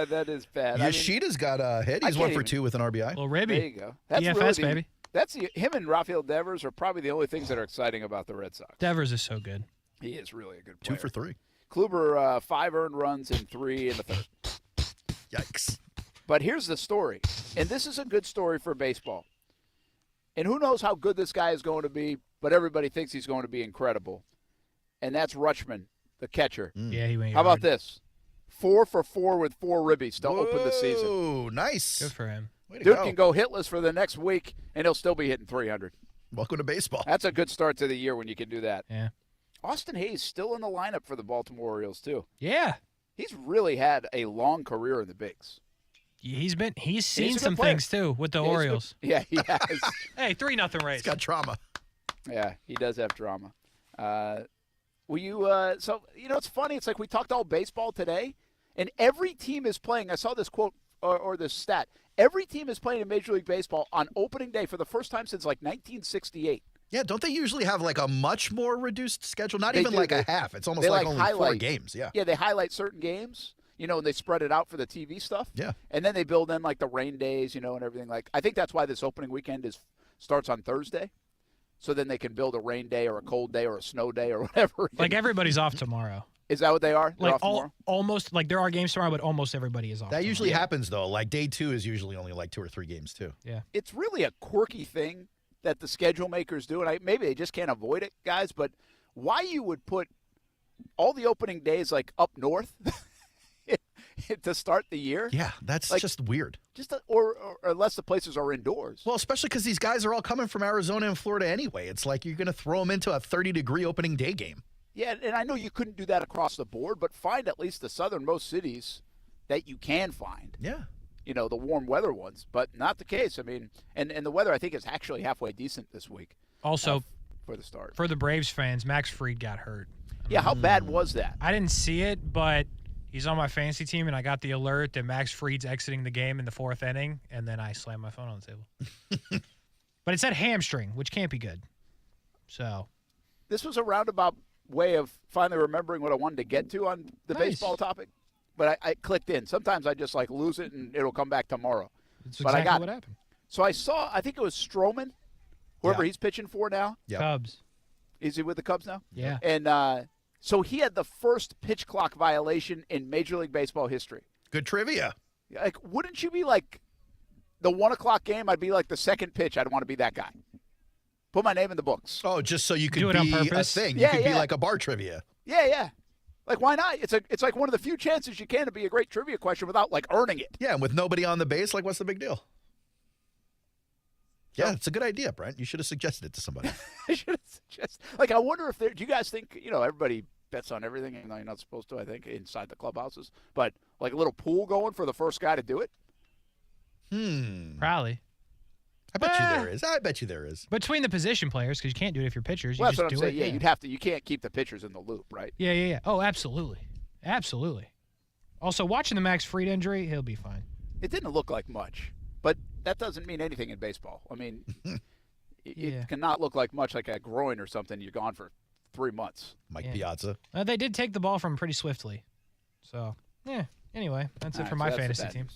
That is bad. Yoshida's got a hit. He's 1 for 2 with an RBI. Well, Ribby. There you go. That's DFS, really baby. That's him and Rafael Devers are probably the only things that are exciting about the Red Sox. Devers is so good. He is really a good player. 2 for 3. Kluber, 5 earned runs and 3 in the third. Yikes. But here's the story, and this is a good story for baseball. And who knows how good this guy is going to be, but everybody thinks he's going to be incredible. And that's Rutschman, the catcher. Yeah, he went. How about this? 4 for 4 with 4 ribbies to open the season. Oh, nice. Good for him. Dude can go hitless for the next week, and he'll still be hitting 300. Welcome to baseball. That's a good start to the year when you can do that. Yeah. Austin Hayes still in the lineup for the Baltimore Orioles, too. Yeah. He's really had a long career in the bigs. He's seen He's a good some player. things too with the Yeah, he's good. Orioles. Yeah, he has. Hey, 3-0 race. He's got trauma. Yeah, he does have drama. So, it's funny. It's like we talked all baseball today, and every team is playing. I saw this quote or this stat. Every team is playing in Major League Baseball on opening day for the first time since like 1968. Yeah, don't they usually have like a much more reduced schedule? Not They even do. like a half. It's almost They like only highlight 4 games. Yeah. Yeah, they highlight certain games, and they spread it out for the TV stuff. Yeah. And then they build in like the rain days, and everything. Like I think that's why this opening weekend starts on Thursday. So then they can build a rain day or a cold day or a snow day or whatever. Like everybody's off tomorrow. Is that what they are? They're Like off tomorrow? almost like there are games tomorrow, but almost everybody is off. That tomorrow. usually happens, though. Like day 2 is usually only like 2 or 3 games, too. Yeah. It's really a quirky thing that the schedule makers do, and maybe they just can't avoid it, guys, but why you would put all the opening days like up north to start the year? Yeah, that's Like, just weird. Or unless the places are indoors. Well, especially because these guys are all coming from Arizona and Florida anyway. It's like you're going to throw them into a 30-degree opening day game. Yeah, and I know you couldn't do that across the board, but find at least the southernmost cities that you can find. Yeah. The warm weather ones, but not the case. I mean, and the weather I think is actually halfway decent this week. Also, for the start. For the Braves fans, Max Fried got hurt. Yeah, how bad was that? I didn't see it, but he's on my fantasy team, and I got the alert that Max Fried's exiting the game in the 4th inning, and then I slammed my phone on the table. But it said hamstring, which can't be good. So this was a roundabout way of finally remembering what I wanted to get to on the baseball topic. But I clicked in. Sometimes I just lose it and it'll come back tomorrow. That's but exactly I got what it. happened. So I think it was Stroman, whoever he's pitching for now. Cubs. Is he with the Cubs now? Yeah. And so he had the first pitch clock violation in Major League Baseball history. Good trivia. Like, wouldn't you be like the 1 o'clock game? I'd be like the second pitch. I'd want to be that guy. Put my name in the books. Oh, just so you could Do it on be a purpose? thing. Yeah, you could be yeah. like a bar trivia. Yeah. Like, why not? It's like one of the few chances you can to be a great trivia question without earning it. Yeah, and with nobody on the base, what's the big deal? Yeah, it's a good idea, Brent. You should have suggested it to somebody. I should have suggested. I wonder if do you guys think, everybody bets on everything, even though you're not supposed to, I think, inside the clubhouses. But, a little pool going for the first guy to do it? Probably. I bet you there is. I bet you there is. Between the position players, because you can't do it if you're pitchers. Well, you that's just what I'm do saying. it. Yeah, you'd have to. You can't keep the pitchers in the loop, right? Yeah. Oh, absolutely. Also, watching the Max Fried injury, he'll be fine. It didn't look like much, but that doesn't mean anything in baseball. I mean, it cannot look like much, like a groin or something. You're gone for 3 months. Mike Piazza. They did take the ball from him pretty swiftly. So, anyway, that's it for my fantasy team.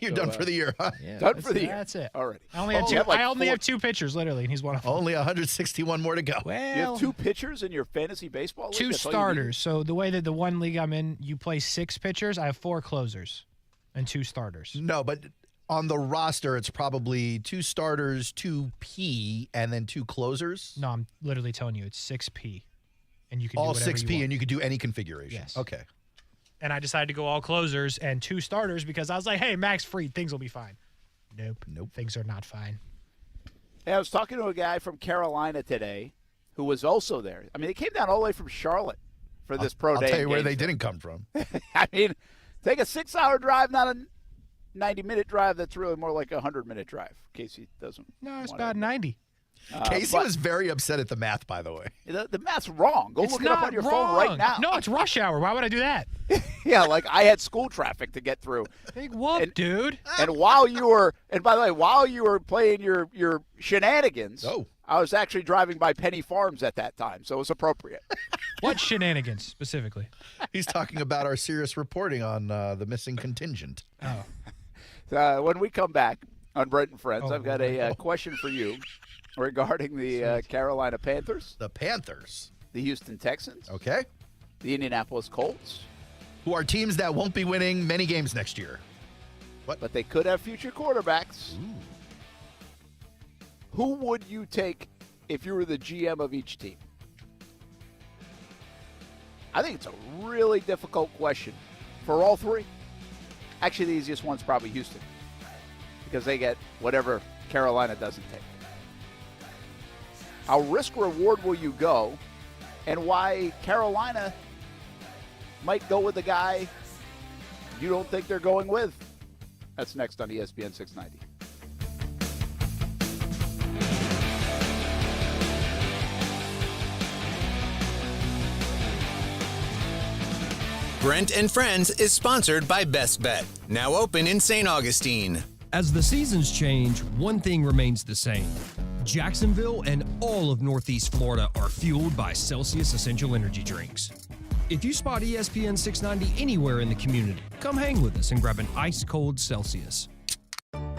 You're done for the year, huh? Yeah, Done for the year. That's it. Already. I only have two. I only have 2 pitchers, literally, and he's one of them. Only 161 more to go. Well, You have 2 pitchers in your fantasy baseball league? 2 That's all you need? starters. So the way that the one league I'm in, you play 6 pitchers. I have 4 closers and 2 starters. No, but on the roster, it's probably 2 starters, 2 P, and then 2 closers. No, I'm literally telling you, it's 6P, and you can All do whatever 6P, you want. and you could do any configuration. Yes. Okay. And I decided to go all closers and 2 starters because I was like, hey, Max Fried, things will be fine. Nope. Things are not fine. Hey, I was talking to a guy from Carolina today who was also there. I mean, they came down all the way from Charlotte for this pro day. I'll tell you in where they Gainesville. didn't come from. I mean, take a 6-hour drive, not 90-minute drive that's really more like a 100-minute drive. Kasey doesn't. No, it's about 90. Casey was very upset at the math, by the way. The math's wrong. Go It's look it up not on your wrong. phone right now. No, it's rush hour. Why would I do that? Yeah, like I had school traffic to get through. Big whoop, dude. And while you were playing your shenanigans, I was actually driving by Penny Farms at that time, so it was appropriate. What shenanigans specifically? He's talking about our serious reporting on the missing contingent. When we come back on Brent and Friends, I've got a question for you regarding the Carolina Panthers. The Panthers. The Houston Texans. Okay. The Indianapolis Colts. Who are teams that won't be winning many games next year. But they could have future quarterbacks. Ooh. Who would you take if you were the GM of each team? I think it's a really difficult question for all three. Actually, the easiest one's probably Houston because they get whatever Carolina doesn't take. How risk-reward will you go, and why Carolina might go with the guy you don't think they're going with? That's next on ESPN 690. Brent and Friends is sponsored by Best Bet, now open in St. Augustine. As the seasons change, one thing remains the same. Jacksonville and all of Northeast Florida are fueled by Celsius Essential Energy Drinks. If you spot ESPN 690 anywhere in the community, come hang with us and grab an ice-cold Celsius.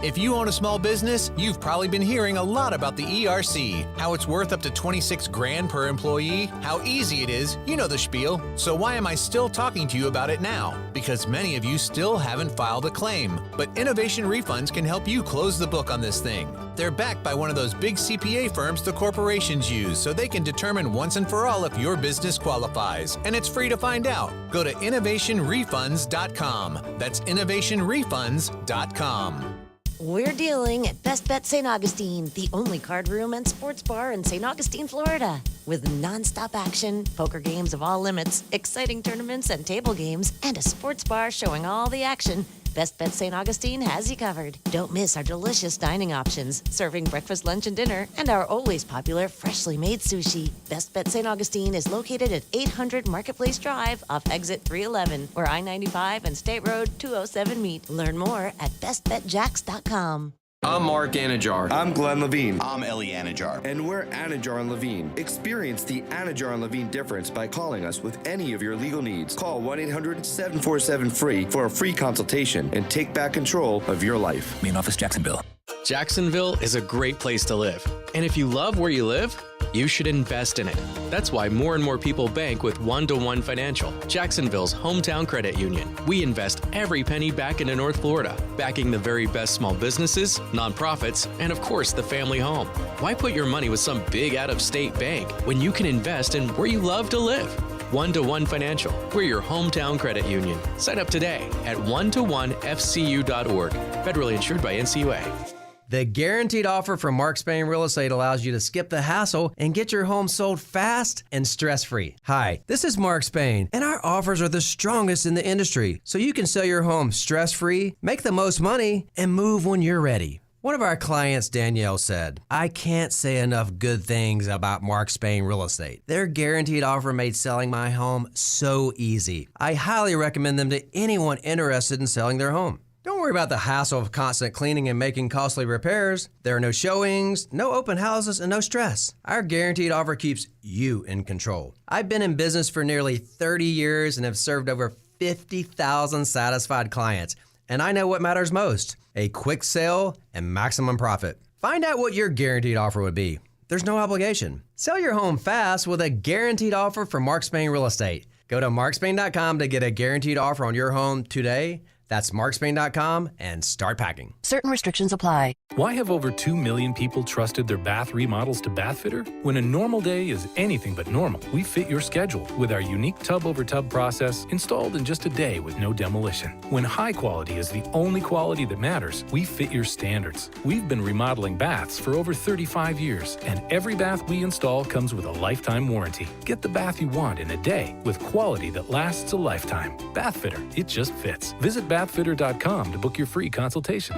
If you own a small business, you've probably been hearing a lot about the ERC, how it's worth up to $26,000 per employee, how easy it is, you know the spiel. So why am I still talking to you about it now? Because many of you still haven't filed a claim. But Innovation Refunds can help you close the book on this thing. They're backed by one of those big CPA firms the corporations use, so they can determine once and for all if your business qualifies. And it's free to find out. Go to innovationrefunds.com. That's innovationrefunds.com. We're dealing at Best Bet St. Augustine, the only card room and sports bar in St. Augustine, Florida. With nonstop action, poker games of all limits, exciting tournaments and table games, and a sports bar showing all the action, Best Bet St. Augustine has you covered. Don't miss our delicious dining options, serving breakfast, lunch, and dinner, and our always popular freshly made sushi. Best Bet St. Augustine is located at 800 Marketplace Drive off exit 311, where I-95 and State Road 207 meet. Learn more at bestbetjacks.com. I'm Mark Anajar. I'm Glenn Levine. I'm Ellie Anajar. And we're Anajar and Levine. Experience the Anajar and Levine difference by calling us with any of your legal needs. Call 1-800-747-FREE for a free consultation and take back control of your life. Main office, Jacksonville. Jacksonville is a great place to live. And if you love where you live, you should invest in it. That's why more and more people bank with One-to-One Financial, Jacksonville's hometown credit union. We invest every penny back into North Florida, backing the very best small businesses, nonprofits, and of course the family home. Why put your money with some big out-of-state bank when you can invest in where you love to live? One-to-One Financial, we're your hometown credit union. Sign up today at one-to-one-fcu.org. Federally insured by NCUA. The guaranteed offer from Mark Spain Real Estate allows you to skip the hassle and get your home sold fast and stress-free. Hi, this is Mark Spain, and our offers are the strongest in the industry, so you can sell your home stress-free, make the most money, and move when you're ready. One of our clients, Danielle, said, "I can't say enough good things about Mark Spain Real Estate. Their guaranteed offer made selling my home so easy. I highly recommend them to anyone interested in selling their home." Don't worry about the hassle of constant cleaning and making costly repairs. There are no showings, no open houses, and no stress. Our guaranteed offer keeps you in control. I've been in business for nearly 30 years and have served over 50,000 satisfied clients. And I know what matters most: a quick sale and maximum profit. Find out what your guaranteed offer would be. There's no obligation. Sell your home fast with a guaranteed offer from Mark Spain Real Estate. Go to markspain.com to get a guaranteed offer on your home today. That's markspain.com and start packing. Certain restrictions apply. Why have over 2 million people trusted their bath remodels to Bathfitter? When a normal day is anything but normal, we fit your schedule with our unique tub-over-tub process installed in just a day with no demolition. When high quality is the only quality that matters, we fit your standards. We've been remodeling baths for over 35 years, and every bath we install comes with a lifetime warranty. Get the bath you want in a day with quality that lasts a lifetime. Bathfitter, it just fits. Visit bathfitter.com to book your free consultation.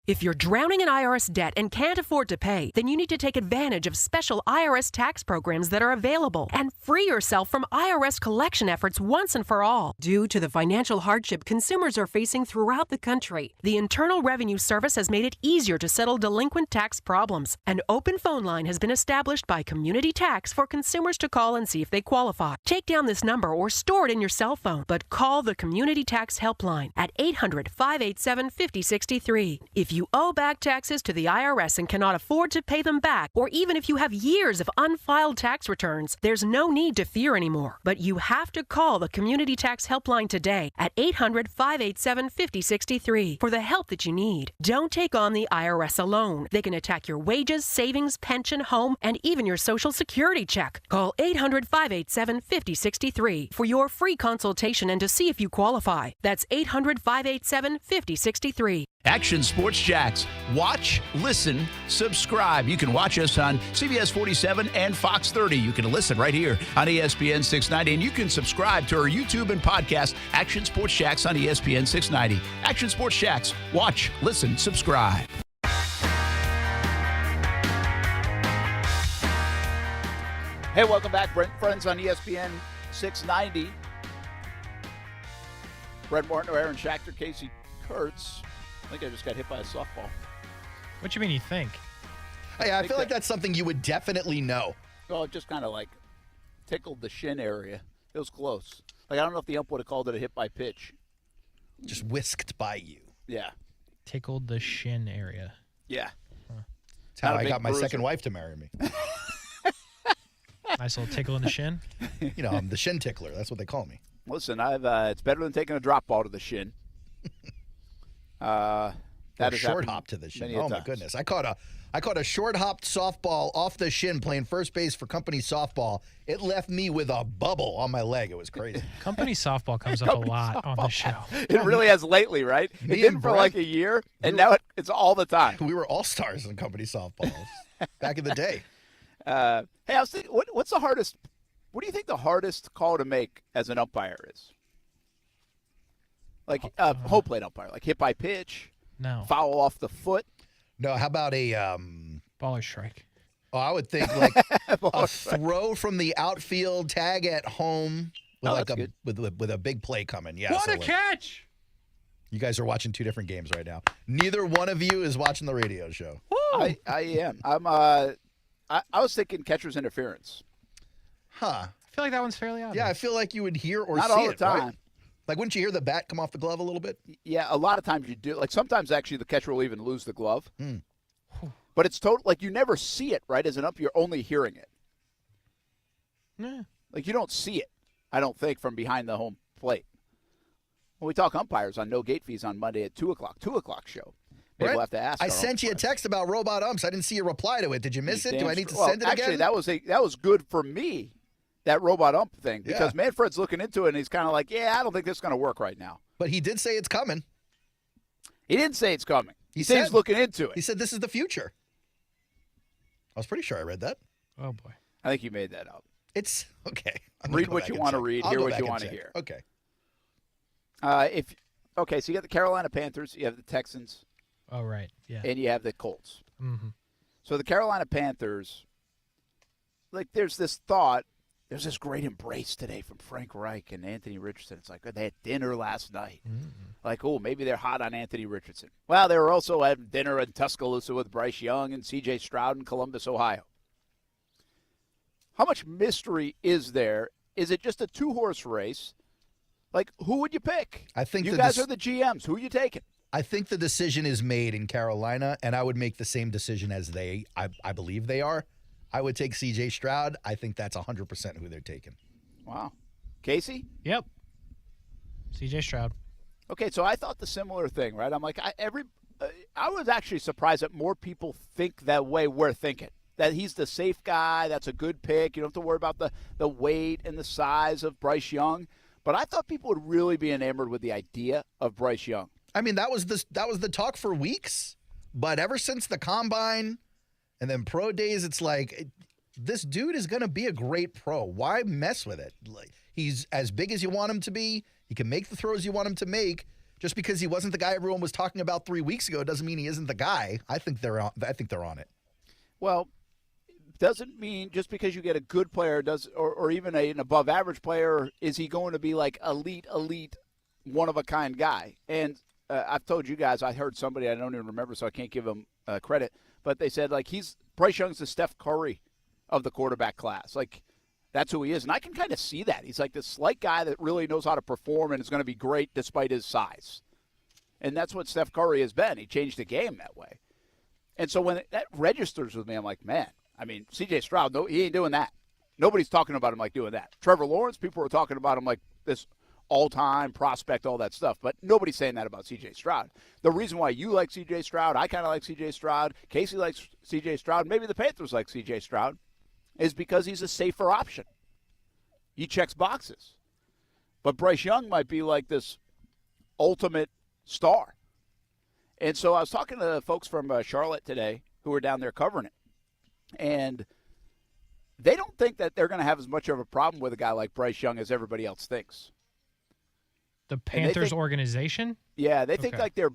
If you're drowning in IRS debt and can't afford to pay, then you need to take advantage of special IRS tax programs that are available and free yourself from IRS collection efforts once and for all. Due to the financial hardship consumers are facing throughout the country, the Internal Revenue Service has made it easier to settle delinquent tax problems. An open phone line has been established by Community Tax for consumers to call and see if they qualify. Take down this number or store it in your cell phone, but call the Community Tax Helpline at 800-587-5063. If you owe back taxes to the IRS and cannot afford to pay them back, or even if you have years of unfiled tax returns, there's no need to fear anymore. But you have to call the Community Tax Helpline today at 800-587-5063 for the help that you need. Don't take on the IRS alone. They can attack your wages, savings, pension, home, and even your Social Security check. Call 800-587-5063 for your free consultation and to see if you qualify. That's 800-587-5063. Action Sports Jacks. Watch, listen, subscribe. You can watch us on CBS 47 and Fox 30. You can listen right here on ESPN 690. And you can subscribe to our YouTube and podcast, Action Sports Jacks on ESPN 690. Action Sports Jacks. Watch, listen, subscribe. Hey, welcome back, Brent Friends on ESPN 690. Brent Martin, Aaron Schachter, Kasey Kurtz. I think I just got hit by a softball. What you mean you think? Hey, I feel like that's something you would definitely know. Oh, it just kind of like tickled the shin area. It was close. Like, I don't know if the ump would have called it a hit by pitch. Just whisked by you. Yeah. Tickled the shin area. Yeah. That's how I got my second wife to marry me. Nice little tickle in the shin. You know, I'm the shin tickler. That's what they call me. Listen, it's better than taking a drop ball to the shin. That is short hop to the shin. Oh my goodness! I caught a short hopped softball off the shin playing first base for company softball. It left me with a bubble on my leg. It was crazy. Company softball comes up a lot on the show. It really has lately, right? It didn't for like a year, and now it's all the time. We were all stars in company softballs back in the day. Hey, I was thinking, what's the hardest? What do you think the hardest call to make as an umpire is? Like home plate umpire, like hit by pitch, no foul off the foot. No, how about a ball or strike? Oh, I would think like a throw from the outfield, tag at home with with a big play coming. Yeah, what a catch! You guys are watching two different games right now. Neither one of you is watching the radio show. I am. I was thinking catcher's interference. Huh? I feel like that one's fairly obvious. Yeah, I feel like you would hear or not see all the it, time. Right? Like, wouldn't you hear the bat come off the glove a little bit? Yeah, a lot of times you do. Like, sometimes actually the catcher will even lose the glove. But it's total. Like, you never see it, right? As an ump, you're only hearing it. Yeah. Like, you don't see it, I don't think, from behind the home plate. When we talk umpires on No Gate Fees on Monday at 2 o'clock, 2 o'clock show. Maybe we'll have to ask. I sent you a text about robot umps. I didn't see a reply to it. Did you miss it? Do I need to send it actually, again? Actually, that was good for me. That robot ump thing, because Manfred's looking into it, and he's kind of like, I don't think this is going to work right now. But he did say it's coming. He didn't say it's coming. He said he's looking into it. He said this is the future. I was pretty sure I read that. Oh, boy. I think you made that up. It's okay. Read what you want to read, hear what you want to hear. Okay. So you got the Carolina Panthers, you have the Texans. Oh, right. Yeah. And you have the Colts. Mm-hmm. So the Carolina Panthers, like, there's this thought. There's this great embrace today from Frank Reich and Anthony Richardson. It's like they had dinner last night. Mm-hmm. Like, maybe they're hot on Anthony Richardson. Well, they were also having dinner in Tuscaloosa with Bryce Young and C.J. Stroud in Columbus, Ohio. How much mystery is there? Is it just a two-horse race? Like, who would you pick? I think you guys are the GMs. Who are you taking? I think the decision is made in Carolina, and I would make the same decision as I believe they are. I would take C.J. Stroud. I think that's 100% who they're taking. Wow. Kasey? Yep. C.J. Stroud. Okay, so I thought the similar thing, right? I'm like, I was actually surprised that more people think that way we're thinking. That he's the safe guy, that's a good pick. You don't have to worry about the weight and the size of Bryce Young. But I thought people would really be enamored with the idea of Bryce Young. I mean, that was the talk for weeks. But ever since the Combine and then pro days, it's like, this dude is going to be a great pro. Why mess with it? Like, he's as big as you want him to be. He can make the throws you want him to make. Just because he wasn't the guy everyone was talking about 3 weeks ago doesn't mean he isn't the guy. I think they're on it. Well, doesn't mean just because you get a good player or even an above average player, is he going to be like elite, one of a kind guy? And I've told you guys, I heard somebody, I don't even remember, so I can't give him credit, but they said like Bryce Young's the Steph Curry of the quarterback class. Like, that's who he is. And I can kind of see that. He's like this slight guy that really knows how to perform and is going to be great despite his size. And that's what Steph Curry has been. He changed the game that way. And so when that registers with me, I'm like, man, I mean, C.J. Stroud, no, he ain't doing that. Nobody's talking about him like doing that. Trevor Lawrence, people were talking about him like this all-time prospect, all that stuff. But nobody's saying that about C.J. Stroud. The reason why you like C.J. Stroud, I kind of like C.J. Stroud, Kasey likes C.J. Stroud, maybe the Panthers like C.J. Stroud, is because he's a safer option. He checks boxes. But Bryce Young might be like this ultimate star. And so I was talking to folks from Charlotte today who were down there covering it. And they don't think that they're going to have as much of a problem with a guy like Bryce Young as everybody else thinks. The Panthers organization? Yeah, they think like their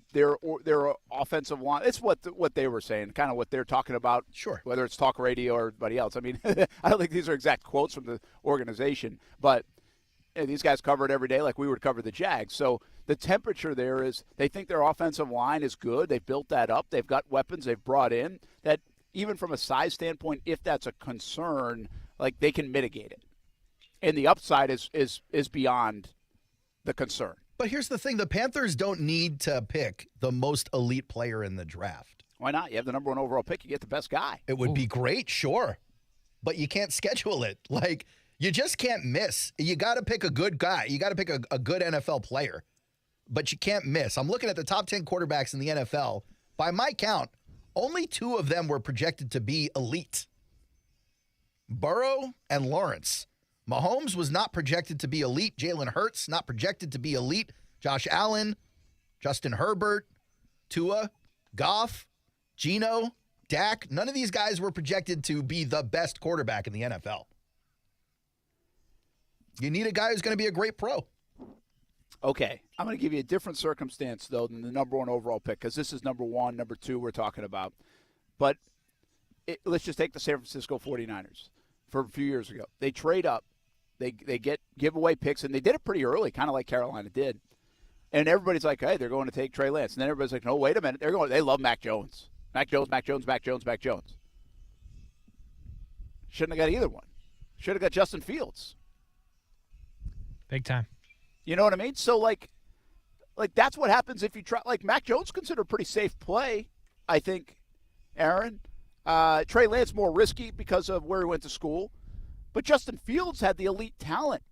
offensive line. It's what they were saying, kind of what they're talking about. Sure. Whether it's talk radio or everybody else. I mean, I don't think these are exact quotes from the organization, but these guys cover it every day like we would cover the Jags. So the temperature there is they think their offensive line is good. They've built that up. They've got weapons they've brought in that even from a size standpoint, if that's a concern, like they can mitigate it. And the upside is beyond the concern. But here's the thing. The Panthers don't need to pick the most elite player in the draft. Why not? You have the number 1 overall pick. You get the best guy. It would be great, sure. But you can't schedule it. Like, you just can't miss. You got to pick a good guy. You got to pick a good NFL player. But you can't miss. I'm looking at the top 10 quarterbacks in the NFL. By my count, only 2 of them were projected to be elite. Burrow and Lawrence. Mahomes was not projected to be elite. Jalen Hurts, not projected to be elite. Josh Allen, Justin Herbert, Tua, Goff, Geno, Dak. None of these guys were projected to be the best quarterback in the NFL. You need a guy who's going to be a great pro. Okay. I'm going to give you a different circumstance, though, than the number 1 overall pick, because this is number 1, number 2 we're talking about. But let's just take the San Francisco 49ers for a few years ago. They trade up. They give away picks, and they did it pretty early, kind of like Carolina did. And everybody's like, hey, they're going to take Trey Lance. And then everybody's like, no, wait a minute. They love Mac Jones. Mac Jones. Shouldn't have got either one. Should have got Justin Fields. Big time. You know what I mean? So, like that's what happens if you try. Like, Mac Jones considered a pretty safe play, I think, Aaron. Trey Lance more risky because of where he went to school. But Justin Fields had the elite talent,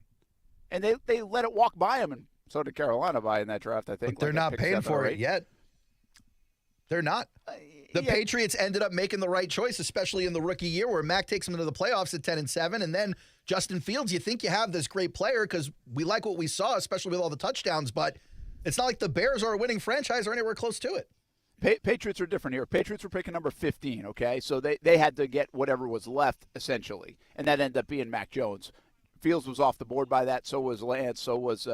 and they let it walk by him, and so did Carolina by in that draft, I think. But they're not paying for it yet. They're not. The Patriots ended up making the right choice, especially in the rookie year where Mac takes them into the playoffs at 10-7, and then Justin Fields, you think you have this great player because we like what we saw, especially with all the touchdowns, but it's not like the Bears are a winning franchise or anywhere close to it. Patriots are different here. Patriots were picking number 15, okay? So they had to get whatever was left, essentially, and that ended up being Mac Jones. Fields was off the board by that. So was Lance. So was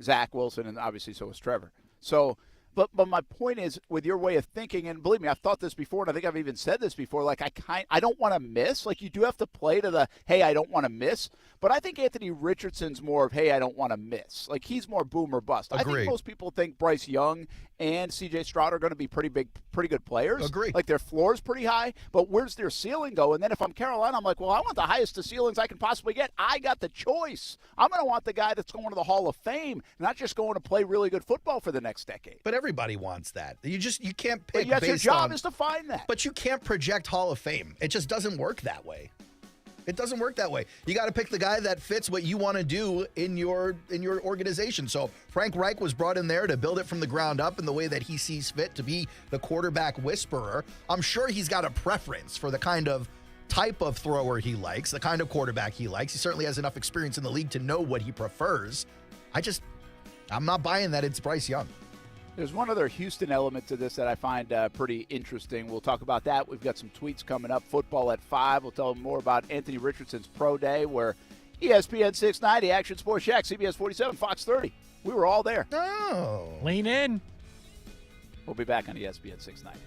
Zach Wilson, and obviously so was Trevor. So, but my point is, with your way of thinking, and believe me, I've thought this before, and I think I've even said this before, like I don't want to miss. Like, you do have to play to the, hey, I don't want to miss. But I think Anthony Richardson's more of, hey, I don't want to miss. Like, he's more boom or bust. Agreed. I think most people think Bryce Young and C.J. Stroud are going to be pretty good players. Agree. Like, their floor is pretty high, but where's their ceiling go? And then if I'm Carolina, I'm like, well, I want the highest of ceilings I can possibly get. I got the choice. I'm going to want the guy that's going to the Hall of Fame, not just going to play really good football for the next decade. But everybody wants that. You can't pick. But your job on, is to find that. But you can't project Hall of Fame. It just doesn't work that way. It doesn't work that way. You got to pick the guy that fits what you want to do in your organization. So Frank Reich was brought in there to build it from the ground up in the way that he sees fit, to be the quarterback whisperer. I'm sure he's got a preference for the kind of type of thrower he likes, the kind of quarterback he likes. He certainly has enough experience in the league to know what he prefers. I'm not buying that it's Bryce Young. There's one other Houston element to this that I find pretty interesting. We'll talk about that. We've got some tweets coming up. Football at 5. We'll tell them more about Anthony Richardson's pro day, where ESPN 690, Action Sports Shack, CBS 47, Fox 30. We were all there. Oh. Lean in. We'll be back on ESPN 690.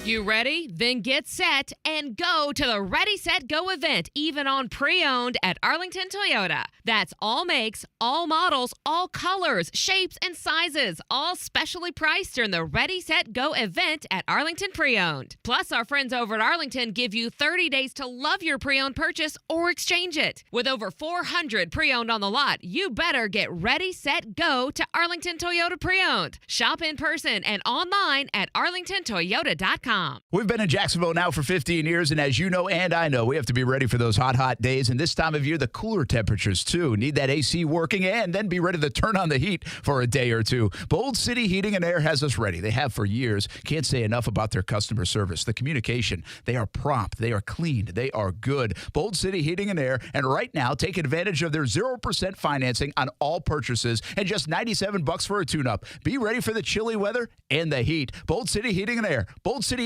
You ready? Then get set and go to the Ready, Set, Go event, even on pre-owned at Arlington Toyota. That's all makes, all models, all colors, shapes, and sizes, all specially priced during the Ready, Set, Go event at Arlington Pre-Owned. Plus, our friends over at Arlington give you 30 days to love your pre-owned purchase or exchange it. With over 400 pre-owned on the lot, you better get Ready, Set, Go to Arlington Toyota Pre-Owned. Shop in person and online at arlingtontoyota.com. We've been in Jacksonville now for 15 years, and as you know and I know, we have to be ready for those hot days. And this time of year, the cooler temperatures, too. Need that AC working and then be ready to turn on the heat for a day or two. Bold City Heating and Air has us ready. They have for years. Can't say enough about their customer service. The communication, they are prompt, they are clean, they are good. Bold City Heating and Air, and right now, take advantage of their 0% financing on all purchases and just $97 for a tune-up. Be ready for the chilly weather and the heat. Bold City Heating and Air, boldcityac.com.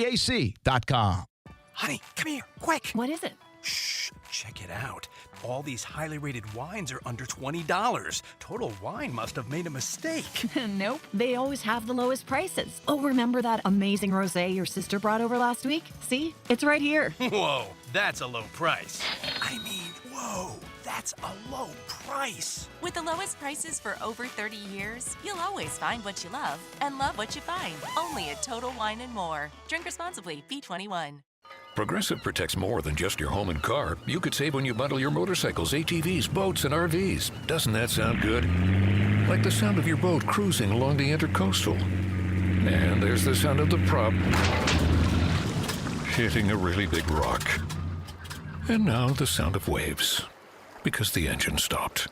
Honey, come here, quick. What is it? Shh, check it out. All these highly rated wines are under $20. Total Wine must have made a mistake. Nope, they always have the lowest prices. Oh, remember that amazing rosé your sister brought over last week? See? It's right here. Whoa, that's a low price. I mean, whoa, that's a low price. With the lowest prices for over 30 years, you'll always find what you love and love what you find. Only at Total Wine & More. Drink responsibly. B21. Progressive protects more than just your home and car. You could save when you bundle your motorcycles, ATVs, boats, and RVs. Doesn't that sound good? Like the sound of your boat cruising along the Intercoastal. And there's the sound of the prop hitting a really big rock. And now the sound of waves, because the engine stopped.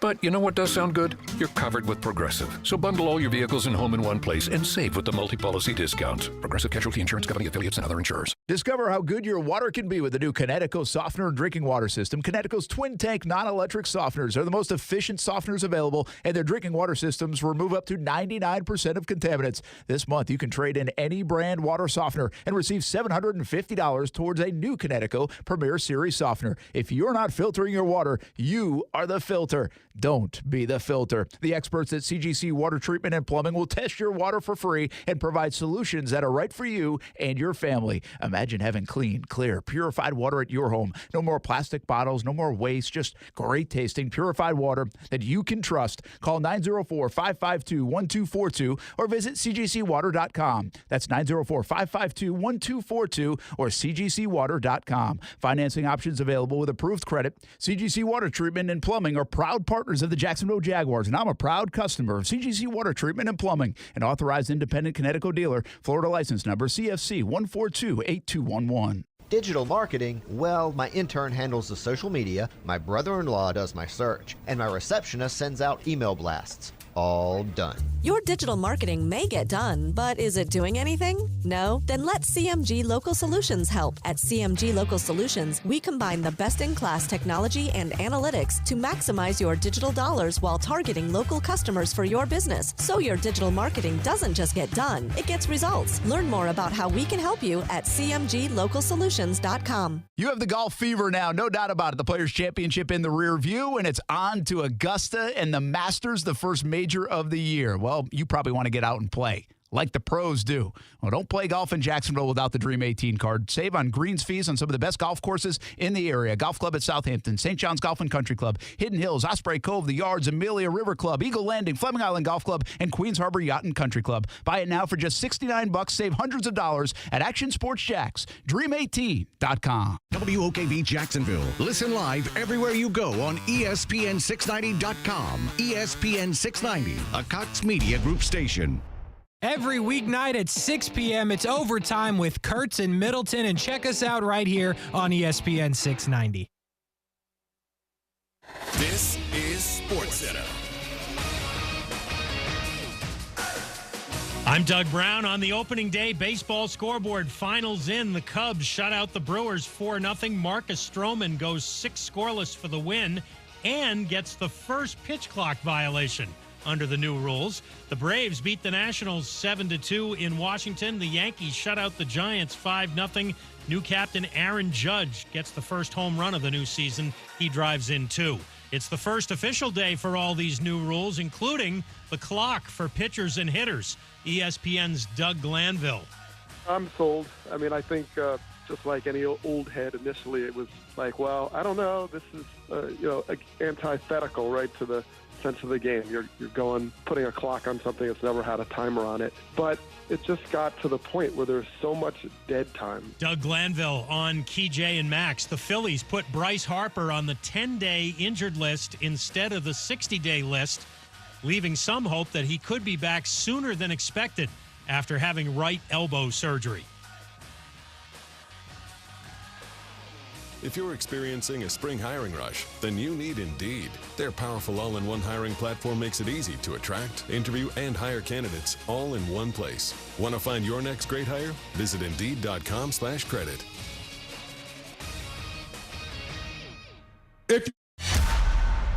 But you know what does sound good? You're covered with Progressive. So bundle all your vehicles and home in one place and save with the multi-policy discount. Progressive Casualty Insurance Company, affiliates, and other insurers. Discover how good your water can be with the new Connecticut Softener and Drinking Water System. Connecticut's twin-tank non-electric softeners are the most efficient softeners available, and their drinking water systems remove up to 99% of contaminants. This month, you can trade in any brand water softener and receive $750 towards a new Connecticut Premier Series softener. If you're not filtering your water, you are the filter. Don't be the filter. The experts at CGC Water Treatment and Plumbing will test your water for free and provide solutions that are right for you and your family. Imagine having clean, clear, purified water at your home. No more plastic bottles, no more waste, just great tasting, purified water that you can trust. Call 904-552-1242 or visit cgcwater.com. That's 904-552-1242 or cgcwater.com. Financing options available with approved credit. CGC Water Treatment and Plumbing are proud partners of the Jacksonville Jaguars, and I'm a proud customer of CGC Water Treatment and Plumbing, an authorized independent Connecticut dealer. Florida license number CFC 1428211. Digital marketing, well, my intern handles the social media, my brother-in-law does my search, and my receptionist sends out email blasts. All done. Your digital marketing may get done, but is it doing anything? No? Then let CMG Local Solutions help. At CMG Local Solutions, we combine the best-in-class technology and analytics to maximize your digital dollars while targeting local customers for your business. So your digital marketing doesn't just get done, it gets results. Learn more about how we can help you at cmglocalsolutions.com. You have the golf fever now, no doubt about it. The Players' Championship in the rear view, and it's on to Augusta and the Masters, the first major of the year. Well, you probably want to get out and play like the pros do. Well, don't play golf in Jacksonville without the Dream 18 card. Save on greens fees on some of the best golf courses in the area. Golf Club at Southampton, St. John's Golf and Country Club, Hidden Hills, Osprey Cove, The Yards, Amelia River Club, Eagle Landing, Fleming Island Golf Club, and Queens Harbor Yacht and Country Club. Buy it now for just $69. Save hundreds of dollars at Action Sports Jacks. Dream18.com. WOKV Jacksonville. Listen live everywhere you go on ESPN690.com. ESPN 690, a Cox Media Group station. Every weeknight at 6 p.m., it's Overtime with Kurtz and Middleton, and check us out right here on ESPN 690. This is SportsCenter. I'm Doug Brown. On the opening day baseball scoreboard, finals in. The Cubs shut out the Brewers 4-0. Marcus Stroman goes 6 scoreless for the win and gets the first pitch clock violation. under the new rules. The Braves beat the Nationals 7-2 in Washington. The Yankees shut out the Giants 5-0. New captain Aaron Judge gets the first home run of the new season. He drives in 2. It's the first official day for all these new rules, including the clock for pitchers and hitters. ESPN's Doug Glanville. I'm sold. I mean, I think just like any old head, initially it was like, well, I don't know. This is, antithetical, right, to the sense of the game. You're putting a clock on something that's never had a timer on it. But it just got to the point where there's so much dead time. Doug Glanville on Key J and Max. The Phillies put Bryce Harper on the 10-day injured list instead of the 60-day list, leaving some hope that he could be back sooner than expected after having right elbow surgery. If you're experiencing a spring hiring rush, then you need Indeed. Their powerful all-in-one hiring platform makes it easy to attract, interview, and hire candidates all in one place. Want to find your next great hire? Visit Indeed.com/credit.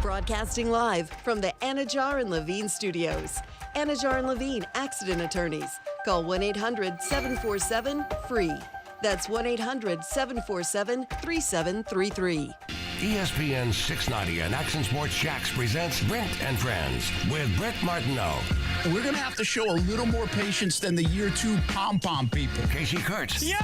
Broadcasting live from the Anajar and Levine studios. Anajar and Levine Accident Attorneys. Call 1-800-747-FREE. That's 1-800-747-3733. ESPN 690 and Action Sports Shacks presents Brent and Friends with Brent Martineau. We're going to have to show a little more patience than the year 2 pom-pom people. Casey Kurtz. Yo!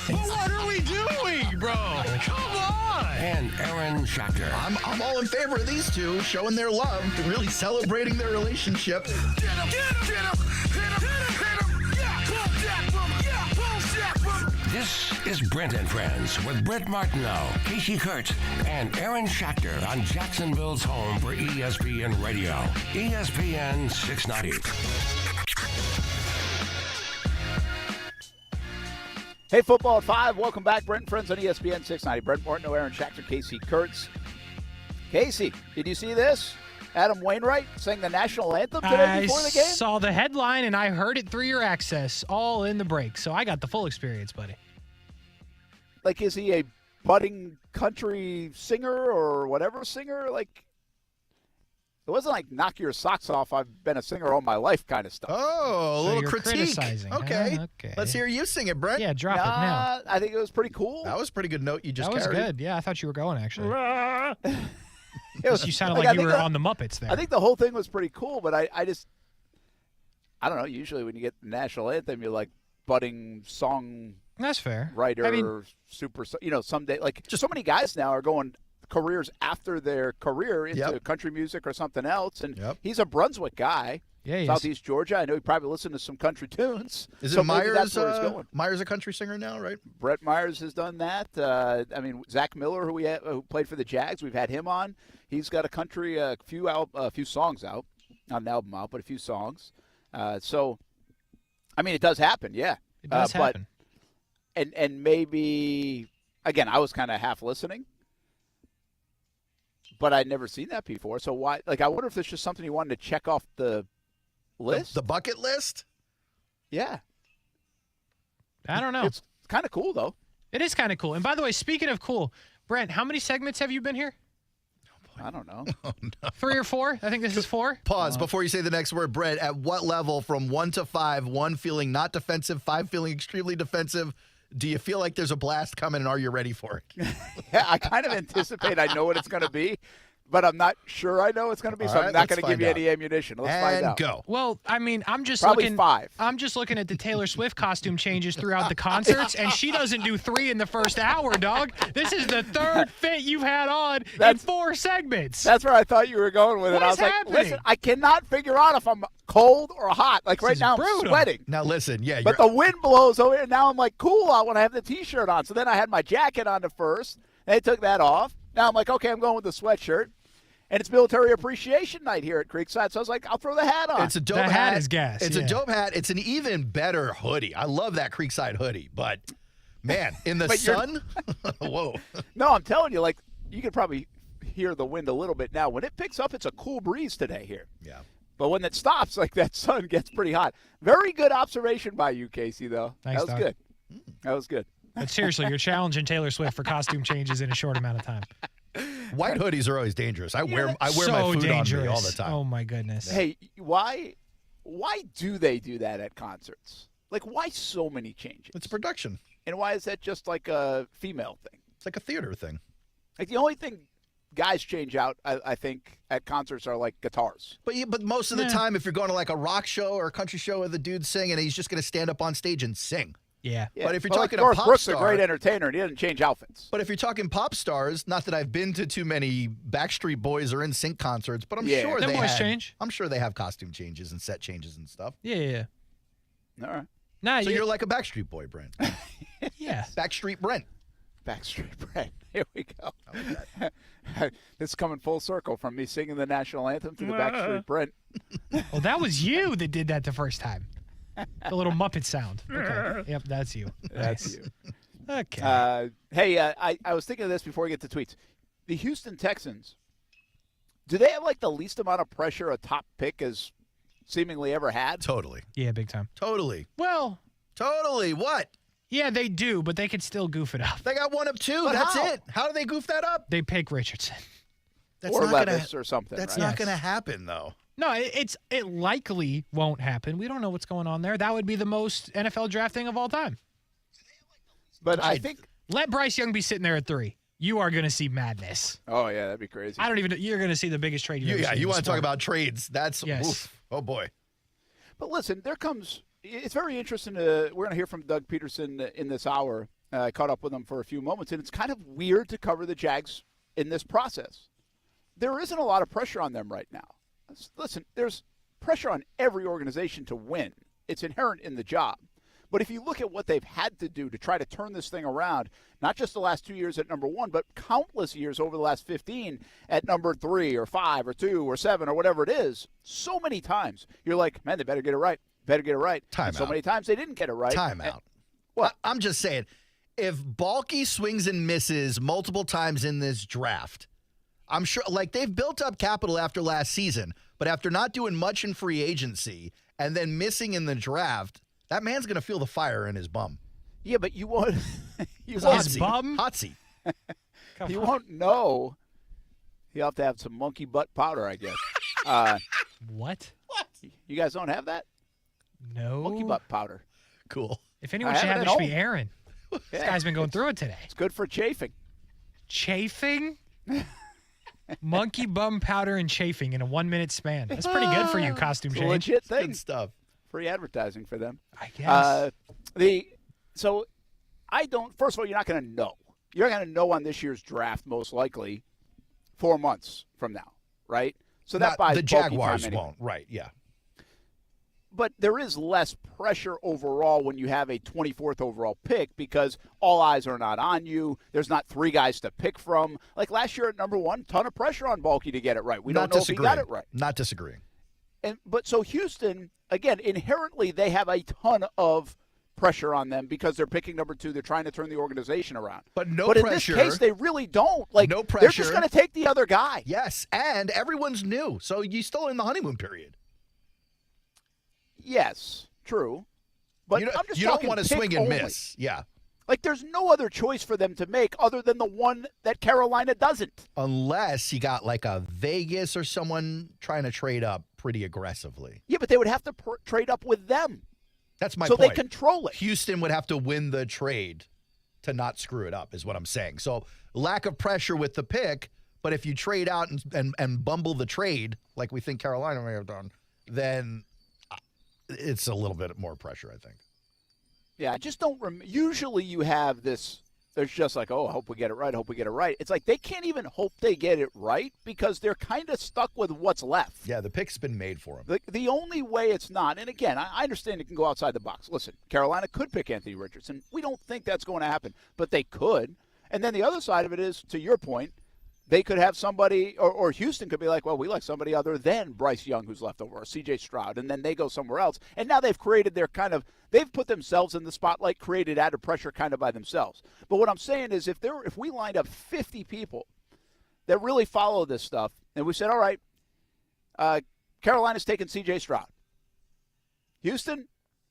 But what are we doing, bro? Come on! And Aaron Schachter. I'm all in favor of these two showing their love, really celebrating their relationship. Get him! Get him! Get him! Hit him! Hit him! Yeah! Boom! Jack! Boom! Yeah! Boom! Jack! Boom! This is Brent and Friends with Brent Martineau, Kasey Kurtz, and Aaron Schachter on Jacksonville's home for ESPN Radio, ESPN 690. Hey, Football at 5. Welcome back, Brent and Friends on ESPN 690. Brent Martineau, Aaron Schachter, Kasey Kurtz. Kasey, did you see this? Adam Wainwright sang the national anthem today before the game? I saw the headline, and I heard it through your access, all in the break. So I got the full experience, buddy. Like, is he a budding country singer or whatever singer? Like, it wasn't like knock your socks off, I've been a singer all my life kind of stuff. Oh, a little you're critique. criticizing, huh? Okay. Okay. Let's hear you sing it, Brent. Yeah, drop it now. I think it was pretty cool. That was a pretty good note you just That was carried. good. Yeah, I thought you were going, actually. You sounded like you were on the Muppets there. I think the whole thing was pretty cool, but I don't know. Usually when you get the national anthem, you're like budding song That's fair. writer, I mean, someday. Like, just so many guys now are going careers after their career into country music or something else. And he's a Brunswick guy. Yeah, he Southeast Georgia. I know he probably listened to some country tunes. Is so it maybe Myers? That's where he's going. Myers a country singer now, right? Brett Myers has done that. Zach Miller, who played for the Jags, we've had him on. He's got a country, a few songs out, not an album out, but a few songs. It does happen, yeah. It does happen. And maybe, again, I was kind of half listening, but I'd never seen that before. So why? Like, I wonder if there's just something you wanted to check off the list, the bucket list. Yeah, I don't know. It's kind of cool though. It is kind of cool. And by the way, speaking of cool, Brent, how many segments have you been here? I don't know. Oh, no. 3 or 4? I think this is 4. Pause before you say the next word, Brett. At what level from 1 to 5, 1 feeling not defensive, 5 feeling extremely defensive, do you feel like there's a blast coming, and are you ready for it? Yeah, I kind of anticipate I know what it's going to be, but I'm not sure I know it's going to be, so I'm not going to give you any ammunition. Let's find out. Go. Well, I mean, I'm just Probably looking. 5. I'm just looking at the Taylor Swift costume changes throughout the concerts, and she doesn't do 3 in the first hour, dog. This is the 3rd fit you've had on in 4 segments. That's where I thought you were going with it. I was like, listen, I cannot figure out if I'm cold or hot. Like right now, I'm sweating. Now listen, but the wind blows over here, and now I'm like cool out when I have the T-shirt on. So then I had my jacket on at first. They took that off. Now I'm like, okay, I'm going with the sweatshirt. And it's Military Appreciation Night here at Creekside, so I was like, I'll throw the hat on. It's a dope hat. The hat is gas. It's a dope hat. It's an even better hoodie. I love that Creekside hoodie, but, man, in the sun? Whoa. No, I'm telling you, like, you could probably hear the wind a little bit now. When it picks up, it's a cool breeze today here. Yeah. But when it stops, like, that sun gets pretty hot. Very good observation by you, Kasey, though. Thanks, that was good. That was good. But seriously, you're challenging Taylor Swift for costume changes in a short amount of time. White hoodies are always dangerous. I wear my So food dangerous. on me all the time. Oh my goodness. Hey, why do they do that at concerts? Like, why so many changes? It's production. And why is that just like a female thing? It's like a theater thing. Like, the only thing guys change out, I think, at concerts are like guitars. But most of the time, if you're going to like a rock show or a country show with a dude singing, he's just going to stand up on stage and sing. Yeah. But if you're Well, talking like Garth a pop Brooks, star, a great entertainer, and he doesn't change outfits. But if you're talking pop stars, not that I've been to too many Backstreet Boys or NSYNC concerts, but I'm sure Them they boys had, change. I'm sure they have costume changes and set changes and stuff. Yeah. All right. Nah, So you're like a Backstreet Boy, Brent. Yeah. Backstreet Brent. Backstreet Brent. Here we go. This is coming full circle from me singing the national anthem to the Backstreet Brent. Well, that was you that did that the first time. The little Muppet sound. Okay. Yep, that's you. That's Nice. you. Okay. Hey, I was thinking of this before we get to tweets. The Houston Texans, do they have like the least amount of pressure a top pick has seemingly ever had? Totally. Yeah, big time. Totally. Well. Totally. What? Yeah, they do, but they could still goof it up. They got one of two. But That's how? it. How do they goof that up? They pick Richardson. That's Or not Levis gonna, or something. That's right? not going to happen, though. No, it likely won't happen. We don't know what's going on there. That would be the most NFL drafting of all time. But I think. Let Bryce Young be sitting there at 3. You are going to see madness. Oh, yeah, that'd be crazy. I don't even. You're going to see the biggest trade you've ever seen. You in want to talk sport. about trades? That's Yes. oof. Oh boy. But listen, there comes. It's very interesting. We're going to hear from Doug Peterson in this hour. I caught up with him for a few moments, and it's kind of weird to cover the Jags in this process. There isn't a lot of pressure on them right now. Listen, there's pressure on every organization to win. It's inherent in the job. But if you look at what they've had to do to try to turn this thing around, not just the last 2 years at number 1, but countless years over the last 15 at number 3 or 5 or 2 or 7 or whatever it is, so many times you're like, man, they better get it right. Better get it right. Time and so out. many times they didn't get it right. Time out. Well, I'm just saying, if Balky swings and misses multiple times in this draft, I'm sure, like, they've built up capital after last season, but after not doing much in free agency and then missing in the draft, that man's going to feel the fire in his bum. Yeah, but you won't. His bum? Hot seat. You won't know. You'll have to have some monkey butt powder, I guess. What? You guys don't have that? No. Monkey butt powder. Cool. If anyone I should have have it it, at should be home. Aaron. This Yeah. guy's been going through it today. It's good for chafing. Chafing? Monkey bum powder and chafing in a 1-minute span. That's pretty good for you, costume It's a change. legit thing. Good stuff. Free advertising for them. I guess. So I don't. First of all, you're not going to know. You're not going to know on this year's draft most likely 4 months from now, right? So that buys the bulky time Jaguars anyway. won't. Right, yeah. But there is less pressure overall when you have a 24th overall pick because all eyes are not on you. There's not 3 guys to pick from. Like last year at number 1, ton of pressure on Bulky to get it right. We don't know if he got it right. Not disagreeing. But so Houston, again, inherently they have a ton of pressure on them because they're picking number 2. They're trying to turn the organization around. But no but pressure. in this case, they really don't. Like, no pressure. They're just going to take the other guy. Yes, and everyone's new, so you're still in the honeymoon period. Yes, true. But you don't, I'm just you don't talking want to pick swing and only. miss. Yeah. Like, there's no other choice for them to make other than the one that Carolina doesn't. Unless you got like a Vegas or someone trying to trade up pretty aggressively. Yeah, but they would have to trade up with them. That's my so point. they control it. Houston would have to win the trade to not screw it up, is what I'm saying. So lack of pressure with the pick, but if you trade out and bumble the trade, like we think Carolina may have done, then it's a little bit more pressure, I think. Yeah, I just don't usually you have this, there's just like, oh, I hope we get it right, I hope we get it right. It's like they can't even hope they get it right because they're kind of stuck with what's left. Yeah, the pick's been made for them. The only way it's not, and again, I understand it can go outside the box. Listen, Carolina could pick Anthony Richardson. We don't think that's going to happen, but they could. And then the other side of it is, to your point, they could have somebody, or Houston could be like, well, we like somebody other than Bryce Young who's left over, or C.J. Stroud, and then they go somewhere else. And now they've created their they've put themselves in the spotlight, created added pressure kind of by themselves. But what I'm saying is if we lined up 50 people that really follow this stuff, and we said, all right, Carolina's taking C.J. Stroud. Houston,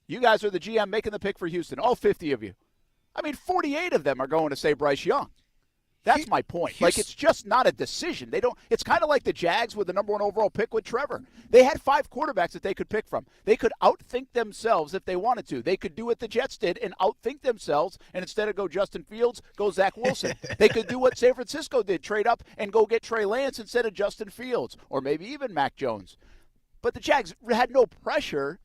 you guys are the GM making the pick for Houston, all 50 of you. I mean, 48 of them are going to say Bryce Young. That's my point. Like, it's just not a decision. They don't. It's kind of like the Jags with the number 1 overall pick with Trevor. They had 5 quarterbacks that they could pick from. They could outthink themselves if they wanted to. They could do what the Jets did and outthink themselves, and instead of go Justin Fields, go Zach Wilson. They could do what San Francisco did, trade up and go get Trey Lance instead of Justin Fields, or maybe even Mac Jones. But the Jags had no pressure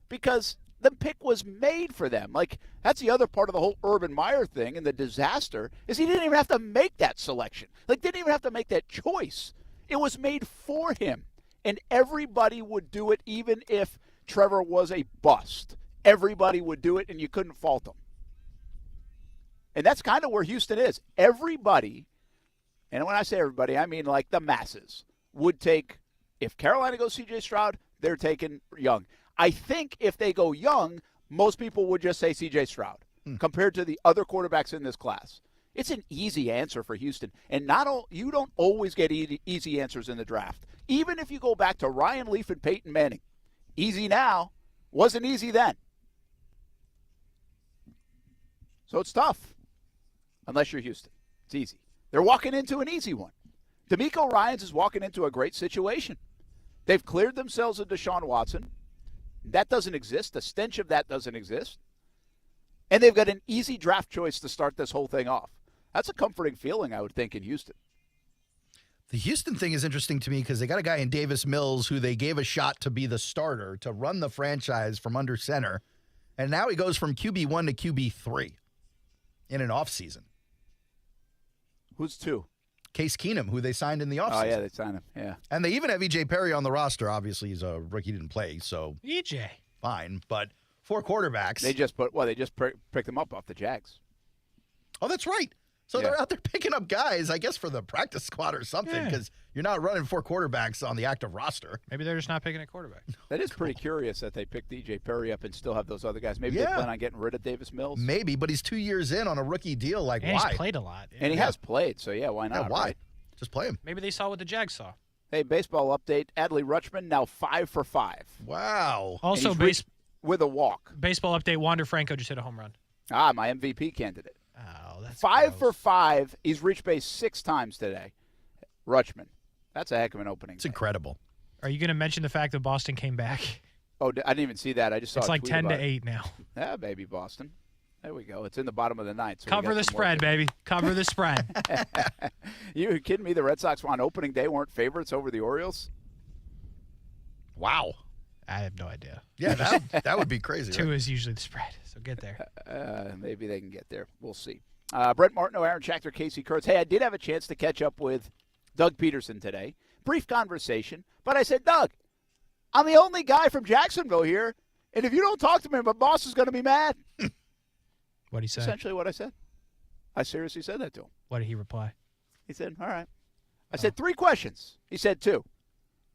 because the pick was made for them. Like, that's the other part of the whole Urban Meyer thing and the disaster is he didn't even have to make that selection. Like, didn't even have to make that choice. It was made for him. And everybody would do it even if Trevor was a bust. Everybody would do it, and you couldn't fault them. And that's kind of where Houston is. Everybody, and when I say everybody, I mean like the masses, would take, if Carolina goes C.J. Stroud, they're taking Young. I think if they go Young, most people would just say C.J. Stroud compared to the other quarterbacks in this class. It's an easy answer for Houston. And you don't always get easy answers in the draft. Even if you go back to Ryan Leaf and Peyton Manning, easy now, wasn't easy then. So it's tough, unless you're Houston. It's easy. They're walking into an easy one. DeMeco Ryans is walking into a great situation. They've cleared themselves of Deshaun Watson. That doesn't exist. The stench of that doesn't exist. And they've got an easy draft choice to start this whole thing off. That's a comforting feeling, I would think, in Houston. The Houston thing is interesting to me because they got a guy in Davis Mills who they gave a shot to be the starter, to run the franchise from under center. And now he goes from QB1 to QB3 in an offseason. Who's 2? Case Keenum, who they signed in the offseason. Oh, yeah, they signed him, yeah. And they even have E.J. Perry on the roster. Obviously, he's a rookie, didn't play, so. E.J. Fine, but 4 quarterbacks. They just picked them up off the Jags. Oh, that's right. So they're out there picking up guys, I guess, for the practice squad or something, because you're not running 4 quarterbacks on the active roster. Maybe they're just not picking a quarterback. That is pretty curious that they picked E.J. Perry up and still have those other guys. Maybe they plan on getting rid of Davis Mills. Maybe, but he's 2 years in on a rookie deal. Like, and why? He's played a lot. And he has played, so why not? Yeah, why? Right? Just play him. Maybe they saw what the Jags saw. Hey, baseball update. Adley Rutschman now 5 for 5. Wow. Also, with a walk. Baseball update, Wander Franco just hit a home run. My MVP candidate. Oh, that's 5 for 5. He's reached base 6 times today. Rutschman. That's a heck of an opening. It's incredible. Are you going to mention the fact that Boston came back? Oh, I didn't even see that. I just saw it's a like tweet 10 about to 8 now. Yeah, baby, Boston. There we go. It's in the bottom of the 9th. So cover the spread, baby. Cover the spread. You kidding me? The Red Sox on opening day weren't favorites over the Orioles? Wow. I have no idea. Yeah, that would be crazy. 2 is usually the spread, so get there. Maybe they can get there. We'll see. Brent Martineau, Aaron Schachter, Kasey Kurtz. Hey, I did have a chance to catch up with Doug Peterson today. Brief conversation, but I said, Doug, I'm the only guy from Jacksonville here, and if you don't talk to me, my boss is going to be mad. What did he say? Essentially what I said. I seriously said that to him. What did he reply? He said, all right. I said 3 questions. He said 2.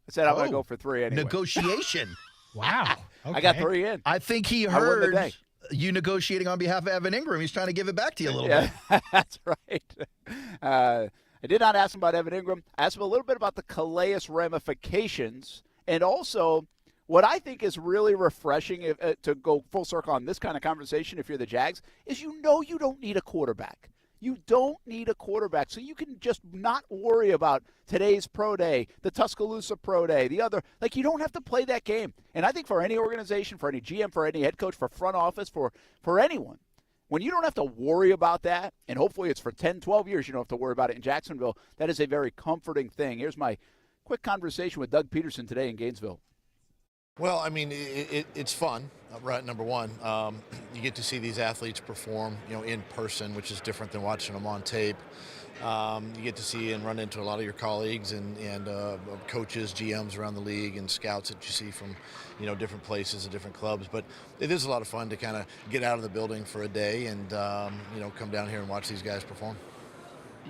I said, I'm going to go for 3 anyway. Negotiation. Wow. Okay. I got 3 in. I think he heard you negotiating on behalf of Evan Ingram. He's trying to give it back to you a little bit. That's right. I did not ask him about Evan Ingram. I asked him a little bit about the Calais ramifications, and also what I think is really refreshing to go full circle on this kind of conversation if you're the Jags is you don't need a quarterback. You don't need a quarterback, so you can just not worry about today's pro day, the Tuscaloosa pro day, the other. Like, you don't have to play that game. And I think for any organization, for any GM, for any head coach, for front office, for anyone, when you don't have to worry about that, and hopefully it's for 10, 12 years you don't have to worry about it in Jacksonville, that is a very comforting thing. Here's my quick conversation with Doug Peterson today in Gainesville. Well, I mean, it's fun, right? Number one, you get to see these athletes perform, in person, which is different than watching them on tape. You get to see and run into a lot of your colleagues and coaches, GMs around the league, and scouts that you see from, different places and different clubs. But it is a lot of fun to kind of get out of the building for a day and, come down here and watch these guys perform.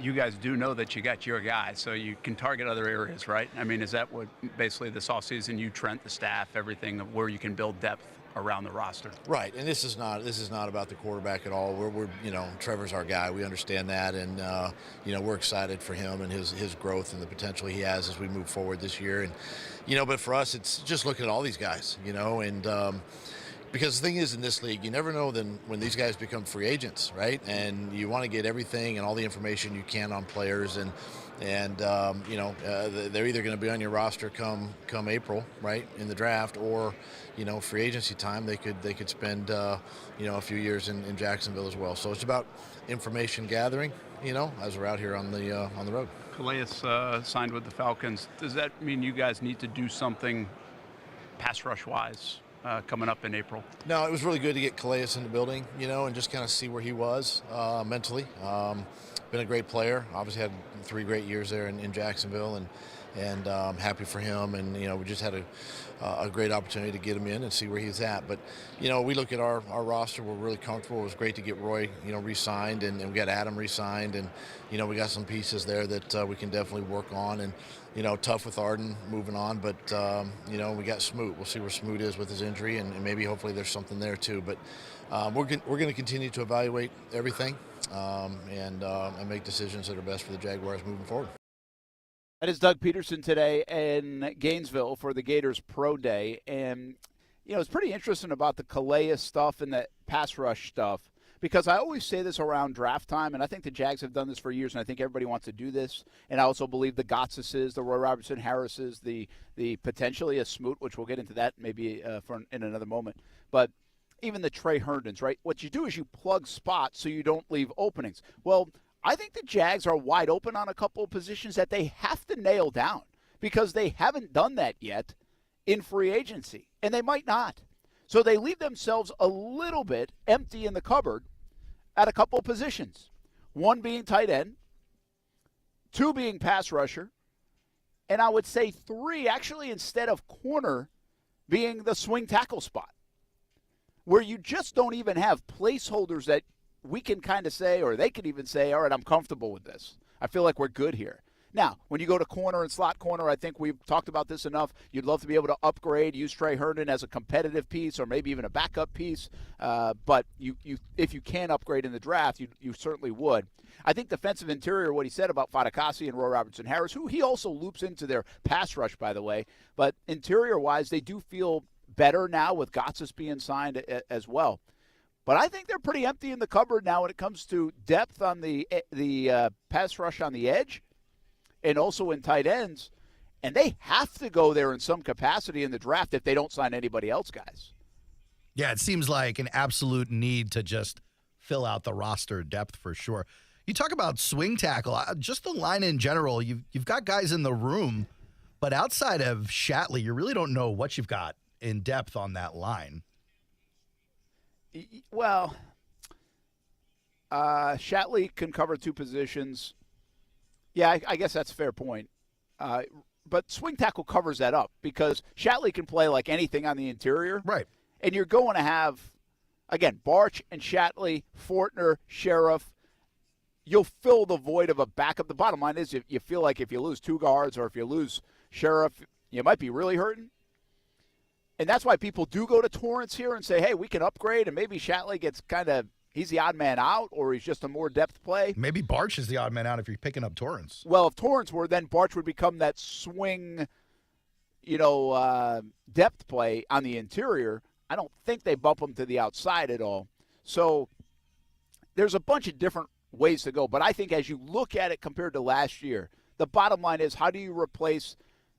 You guys do know that you got your guys, so you can target other areas, right? I mean, is that what basically this offseason, you, Trent, the staff, everything, where you can build depth around the roster? Right, and this is not about the quarterback at all. We're Trevor's our guy. We understand that, and we're excited for him and his growth and the potential he has as we move forward this year. And but for us, it's just looking at all these guys, and Because the thing is, in this league, you never know when these guys become free agents, right? And you want to get everything and all the information you can on players, and they're either going to be on your roster come April, right, in the draft, or free agency time they could spend a few years in Jacksonville as well. So it's about information gathering, as we're out here on the road. Calais signed with the Falcons. Does that mean you guys need to do something pass rush wise coming up in April? No, it was really good to get Calais in the building, and just kind of see where he was mentally. Been a great player. Obviously had 3 great years there in Jacksonville, and happy for him. And we just had a great opportunity to get him in and see where he's at. But we look at our roster. We're really comfortable. It was great to get Roy re-signed, and we got Adam re-signed, and we got some pieces there that we can definitely work on. And tough with Arden moving on, but we got Smoot. We'll see where Smoot is with his injury, and maybe hopefully there's something there too. But we're going to continue to evaluate everything and make decisions that are best for the Jaguars moving forward. That is Doug Peterson today in Gainesville for the Gators Pro Day. And, it's pretty interesting about the Calais stuff and the pass rush stuff, because I always say this around draft time, and I think the Jags have done this for years, and I think everybody wants to do this. And I also believe the Gottses, the Roy Robertson Harrises, the potentially a Smoot, which we'll get into that maybe in another moment. But even the Trey Herndons, right? What you do is you plug spots so you don't leave openings. Well, I think the Jags are wide open on a couple of positions that they have to nail down, because they haven't done that yet in free agency, and they might not. So they leave themselves a little bit empty in the cupboard at a couple of positions. 1 being tight end, 2 being pass rusher, and I would say 3, actually, instead of corner, being the swing tackle spot, where you just don't even have placeholders that we can kind of say, or they can even say, all right, I'm comfortable with this. I feel like we're good here. Now, when you go to corner and slot corner, I think we've talked about this enough. You'd love to be able to upgrade, use Trey Herndon as a competitive piece or maybe even a backup piece. But if you can upgrade in the draft, you certainly would. I think defensive interior, what he said about Kasey and Roy Robertson Harris, who he also loops into their pass rush, by the way. But interior-wise, they do feel better now with Gottses being signed as well. But I think they're pretty empty in the cupboard now when it comes to depth on the pass rush on the edge and also in tight ends. And they have to go there in some capacity in the draft if they don't sign anybody else, guys. Yeah, it seems like an absolute need to just fill out the roster depth for sure. You talk about swing tackle, just the line in general. You've got guys in the room, but outside of Shatley, you really don't know what you've got in depth on that line. Well, Shatley can cover 2 positions. Yeah, I guess that's a fair point. But swing tackle covers that up because Shatley can play like anything on the interior. Right. And you're going to have, again, Barch and Shatley, Fortner, Sheriff. You'll fill the void of a backup. The bottom line is if you feel like if you lose 2 guards or if you lose Sheriff, you might be really hurting. And that's why people do go to Torrance here and say, hey, we can upgrade, and maybe Shatley gets he's the odd man out, or he's just a more depth play. Maybe Barch is the odd man out if you're picking up Torrance. Well, if Torrance were, then Barch would become that swing, depth play on the interior. I don't think they bump him to the outside at all. So there's a bunch of different ways to go. But I think as you look at it compared to last year, the bottom line is how do you replace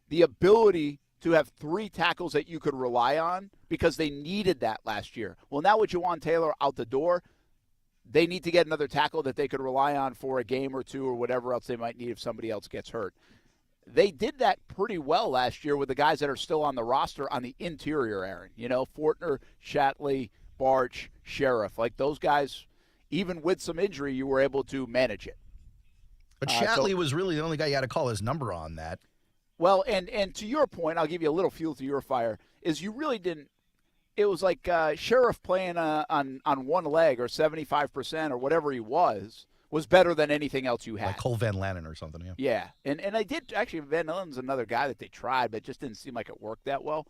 the ability to have 3 tackles that you could rely on because they needed that last year. Well, now with Juwan Taylor out the door, they need to get another tackle that they could rely on for a game or 2 or whatever else they might need if somebody else gets hurt. They did that pretty well last year with the guys that are still on the roster on the interior, Aaron. Fortner, Shatley, Barch, Sheriff. Like those guys, even with some injury, you were able to manage it. But Shatley was really the only guy you had to call his number on that. Well, and to your point, I'll give you a little fuel to your fire, is you really didn't – it was like Sheriff playing on one leg or 75% or whatever he was better than anything else you had. Like Cole Van Lanen or something, yeah. Yeah, and I did – actually, Van Lanen's another guy that they tried, but it just didn't seem like it worked that well.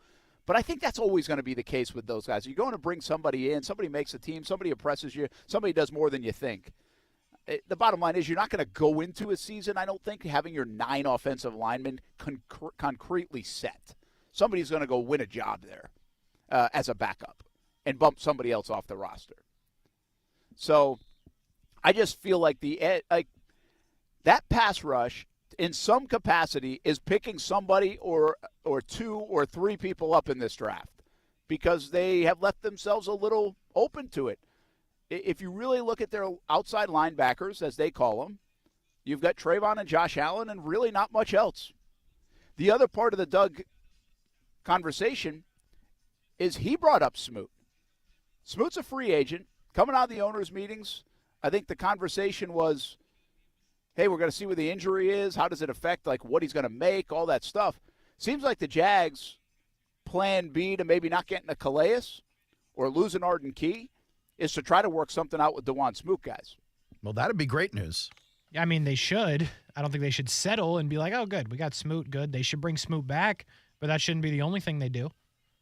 But I think that's always going to be the case with those guys. You're going to bring somebody in, somebody makes a team, somebody impresses you, somebody does more than you think. The bottom line is you're not going to go into a season, I don't think, having your 9 offensive linemen concretely set. Somebody's going to go win a job there as a backup. and bump somebody else off the roster. So I just feel like that pass rush in some capacity is picking somebody or 2 or 3 people up in this draft because they have left themselves a little open to it. If you really look at their outside linebackers, as they call them, you've got Trayvon and Josh Allen and really not much else. The other part of the Doug conversation is he brought up Smoot. Smoot's a free agent. Coming out of the owners' meetings, I think the conversation was, hey, we're going to see where the injury is. How does it affect, like, what he's going to make, all that stuff. Seems like the Jags' plan B to maybe not getting a Calais or losing Arden Key is to try to work something out with DeJuan Smoot guys. Well, that'd be great news. I mean, they should. I don't think they should settle and be like, oh, good, we got Smoot, good. They should bring Smoot back, but that shouldn't be the only thing they do.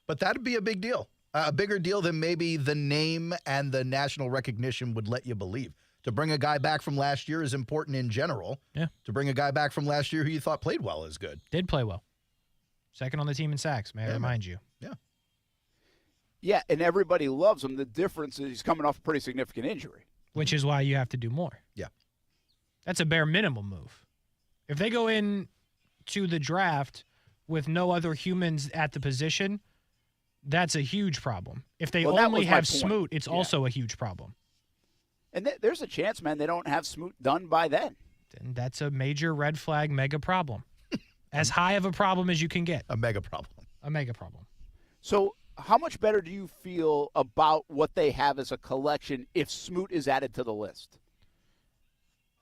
But that'd be a big deal. A bigger deal than maybe the name and the national recognition would let you believe. To bring a guy back from last year is important in general. Yeah. To bring a guy back from last year who you thought played well is good. Did play well. Second on the team in sacks, may I remind you. Yeah. Yeah, and everybody loves him. The difference is he's coming off a pretty significant injury. Which is why you have to do more. Yeah. That's a bare minimum move. If they go in to the draft with no other humans at the position, that's a huge problem. If they only have Smoot, it's also a huge problem. And there's a chance, man, they don't have Smoot done by then. And that's a major red flag, mega problem. As high of a problem as you can get. A mega problem. A mega problem. So how much better do you feel about what they have as a collection if Smoot is added to the list?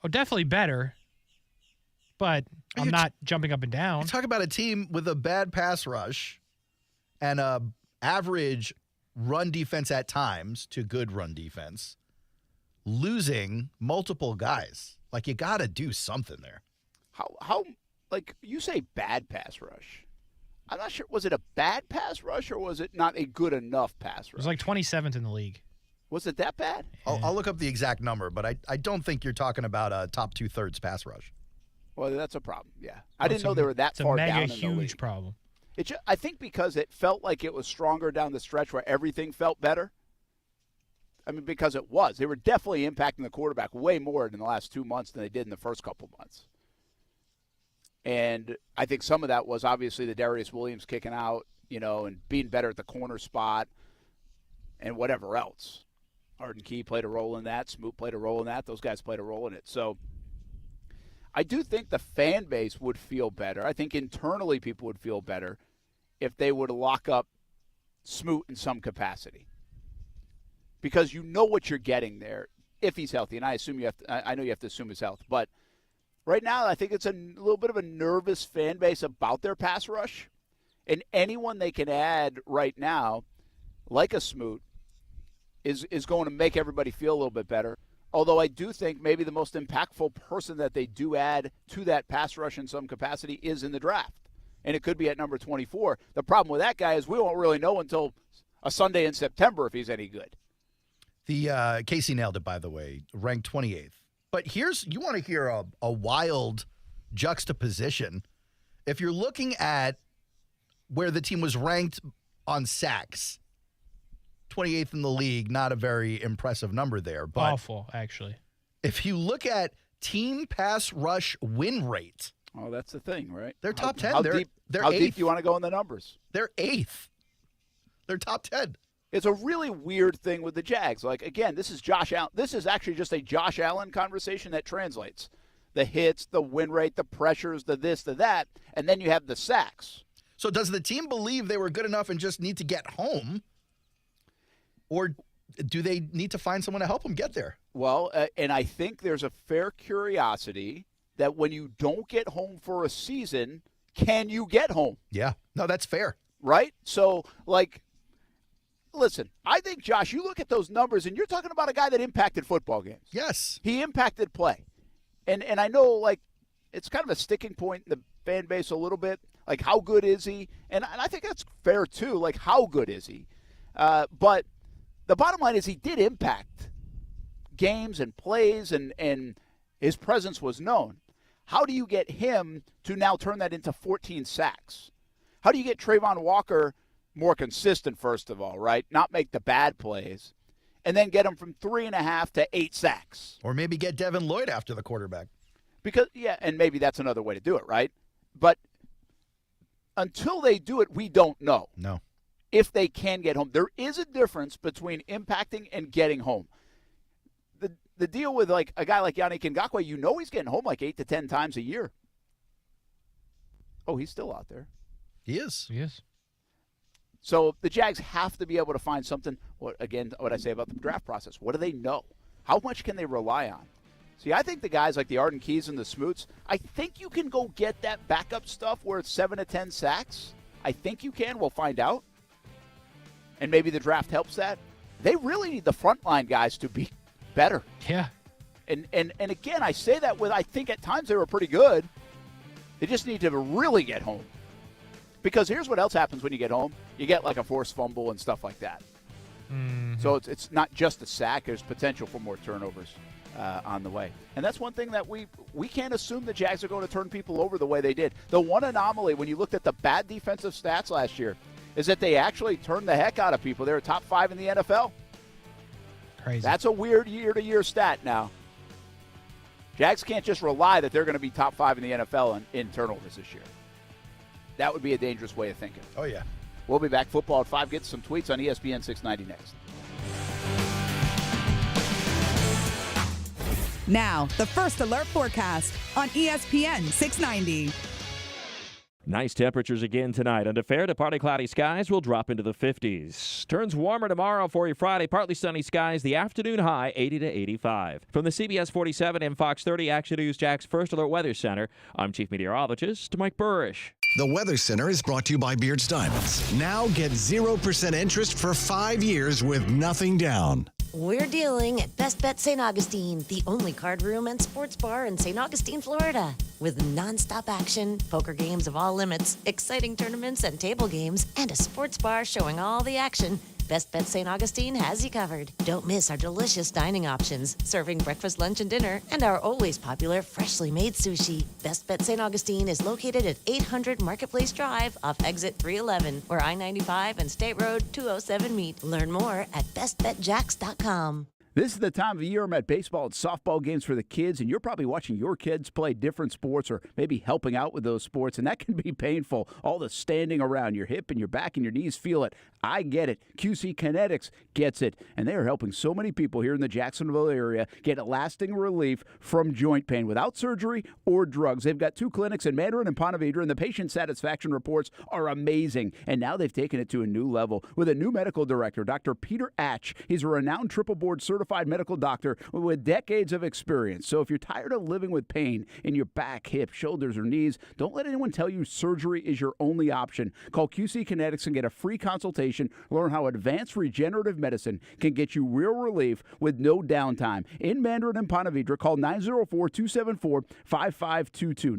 Oh, definitely better. But I'm not jumping up and down. You talk about a team with a bad pass rush and a average run defense at times to good run defense, losing multiple guys. Like, you got to do something there. How, like, you say bad pass rush. I'm not sure. Was it a bad pass rush or was it not a good enough pass rush? It was like 27th in the league. Was it that bad? I'll look up the exact number, but I don't think you're talking about a top 2/3 pass rush. Well, that's a problem, yeah. I didn't know they were that far down in the league. It's a mega huge problem. I think because it felt like it was stronger down the stretch where everything felt better. I mean, because it was. They were definitely impacting the quarterback way more in the last 2 months than they did in the first couple months. And I think some of that was obviously the Darius Williams kicking out, and being better at the corner spot and whatever else. Arden Key played a role in that. Smoot played a role in that. Those guys played a role in it. So I do think the fan base would feel better. I think internally people would feel better if they would lock up Smoot in some capacity. Because you know what you're getting there if he's healthy. And I know you have to assume his health. But right now I think it's a little bit of a nervous fan base about their pass rush. And anyone they can add right now, like a Smoot, is going to make everybody feel a little bit better. Although I do think maybe the most impactful person that they do add to that pass rush in some capacity is in the draft. And it could be at number 24. The problem with that guy is we won't really know until a Sunday in September if he's any good. The Kasey nailed it, by the way, ranked 28th. But you want to hear a wild juxtaposition. If you're looking at where the team was ranked on sacks, 28th in the league, not a very impressive number there. But awful, actually. If you look at team pass rush win rate. Oh, that's the thing, right? They're top 10. How They're deep eighth. do you want to go in the numbers? They're 8th. They're top 10. It's a really weird thing with the Jags. Like, again, this is Josh Allen. This is actually just a Josh Allen conversation that translates. The hits, the win rate, the pressures, the this, the that, and then you have the sacks. So does the team believe they were good enough and just need to get home? Or do they need to find someone to help them get there? Well, and I think there's a fair curiosity that when you don't get home for a season, can you get home? Yeah. No, that's fair. Right? So, like, listen, I think, Josh, you look at those numbers, and you're talking about a guy that impacted football games. Yes. He impacted play. And I know, like, it's kind of a sticking point in the fan base a little bit. Like, how good is he? And I think that's fair, too. Like, how good is he? But the bottom line is he did impact games and plays, and his presence was known. How do you get him to now turn that into 14 sacks? How do you get Trayvon Walker more consistent, first of all, right? Not make the bad plays. And then get them from 3.5 to 8 sacks. Or maybe get Devin Lloyd after the quarterback. Because, yeah, and maybe that's another way to do it, right? But until they do it, we don't know. No. If they can get home. There is a difference between impacting and getting home. The deal with like a guy like Yannick Ngakoue, you know he's getting home like 8 to 10 times a year. Oh, he's still out there. He is. He is. So the Jags have to be able to find something. What I say about the draft process. What do they know? How much can they rely on? See, I think the guys like the Arden Keys and the Smoots, I think you can go get that backup stuff where it's 7 to 10 sacks. I think you can. We'll find out. And maybe the draft helps that. They really need the frontline guys to be better. Yeah. And again, I say that with, I think at times they were pretty good. They just need to really get home. Because here's what else happens when you get home. You get like a forced fumble and stuff like that. Mm-hmm. So it's not just a sack. There's potential for more turnovers on the way. And that's one thing that we can't assume the Jags are going to turn people over the way they did. The one anomaly when you looked at the bad defensive stats last year is that they actually turned the heck out of people. They were top 5 in the NFL. Crazy. That's a weird year-to-year stat now. Jags can't just rely that they're going to be top 5 in the NFL in turnovers this year. That would be a dangerous way of thinking. Oh, yeah. We'll be back. Football at 5. Get some tweets on ESPN 690 next. Now, the First Alert forecast on ESPN 690. Nice temperatures again tonight. Under fair to partly cloudy skies will drop into the 50s. Turns warmer tomorrow for you Friday. Partly sunny skies. The afternoon high 80 to 85. From the CBS 47 and Fox 30 Action News Jack's First Alert Weather Center, I'm Chief Meteorologist Mike Burrish. The Weather Center is brought to you by Beards Diamonds. Now get 0% interest for 5 years with nothing down. We're dealing at Best Bet St. Augustine, the only card room and sports bar in St. Augustine, Florida. With nonstop action, poker games of all limits, exciting tournaments and table games, and a sports bar showing all the action, Best Bet St. Augustine has you covered. Don't miss our delicious dining options, serving breakfast, lunch, and dinner, and our always popular freshly made sushi. Best Bet St. Augustine is located at 800 Marketplace Drive off exit 311, where I-95 and State Road 207 meet. Learn more at bestbetjacks.com. This is the time of year I'm at baseball and softball games for the kids, and you're probably watching your kids play different sports or maybe helping out with those sports, and that can be painful. All the standing around, your hip and your back and your knees feel it. I get it. QC Kinetics gets it, and they are helping so many people here in the Jacksonville area get lasting relief from joint pain without surgery or drugs. They've got 2 clinics in Mandarin and Ponte Vedra, and the patient satisfaction reports are amazing. And now they've taken it to a new level with a new medical director, Dr. Peter Atch. He's a renowned triple board certified medical doctor with decades of experience. So if you're tired of living with pain in your back, hip, shoulders, or knees, don't let anyone tell you surgery is your only option. Call QC Kinetics and get a free consultation. Learn how advanced regenerative medicine can get you real relief with no downtime. In Mandarin and Ponte Vedra, call 904-274-5522.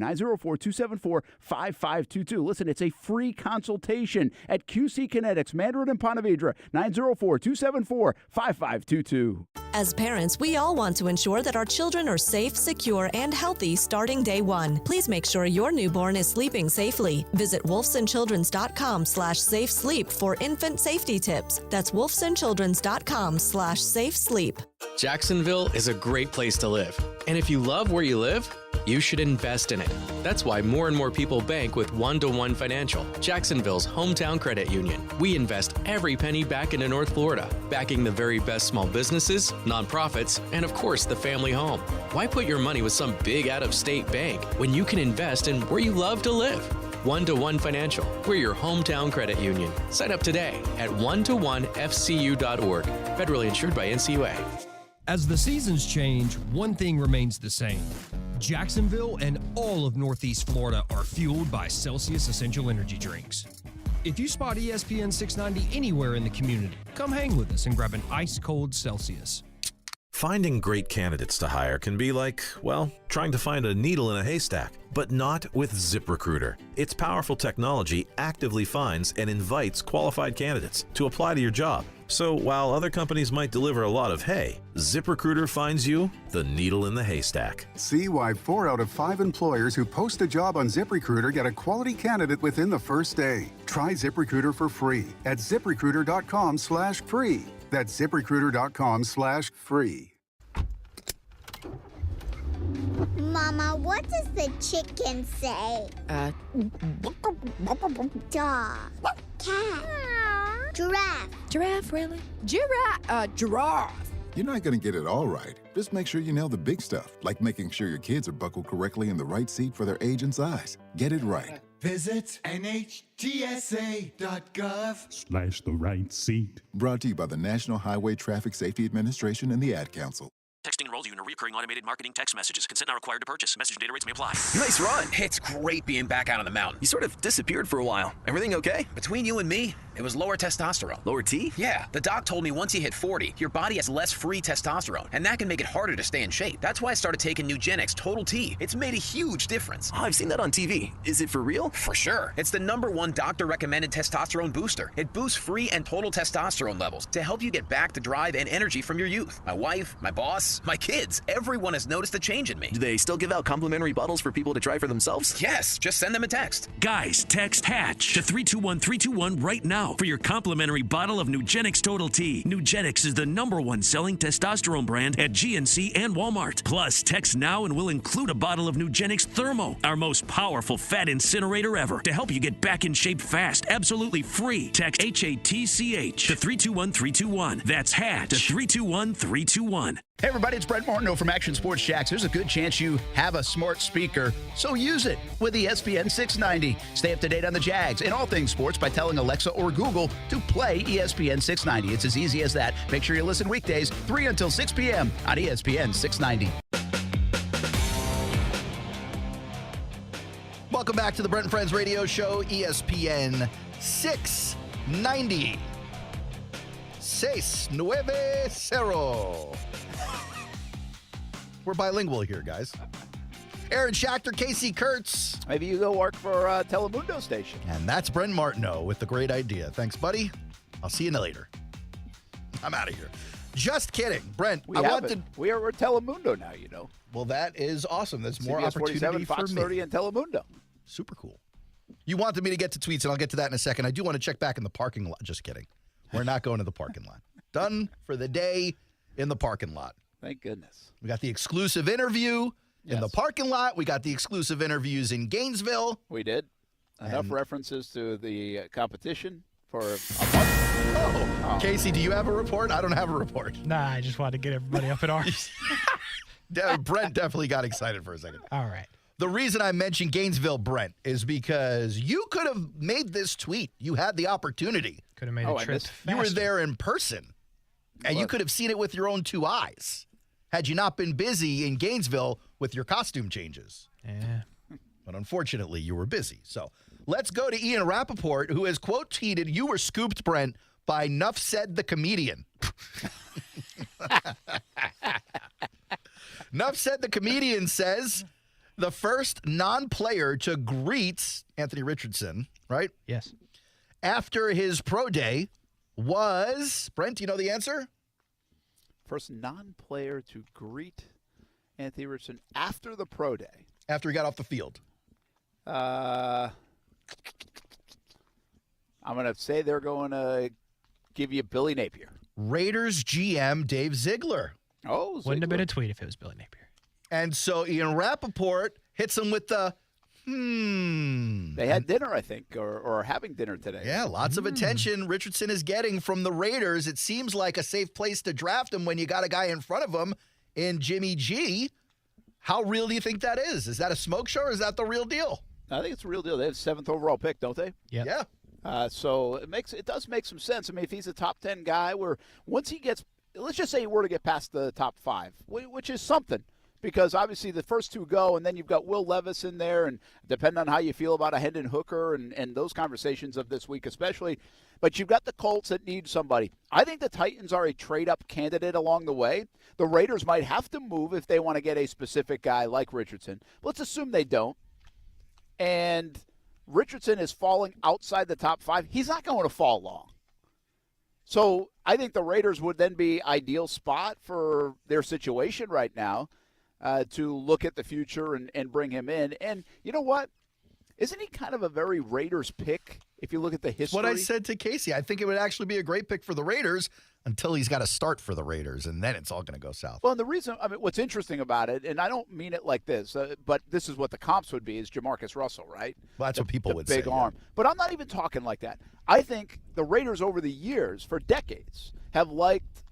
904-274-5522. Listen, it's a free consultation at QC Kinetics, Mandarin and Ponte Vedra, 904-274-5522. As parents, we all want to ensure that our children are safe, secure, and healthy starting day one. Please make sure your newborn is sleeping safely. Visit wolfsandchildrens.com/safe sleep for infant safety tips. That's wolfsandchildrens.com/safe sleep. Jacksonville is a great place to live. And if you love where you live, you should invest in it. That's why more and more people bank with One-to-One Financial, Jacksonville's hometown credit union. We invest every penny back into North Florida, backing the very best small businesses, nonprofits, and of course the family home. Why put your money with some big out-of-state bank when you can invest in where you love to live? One-to-One Financial. We're your hometown credit union. Sign up today at one-to-one-fcu.org. Federally insured by NCUA. As the seasons change, one thing remains the same. Jacksonville and all of Northeast Florida are fueled by Celsius Essential Energy Drinks. If you spot ESPN 690 anywhere in the community, come hang with us and grab an ice-cold Celsius. Finding great candidates to hire can be like, well, trying to find a needle in a haystack, but not with ZipRecruiter. Its powerful technology actively finds and invites qualified candidates to apply to your job. So while other companies might deliver a lot of hay, ZipRecruiter finds you the needle in the haystack. See why 4 out of 5 employers who post a job on ZipRecruiter get a quality candidate within the first day. Try ZipRecruiter for free at ZipRecruiter.com/free. That's ZipRecruiter.com/free. Mama, what does the chicken say? Dog. Cat. Giraffe. Giraffe, really? Giraffe. You're not going to get it all right. Just make sure you nail the big stuff, like making sure your kids are buckled correctly in the right seat for their age and size. Get it right. Visit NHTSA.gov/the right seat. Brought to you by the National Highway Traffic Safety Administration and the Ad Council. Texting enrolls you in a recurring automated marketing text messages. Consent not required to purchase. Message and data rates may apply. Nice run. It's great being back out on the mountain. You sort of disappeared for a while. Everything okay? Between you and me, it was lower testosterone. Lower T? Yeah. The doc told me once you hit 40, your body has less free testosterone, and that can make it harder to stay in shape. That's why I started taking Nugenix Total T. It's made a huge difference. Oh, I've seen that on TV. Is it for real? For sure. It's the #1 doctor-recommended testosterone booster. It boosts free and total testosterone levels to help you get back the drive and energy from your youth. My wife, my boss, my kids, everyone has noticed a change in me. Do they still give out complimentary bottles for people to try for themselves? Yes. Just send them a text. Guys, text HATCH to 321-321 right now for your complimentary bottle of Nugenix Total T. Nugenix is the #1 selling testosterone brand at GNC and Walmart. Plus, text now and we'll include a bottle of Nugenix Thermo, our most powerful fat incinerator ever, to help you get back in shape fast, absolutely free. Text HATCH to 321-321. That's HATCH to 321-321. Hey everybody, it's Brent Martineau from Action Sports Jacks. There's a good chance you have a smart speaker, so use it with ESPN 690. Stay up to date on the Jags and all things sports by telling Alexa or Google to play ESPN 690. It's as easy as that. Make sure you listen weekdays 3 until 6 p.m. on ESPN 690. Welcome back to the Brent and Friends Radio Show, ESPN 690. 690. We're bilingual here, guys. Aaron Schachter, Kasey Kurtz. Maybe you go work for Telemundo station. And that's Brent Martineau with the great idea. Thanks, buddy. I'll see you later. I'm out of here. Just kidding. Brent, We're Telemundo now, you know. Well, that is awesome. That's more CBS opportunity 47, for Fox me. 30, and Telemundo. Super cool. You wanted me to get to tweets, and I'll get to that in a second. I do want to check back in the parking lot. Just kidding. We're not going to the parking lot. Done for the day in the parking lot. Thank goodness. We got the exclusive interview in the parking lot. We got the exclusive interviews in Gainesville. We did. Enough references to the competition for a month. Oh. Kasey, do you have a report? I don't have a report. Nah, I just wanted to get everybody up in arms. Brent definitely got excited for a second. All right. The reason I mentioned Gainesville, Brent, is because you could have made this tweet. You had the opportunity. Could have made a trip faster. You were there in person, and you could have seen it with your own 2 eyes had you not been busy in Gainesville with your costume changes. Yeah. But unfortunately, you were busy. So let's go to Ian Rappaport, who has quote tweeted, "You were scooped, Brent, by Nuff Said the Comedian." Nuff Said the Comedian says the first non-player to greet Anthony Richardson, right? Yes. After his pro day was, Brent, do you know the answer? First non-player to greet Anthony Richardson after the pro day. After he got off the field. I'm going to say they're going to give you Billy Napier. Raiders GM Dave Ziegler. Oh, Wouldn't have been a tweet if it was Billy Napier. And so Ian Rappaport hits him with the They had dinner, I think, or are having dinner today. Yeah, lots of attention Richardson is getting from the Raiders. It seems like a safe place to draft him when you got a guy in front of him in Jimmy G. How real do you think that is? Is that a smoke show or is that the real deal? I think it's a real deal. They have 7th overall pick, don't they? Yep. Yeah. So it does make some sense. I mean, if he's a top 10 guy, where once he gets, let's just say he were to get past the top 5, which is something. Because obviously the first 2 go, and then you've got Will Levis in there, and depending on how you feel about a Hendon Hooker and those conversations of this week especially. But you've got the Colts that need somebody. I think the Titans are a trade-up candidate along the way. The Raiders might have to move if they want to get a specific guy like Richardson. Let's assume they don't. And Richardson is falling outside the top 5. He's not going to fall long. So I think the Raiders would then be ideal spot for their situation right now to look at the future and bring him in. And you know what? Isn't he kind of a very Raiders pick if you look at the history? That's what I said to Kasey. I think it would actually be a great pick for the Raiders until he's got to start for the Raiders, and then it's all going to go south. Well, and the reason, what's interesting about it, and I don't mean it like this, but this is what the comps would be, is Jamarcus Russell, right? Well, that's what people would say. Big arm. Yeah. But I'm not even talking like that. I think the Raiders over the years, for decades, have liked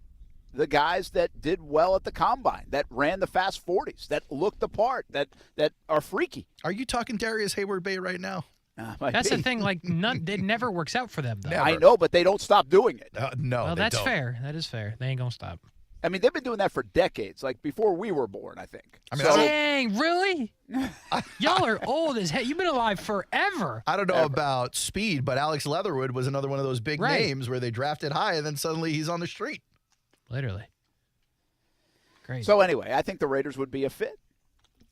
the guys that did well at the combine, that ran the fast 40s, that looked the part, that are freaky. Are you talking Darius Hayward-Bay right now? That's the thing. Like, it never works out for them, though. I know, but they don't stop doing it. No, well, that's don't. fair. That is fair. They ain't gonna stop. I mean, they've been doing that for decades, like before we were born, I think. Dang, really? Y'all are old as hell. You've been alive forever. I don't know about speed, but Alex Leatherwood was another one of those big names where they drafted high, and then suddenly he's on the street. Literally. Great. So anyway, I think the Raiders would be a fit,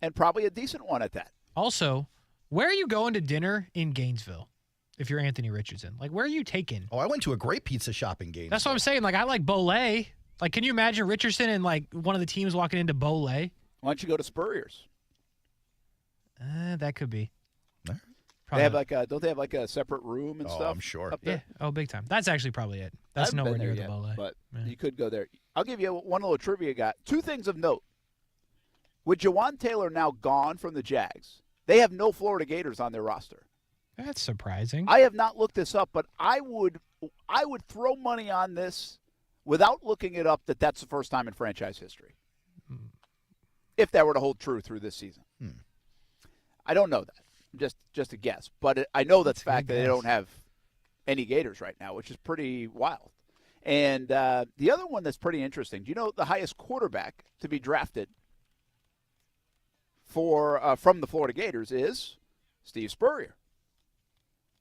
and probably a decent one at that. Also, where are you going to dinner in Gainesville if you're Anthony Richardson? Like, where are you taking? Oh, I went to a great pizza shop in Gainesville. That's what I'm saying. Like, I like Bolé. Like, can you imagine Richardson and, like, one of the teams walking into Bolé? Why don't you go to Spurrier's? That could be. They have don't they have like a separate room and stuff? I'm sure. Up there? Yeah. Oh, big time. That's actually probably it. That's nowhere near the Bolé. But you could go there. I'll give you one little trivia guy. Two things of note. With Jawan Taylor now gone from the Jags, they have no Florida Gators on their roster. That's surprising. I have not looked this up, but I would throw money on this without looking it up that's the first time in franchise history. If that were to hold true through this season. I don't know that. Just a guess. But I know that's the fact that they don't have any Gators right now, which is pretty wild. And the other one that's pretty interesting, do you know the highest quarterback to be drafted from the Florida Gators is Steve Spurrier?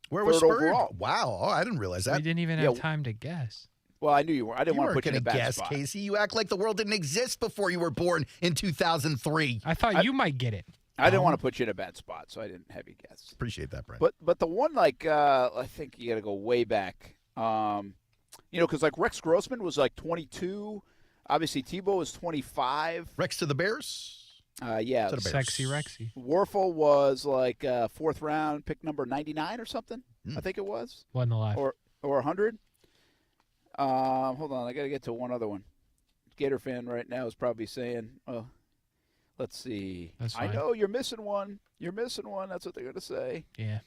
Where was Spurrier? Overall. Wow. Oh, I didn't realize that. We didn't even have time to guess. Well, I knew you were. I didn't want to put you in a bad guess, spot. Kasey. You act like the world didn't exist before you were born in 2003. I thought you might get it. I didn't want to put you in a bad spot, so I didn't have you guess. Appreciate that, Brent. But the one, like, I think you got to go way back. Because, like, Rex Grossman was, like, 22. Obviously, Tebow was 25. Rex to the Bears? Yeah. To the Bears. Sexy Rexy. Warfel was, like, fourth round, pick number 99 or something, I think it was. Wasn't alive. Or 100. Hold on. I got to get to one other one. Gator fan right now is probably saying, oh, let's see. I know you're missing one. You're missing one. That's what they're going to say. Yeah.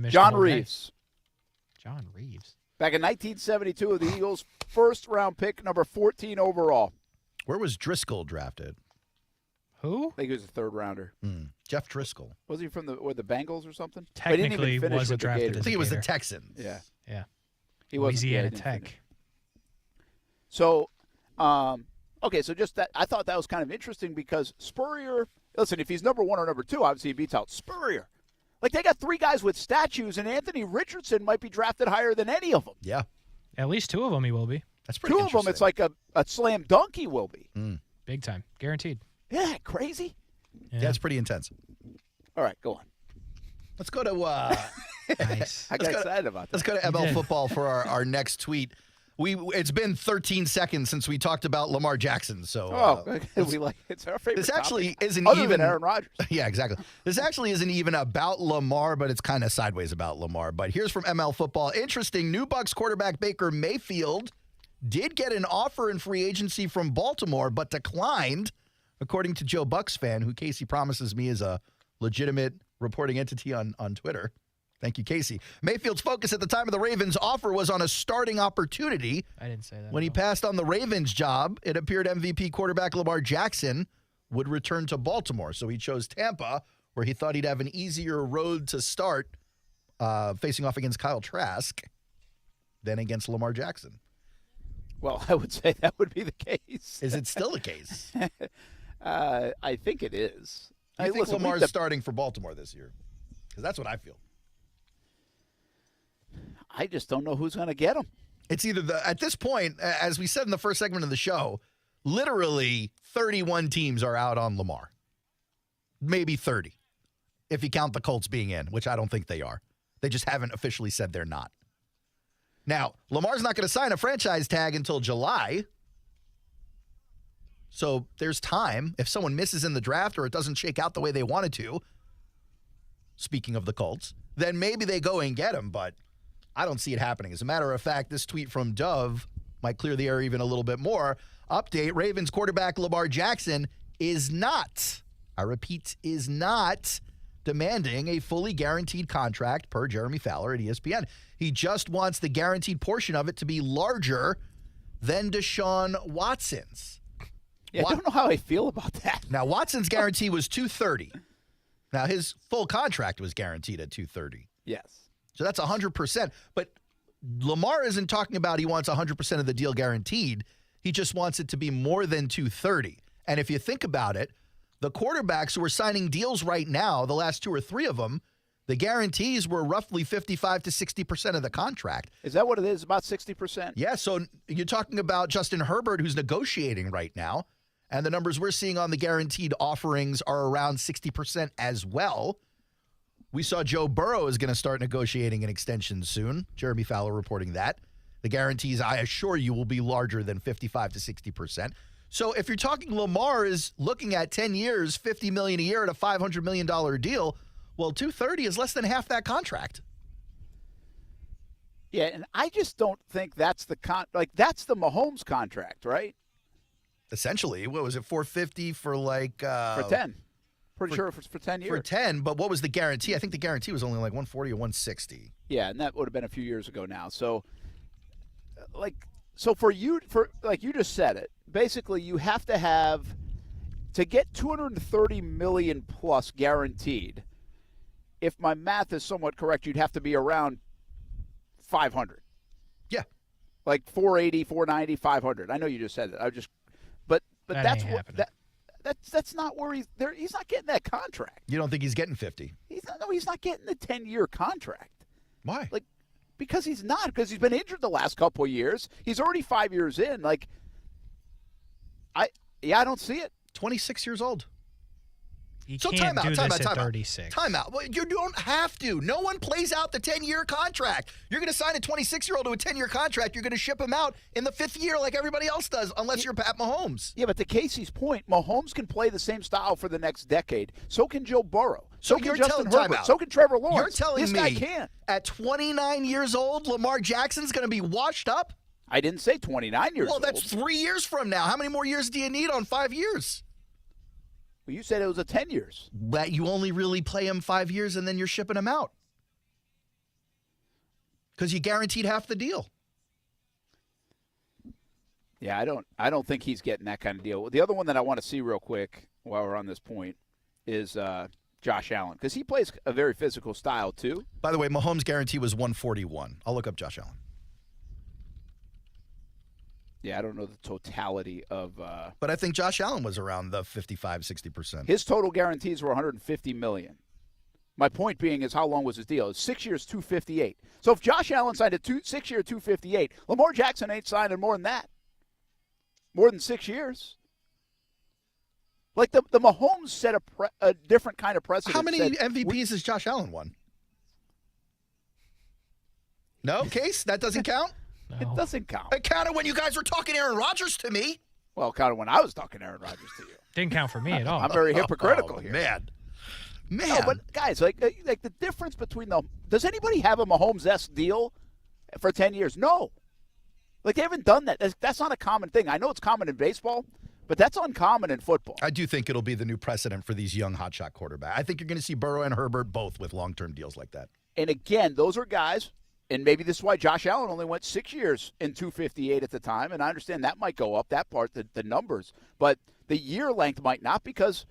John Reeves. John Reeves. Back in 1972 of the Eagles, first-round pick, number 14 overall. Where was Driscoll drafted? Who? I think he was a third-rounder. Jeff Driscoll. Was he from the Bengals or something? Technically, but he wasn't drafted. I think it was the Texans. Yeah. Yeah. He was Louisiana Tech. So, okay, so just that, I thought that was kind of interesting because Spurrier, listen, if he's number one or number two, obviously he beats out Spurrier. Like, they got three guys with statues, and Anthony Richardson might be drafted higher than any of them. Yeah. At least two of them he will be. That's pretty Two of them, it's like a slam dunk he will be. Big time. Guaranteed. Isn't that crazy? Yeah, that's pretty intense. All right, go on. Let's go to nice. I got excited about that. Let's go to ML football for our next tweet. It's been 13 seconds since we talked about Lamar Jackson. So it's our favorite. This actually topic. isn't Other even than Aaron Rodgers. Yeah, exactly. This actually isn't even about Lamar, but it's kind of sideways about Lamar. But here's from ML football. Interesting. New Bucs quarterback Baker Mayfield did get an offer in free agency from Baltimore, but declined, according to Joe Bucs fan, who Kasey promises me is a legitimate reporting entity on Twitter. Thank you, Kasey. Mayfield's focus at the time of the Ravens' offer was on a starting opportunity. I didn't say that. When he passed on the Ravens job, it appeared MVP quarterback Lamar Jackson would return to Baltimore. So he chose Tampa, where he thought he'd have an easier road to start facing off against Kyle Trask than against Lamar Jackson. Well, I would say that would be the case. Is it still the case? I think it is. I think Lamar's starting for Baltimore this year? Because that's what I feel. I just don't know who's going to get him. It's either at this point, as we said in the first segment of the show, literally 31 teams are out on Lamar. Maybe 30, if you count the Colts being in, which I don't think they are. They just haven't officially said they're not. Now, Lamar's not going to sign a franchise tag until July. So there's time. If someone misses in the draft or it doesn't shake out the way they wanted to, speaking of the Colts, then maybe they go and get him, but I don't see it happening. As a matter of fact, this tweet from Dove might clear the air even a little bit more. Update, Ravens quarterback Lamar Jackson is not, I repeat, is not demanding a fully guaranteed contract per Jeremy Fowler at ESPN. He just wants the guaranteed portion of it to be larger than Deshaun Watson's. Yeah, I don't know how I feel about that. Now, Watson's guarantee was $230. Now, his full contract was guaranteed at $230. Yes. So that's 100%. But Lamar isn't talking about he wants 100% of the deal guaranteed. He just wants it to be more than $230. And if you think about it, the quarterbacks who are signing deals right now, the last 2 or 3 of them, the guarantees were roughly 55 to 60% of the contract. Is that what it is, about 60%? Yeah, so you're talking about Justin Herbert, who's negotiating right now, and the numbers we're seeing on the guaranteed offerings are around 60% as well. We saw Joe Burrow is going to start negotiating an extension soon. Jeremy Fowler reporting that. The guarantees, I assure you, will be larger than 55 to 60%. So if you're talking Lamar is looking at 10 years, $50 million a year at a $500 million deal, well, $230 is less than half that contract. Yeah, and I just don't think that's that's the Mahomes contract, right? Essentially, what was it, $450 for for 10? Pretty sure for 10 years. For 10, but what was the guarantee? I think the guarantee was only like $140 or $160. Yeah, and that would have been a few years ago now. So, for you just said it, basically you have to have to get $230 million plus guaranteed. If my math is somewhat correct, you'd have to be around 500. Yeah. Like 480, 490, 500. I know you just said that. But that that's ain't what happening. that's not where he's there. He's not getting that contract. You don't think he's getting 50? He's not getting the 10-year contract. Why? Because he's not. Because he's been injured the last couple of years. He's already 5 years in. I don't see it. 26 years old. You can't do this at 36. Time out. Well, you don't have to. No one plays out the 10-year contract. You're going to sign a 26-year-old to a 10-year contract. You're going to ship him out in the 5th year like everybody else does, unless you're Pat Mahomes. Yeah, but to Kasey's point, Mahomes can play the same style for the next decade. So can Joe Burrow. So can Justin Herbert. So can Trevor Lawrence. You're telling this me guy can. At 29 years old, Lamar Jackson's going to be washed up? I didn't say 29 years old. Well, that's 3 years from now. How many more years do you need on 5 years? Well, you said it was 10 years. But you only really play him 5 years and then you're shipping him out. Because you guaranteed half the deal. Yeah, I don't think he's getting that kind of deal. The other one that I want to see real quick while we're on this point is Josh Allen. Because he plays a very physical style, too. By the way, Mahomes' guarantee was $141. I'll look up Josh Allen. Yeah, I don't know the totality of but I think Josh Allen was around the 55, 60%. His total guarantees were $150 million. My point being is how long was his deal? It's 6 years, $258. So if Josh Allen signed a 6-year, $258, Lamar Jackson ain't signing more than that. More than 6 years. Like the Mahomes set a different kind of precedent. How many MVPs has Josh Allen won? No, Case? That doesn't count? No. It doesn't count. It counted when you guys were talking Aaron Rodgers to me. Well, it counted when I was talking Aaron Rodgers to you. Didn't count for me at all. I'm very hypocritical here. Man. No, but guys, like the difference between does anybody have a Mahomes-esque deal for 10 years? No. Like they haven't done that. That's not a common thing. I know it's common in baseball, but that's uncommon in football. I do think it'll be the new precedent for these young hotshot quarterbacks. I think you're going to see Burrow and Herbert both with long-term deals like that. And again, those are guys. And maybe this is why Josh Allen only went 6 years in $258 at the time. And I understand that might go up, that part, the numbers. But the year length might not because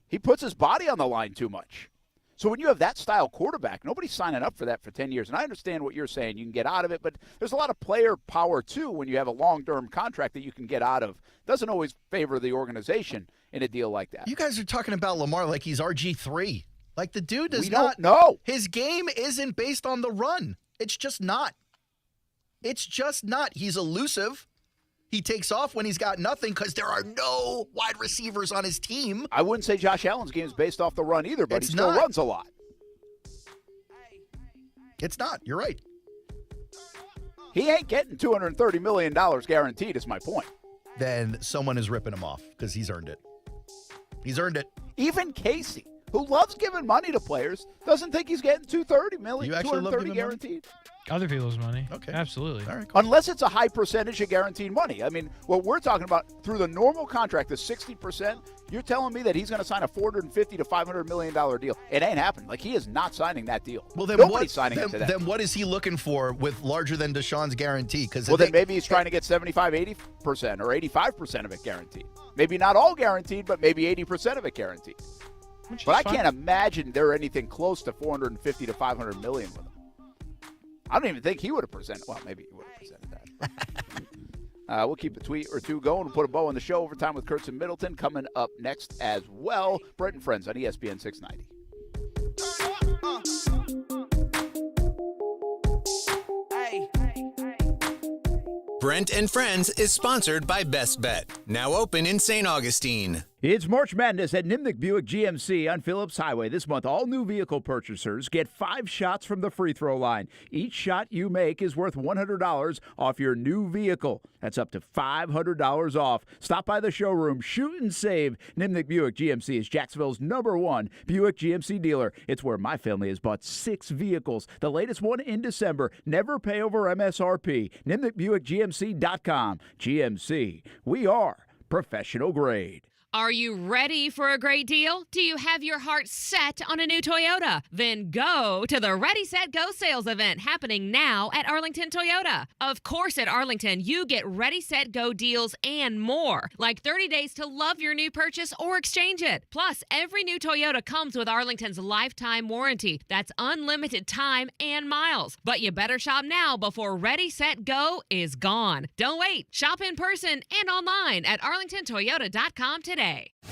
he puts his body on the line too much. So when you have that style quarterback, nobody's signing up for that for 10 years. And I understand what you're saying. You can get out of it. But there's a lot of player power, too, when you have a long-term contract that you can get out of. Doesn't always favor the organization in a deal like that. You guys are talking about Lamar like he's RG3. Like the dude does we not don't know. His game isn't based on the run. It's just not. It's just not. He's elusive. He takes off when he's got nothing because there are no wide receivers on his team. I wouldn't say Josh Allen's game is based off the run either, but he still runs a lot. It's not. You're right. He ain't getting $230 million guaranteed, is my point. Then someone is ripping him off because he's earned it. He's earned it. Even Kasey, who loves giving money to players, doesn't think he's getting $230 million. You actually love giving guaranteed. Other people's money. Okay. Absolutely. All right, cool. Unless it's a high percentage of guaranteed money. I mean, what we're talking about through the normal contract, the 60%, you're telling me that he's going to sign a $450 to $500 million deal. It ain't happening. Like, he is not signing that deal. Well, then Nobody's signing it to that. Then what is he looking for with larger than Deshaun's guarantee? Then maybe he's trying to get 75, 80% or 85% of it guaranteed. Maybe not all guaranteed, but maybe 80% of it guaranteed. But I can't imagine they're anything close to $450 to $500 million with him. I don't even think he would have presented. Well, maybe he would have presented that. We'll keep a tweet or two going and put a bow on the show. Overtime with Kurtz and Middleton coming up next as well. Brent and Friends on ESPN 690. Brent and Friends is sponsored by Best Bet, now open in St. Augustine. It's March Madness at Nimnick Buick GMC on Phillips Highway. This month, all new vehicle purchasers get 5 shots from the free throw line. Each shot you make is worth $100 off your new vehicle. That's up to $500 off. Stop by the showroom. Shoot and save. Nimnick Buick GMC is Jacksonville's #1 Buick GMC dealer. It's where my family has bought 6 vehicles. The latest one in December. Never pay over MSRP. NimnickBuickGMC.com. GMC. We are professional grade. Are you ready for a great deal? Do you have your heart set on a new Toyota? Then go to the Ready, Set, Go sales event happening now at Arlington Toyota. Of course, at Arlington, you get Ready, Set, Go deals and more, like 30 days to love your new purchase or exchange it. Plus, every new Toyota comes with Arlington's lifetime warranty. That's unlimited time and miles. But you better shop now before Ready, Set, Go is gone. Don't wait. Shop in person and online at arlingtontoyota.com today.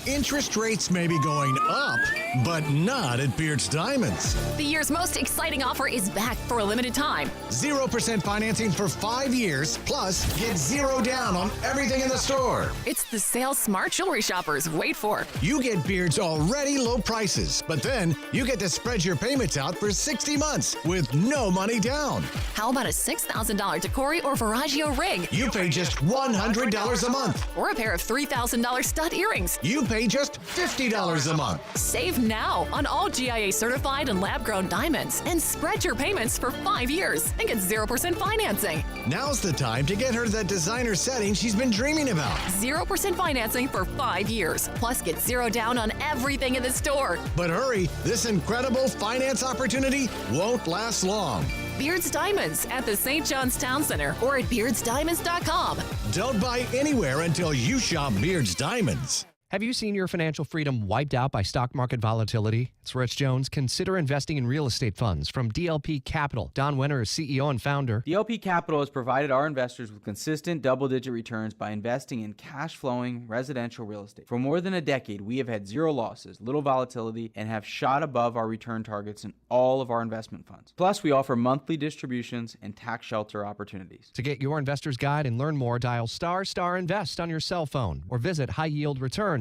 Interest rates may be going up, but not at Beard's Diamonds. The year's most exciting offer is back for a limited time. 0% financing for 5 years, plus get 0 down on everything in the store. It's the sale smart jewelry shoppers wait for. You get Beard's already low prices, but then you get to spread your payments out for 60 months with no money down. How about a $6,000 Decory or Veragio ring? You pay just $100 a month. Or a pair of $3,000 stud earrings. You pay just $50 a month. Save now on all GIA certified and lab grown diamonds and spread your payments for 5 years and get 0% financing. Now's the time to get her that designer setting she's been dreaming about. 0% financing for 5 years. Plus get 0 down on everything in the store. But hurry, this incredible finance opportunity won't last long. Beard's Diamonds at the St. John's Town Center or at beardsdiamonds.com. Don't buy anywhere until you shop Beard's Diamonds. Have you seen your financial freedom wiped out by stock market volatility? It's Rich Jones. Consider investing in real estate funds from DLP Capital. Don Wenner is CEO and founder. DLP Capital has provided our investors with consistent double-digit returns by investing in cash-flowing residential real estate. For more than a decade, we have had 0 losses, little volatility, and have shot above our return targets in all of our investment funds. Plus, we offer monthly distributions and tax shelter opportunities. To get your investor's guide and learn more, dial **invest on your cell phone or visit highyieldreturns.net.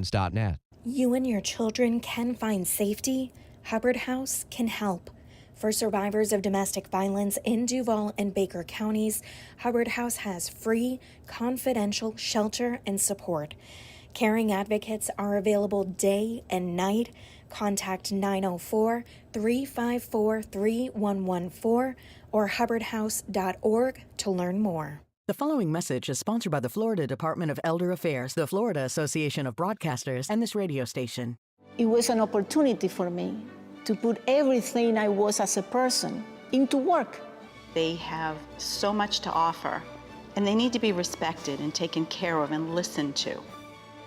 You and your children can find safety. Hubbard House can help. For survivors of domestic violence in Duval and Baker counties, Hubbard House has free, confidential shelter and support. Caring advocates are available day and night. Contact 904-354-3114 or hubbardhouse.org to learn more. The following message is sponsored by the Florida Department of Elder Affairs, the Florida Association of Broadcasters, and this radio station. It was an opportunity for me to put everything I was as a person into work. They have so much to offer, and they need to be respected and taken care of and listened to.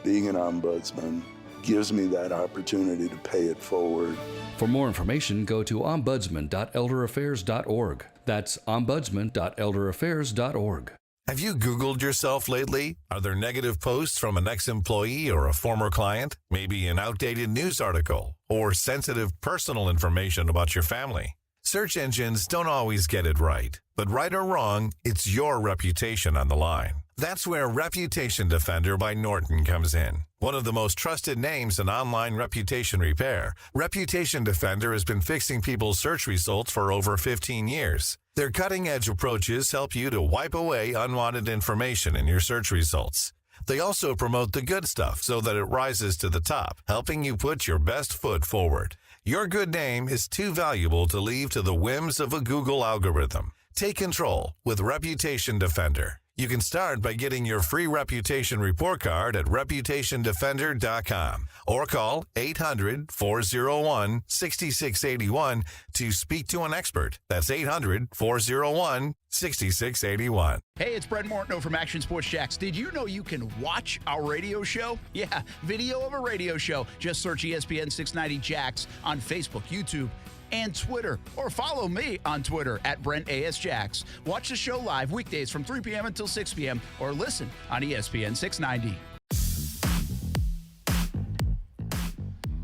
Being an ombudsman gives me that opportunity to pay it forward. For more information, go to ombudsman.elderaffairs.org. That's ombudsman.elderaffairs.org. Have you Googled yourself lately? Are there negative posts from an ex-employee or a former client? Maybe an outdated news article or sensitive personal information about your family? Search engines don't always get it right, but right or wrong, it's your reputation on the line. That's where Reputation Defender by Norton comes in. One of the most trusted names in online reputation repair, Reputation Defender has been fixing people's search results for over 15 years. Their cutting-edge approaches help you to wipe away unwanted information in your search results. They also promote the good stuff so that it rises to the top, helping you put your best foot forward. Your good name is too valuable to leave to the whims of a Google algorithm. Take control with Reputation Defender. You can start by getting your free reputation report card at reputationdefender.com or call 800-401-6681 to speak to an expert. That's 800-401-6681. Hey, it's Brent Morton from Action Sports Jacks. Did you know you can watch our radio show? Yeah, video of a radio show. Just search ESPN 690 Jacks on Facebook, YouTube, and Twitter, or follow me on Twitter at Brent A.S. Jacks. Watch the show live weekdays from 3 p.m. until 6 p.m. or listen on ESPN 690.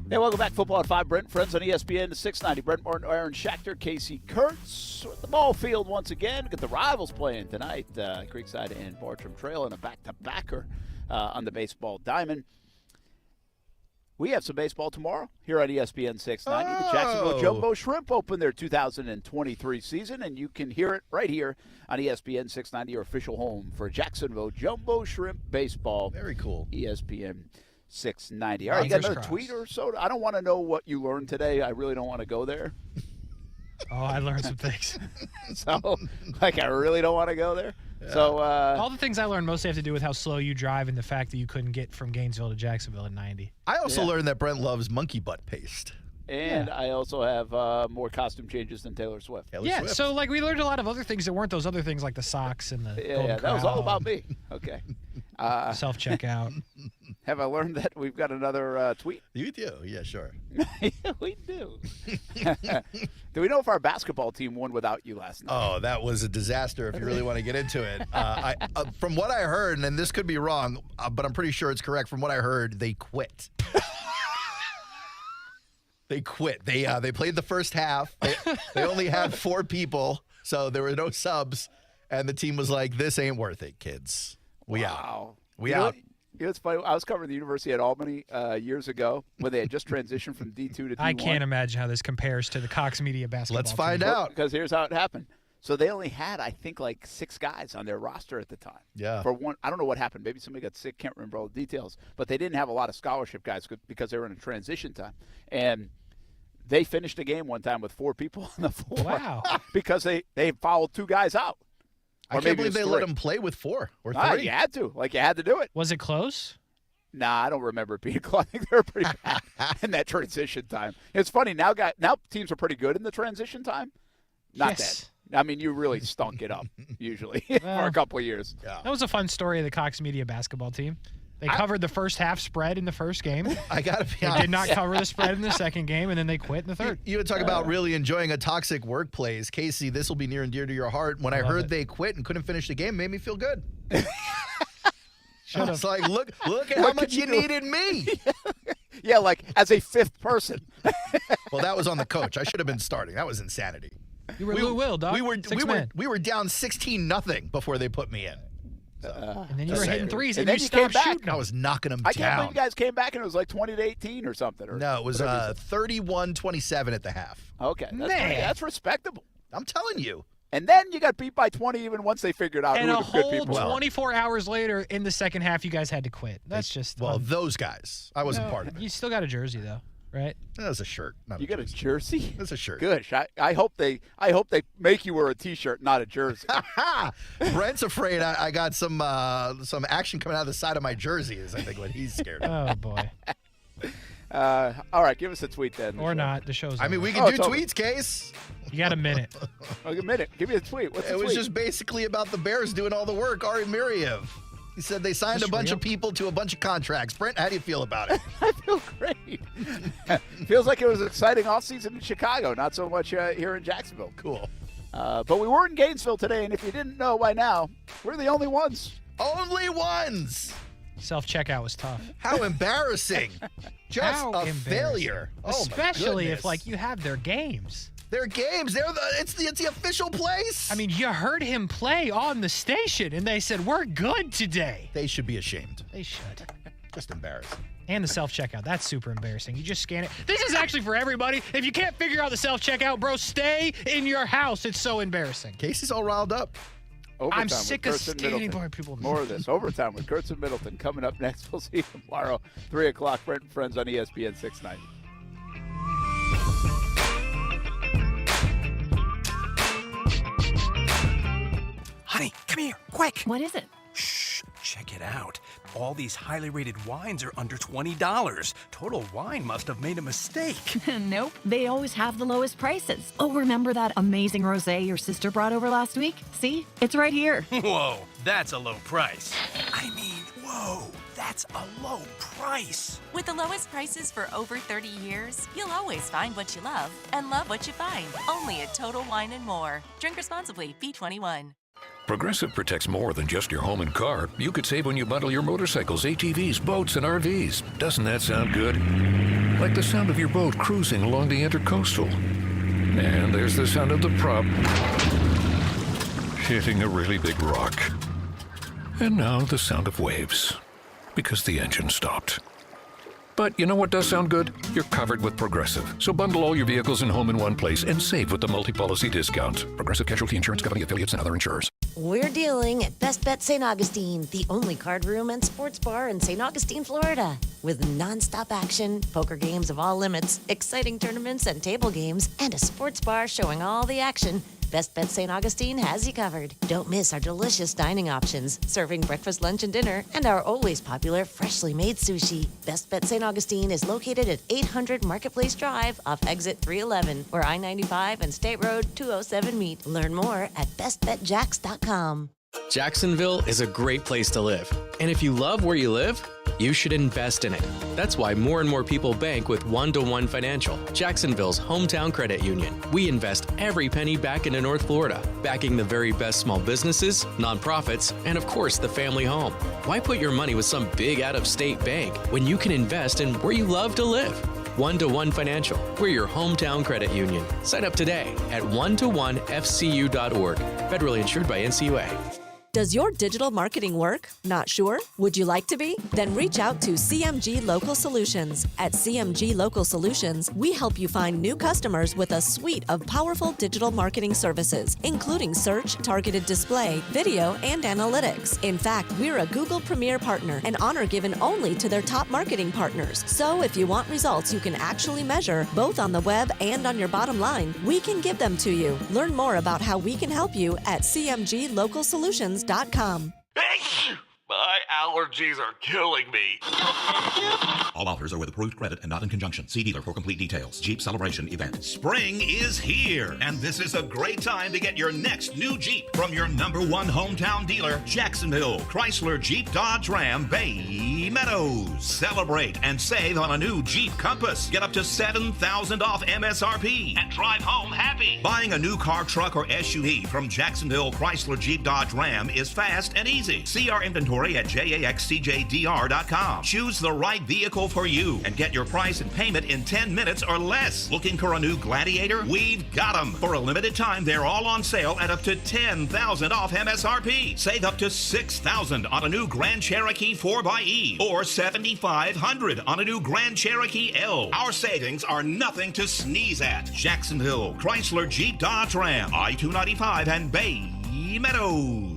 Hey, welcome back. Football at 5. Brent Friends on ESPN 690. Brent Martin, Aaron Schachter, Kasey Kurtz at the ball field once again. Got the Rivals playing tonight. Creekside and Bartram Trail in a back-to-backer on the baseball diamond. We have some baseball tomorrow here on ESPN 690. The Jacksonville Jumbo Shrimp open their 2023 season, and you can hear it right here on ESPN 690, your official home for Jacksonville Jumbo Shrimp baseball. Very cool. ESPN 690. All right, you got another tweet or so? I don't want to know what you learned today. I really don't want to go there. Oh, I learned some things. So, I really don't want to go there. Yeah. So all the things I learned mostly have to do with how slow you drive and the fact that you couldn't get from Gainesville to Jacksonville in 90. I also learned that Brent loves monkey butt paste. And I also have more costume changes than Taylor Swift. So we learned a lot of other things that weren't those other things like the socks and the golden that was all about me. Okay. Self-checkout. Have I learned that we've got another tweet? You do? Yeah, sure. Yeah, we do. Do we know if our basketball team won without you last night? Oh, that was a disaster if you really want to get into it. From what I heard, and this could be wrong, but I'm pretty sure it's correct. From what I heard, they quit. They quit. They played the first half. They only had 4 people, so there were no subs. And the team was like, this ain't worth it, kids. We out. We out. You know, it's funny. I was covering the University at Albany years ago when they had just transitioned from D2 to D1. I can't imagine how this compares to the Cox Media basketball Let's find team. out. Because here's how it happened. So they only had, I think, 6 guys on their roster at the time. Yeah. For one, I don't know what happened. Maybe somebody got sick. Can't remember all the details. But they didn't have a lot of scholarship guys because they were in a transition time. And they finished a game one time with 4 people on the floor. Wow. Because they fouled 2 guys out. I can't believe they let them play with 4 or 3. You had to. You had to do it. Was it close? Nah, I don't remember it being close. I think they were pretty bad in that transition time. It's funny. Now teams are pretty good in the transition time. Not that. I mean, you really stunk it up, usually, for a couple of years. Yeah. That was a fun story of the Cox Media basketball team. They covered the first half spread in the first game. I got to be honest. They did not cover the spread in the second game, and then they quit in the third. You would talk about really enjoying a toxic workplace. Kasey, this will be near and dear to your heart. When I heard they quit and couldn't finish the game, it made me feel good. It's like, look at how much you needed me. Yeah, as a 5th person. Well, that was on the coach. I should have been starting. That was insanity. You were Lou Will, dog. We were down 16-0 before they put me in. And then you were hitting threes, and then you came stopped back. shooting. I was knocking them down. I can't believe you guys came back and it was 20-18 or something. No, it was 31-27 at the half. Okay, that's respectable. I'm telling you. And then you got beat by 20 even once they figured out and who a the good whole people were. 24 hours later in the second half, you guys had to quit. That's just those guys. I wasn't part of it. You still got a jersey though, right? That was a shirt. You got a jersey? That's a shirt. Good. I hope they make you wear a T-shirt, not a jersey. Brent's afraid I got some action coming out of the side of my jersey. Is I think what he's scared of. Oh boy. All right, give us a tweet then. Or not. The show's over. I mean, we can do tweets, Case. You got a minute. A minute. Give me a tweet. What's the tweet? It was just basically about the Bears doing all the work. Ari Miriev. He said they signed a bunch of people to a bunch of contracts. Brent, how do you feel about it? I feel great. Feels like it was an exciting offseason in Chicago, not so much here in Jacksonville. Cool. But we were in Gainesville today, and if you didn't know by now, we're the only ones. Only ones. Self-checkout was tough. How embarrassing. Just a failure. Especially if you have their games. Their games. It's the official place. I mean, you heard him play on the station, and they said, we're good today. They should be ashamed. They should. Just embarrassing. And the self-checkout. That's super embarrassing. You just scan it. This is actually for everybody. If you can't figure out the self-checkout, bro, stay in your house. It's so embarrassing. Casey's all riled up. Overtime I'm sick of Kurtz and standing Middleton. by people. More of this. Overtime with Kurtz and Middleton coming up next. We'll see you tomorrow, 3 o'clock. Brent and Friends on ESPN 690. Honey, come here, quick. What is it? Shh, check it out. All these highly rated wines are under $20. Total Wine must have made a mistake. Nope, they always have the lowest prices. Oh, remember that amazing rosé your sister brought over last week? See? It's right here. Whoa, that's a low price. I mean, whoa, that's a low price. With the lowest prices for over 30 years, you'll always find what you love and love what you find. Only at Total Wine & More. Drink responsibly. B21. Progressive protects more than just your home and car. You could save when you bundle your motorcycles, ATVs, boats, and RVs. Doesn't that sound good? Like the sound of your boat cruising along the Intercoastal. And there's the sound of the prop hitting a really big rock. And now the sound of waves, because the engine stopped. But you know what does sound good? You're covered with Progressive. So bundle all your vehicles and home in one place and save with the multi-policy discount. Progressive Casualty Insurance Company affiliates and other insurers. We're dealing at Best Bet St. Augustine, the only card room and sports bar in St. Augustine, Florida. With nonstop action, poker games of all limits, exciting tournaments and table games, and a sports bar showing all the action, Best Bet St. Augustine has you covered. Don't miss our delicious dining options, serving breakfast, lunch, and dinner, and our always popular freshly made sushi. Best Bet St. Augustine is located at 800 Marketplace Drive off exit 311, where I-95 and State Road 207 meet. Learn more at bestbetjacks.com. Jacksonville is a great place to live. And if you love where you live, you should invest in it. That's why more and more people bank with 1-to-1 Financial, Jacksonville's hometown credit union. We invest every penny back into North Florida, backing the very best small businesses, nonprofits, and of course the family home. Why put your money with some big out-of-state bank when you can invest in where you love to live? 1-to-1 Financial, we're your hometown credit union. Sign up today at 1to1fcu.org. Federally insured by NCUA. Does your digital marketing work? Not sure? Would you like to be? Then reach out to CMG Local Solutions. At CMG Local Solutions, we help you find new customers with a suite of powerful digital marketing services, including search, targeted display, video, and analytics. In fact, we're a Google Premier partner, an honor given only to their top marketing partners. So if you want results you can actually measure, both on the web and on your bottom line, we can give them to you. Learn more about how we can help you at cmglocalsolutions.com. My allergies are killing me. All offers are with approved credit and not in conjunction. See dealer for complete details. Jeep Celebration event. Spring is here, and this is a great time to get your next new Jeep from your #1 hometown dealer, Jacksonville Chrysler Jeep Dodge Ram Bay Meadows. Celebrate and save on a new Jeep Compass. Get up to $7,000 off MSRP and drive home happy. Buying a new car, truck, or SUV from Jacksonville Chrysler Jeep Dodge Ram is fast and easy. See our inventory at jaxcjdr.com. Choose the right vehicle for you and get your price and payment in 10 minutes or less. Looking for a new Gladiator? We've got them. For a limited time, they're all on sale at up to $10,000 off MSRP. Save up to $6,000 on a new Grand Cherokee 4xE or $7,500 on a new Grand Cherokee L. Our savings are nothing to sneeze at. Jacksonville Chrysler Jeep Dodge Ram, I-295 and Bay Meadows.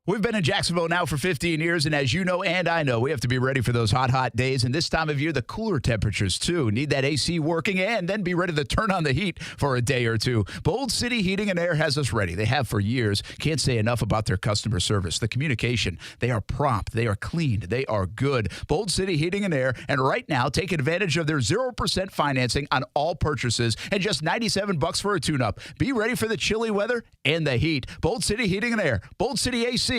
We've been in Jacksonville now for 15 years, and as you know and I know, we have to be ready for those hot, hot days. And this time of year, the cooler temperatures, too. Need that AC working and then be ready to turn on the heat for a day or two. Bold City Heating and Air has us ready. They have for years. Can't say enough about their customer service. The communication, they are prompt, they are clean, they are good. Bold City Heating and Air, and right now, take advantage of their 0% financing on all purchases and just $97 for a tune-up. Be ready for the chilly weather and the heat. Bold City Heating and Air, boldcityac.com.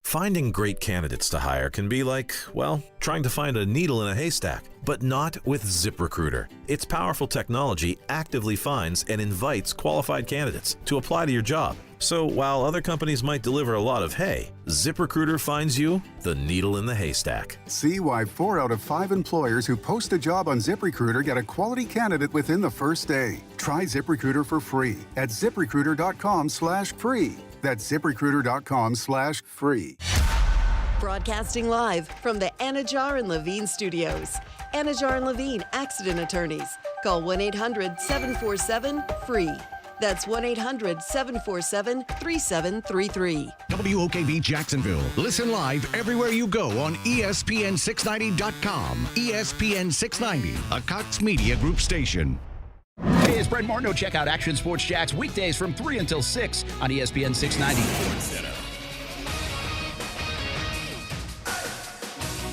Finding great candidates to hire can be like, well, trying to find a needle in a haystack, but not with ZipRecruiter. Its powerful technology actively finds and invites qualified candidates to apply to your job. So while other companies might deliver a lot of hay, ZipRecruiter finds you the needle in the haystack. See why 4 out of 5 employers who post a job on ZipRecruiter get a quality candidate within the first day. Try ZipRecruiter for free at ZipRecruiter.com/free. That's ZipRecruiter.com/free. Broadcasting live from the Anajar and Levine studios. Anajar and Levine Accident Attorneys. Call 1-800-747-FREE. That's 1-800-747-3733. WOKV Jacksonville. Listen live everywhere you go on ESPN690.com. ESPN 690, a Cox Media Group station. Hey, it's Brent Martineau. Check out Action Sports Jacks weekdays from 3 until 6 on ESPN 690.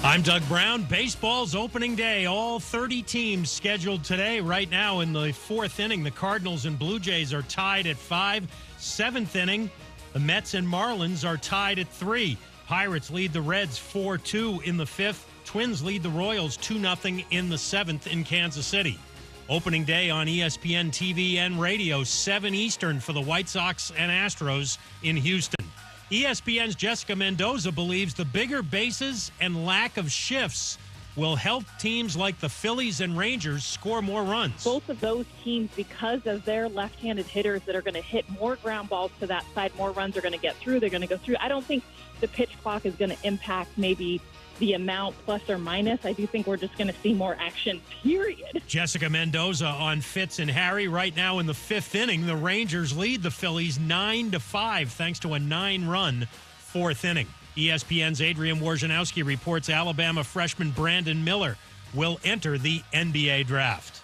I'm Doug Brown. Baseball's opening day. All 30 teams scheduled today. Right now in the fourth inning, the Cardinals and Blue Jays are tied at 5. Seventh inning, the Mets and Marlins are tied at 3. Pirates lead the Reds 4-2 in the fifth. Twins lead the Royals 2-0 in the seventh in Kansas City. Opening day on ESPN TV and radio, 7 Eastern for the White Sox and Astros in Houston. ESPN's Jessica Mendoza believes the bigger bases and lack of shifts will help teams like the Phillies and Rangers score more runs. Both of those teams, because of their left-handed hitters that are going to hit more ground balls to that side, more runs are going to get through. They're going to go through. I don't think the pitch clock is going to impact maybe the amount plus or minus. I do think we're just going to see more action, period. Jessica Mendoza on Fitz and Harry. Right now in the fifth inning, the Rangers lead the Phillies 9-5 thanks to a 9-run fourth inning. ESPN's Adrian Wojnarowski reports Alabama freshman Brandon Miller will enter the NBA draft.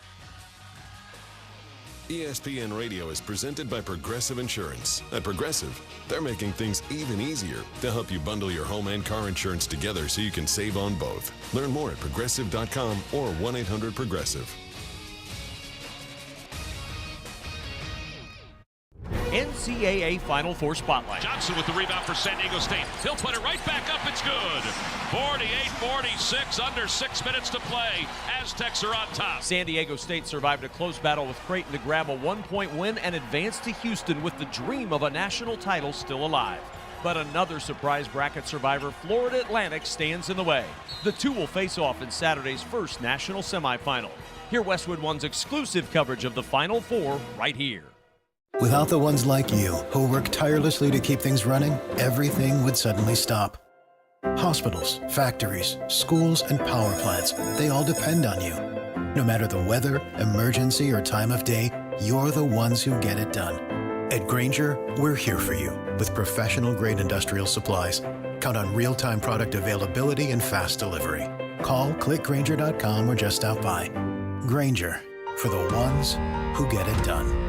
ESPN Radio is presented by Progressive Insurance. At Progressive, they're making things even easier to help you bundle your home and car insurance together so you can save on both. Learn more at Progressive.com or 1-800-PROGRESSIVE. NCAA Final Four Spotlight. Johnson with the rebound for San Diego State. He'll put it right back up. It's good. 48-46, under 6 minutes to play. Aztecs are on top. San Diego State survived a close battle with Creighton to grab a 1-point win and advance to Houston with the dream of a national title still alive. But another surprise bracket survivor, Florida Atlantic, stands in the way. The two will face off in Saturday's first national semifinal. Hear Westwood One's exclusive coverage of the Final Four right here. Without the ones like you, who work tirelessly to keep things running, everything would suddenly stop. Hospitals, factories, schools, and power plants, they all depend on you. No matter the weather, emergency, or time of day, you're the ones who get it done. At Grainger, we're here for you with professional-grade industrial supplies. Count on real-time product availability and fast delivery. Call, clickgrainger.com, or just stop by. Grainger, for the ones who get it done.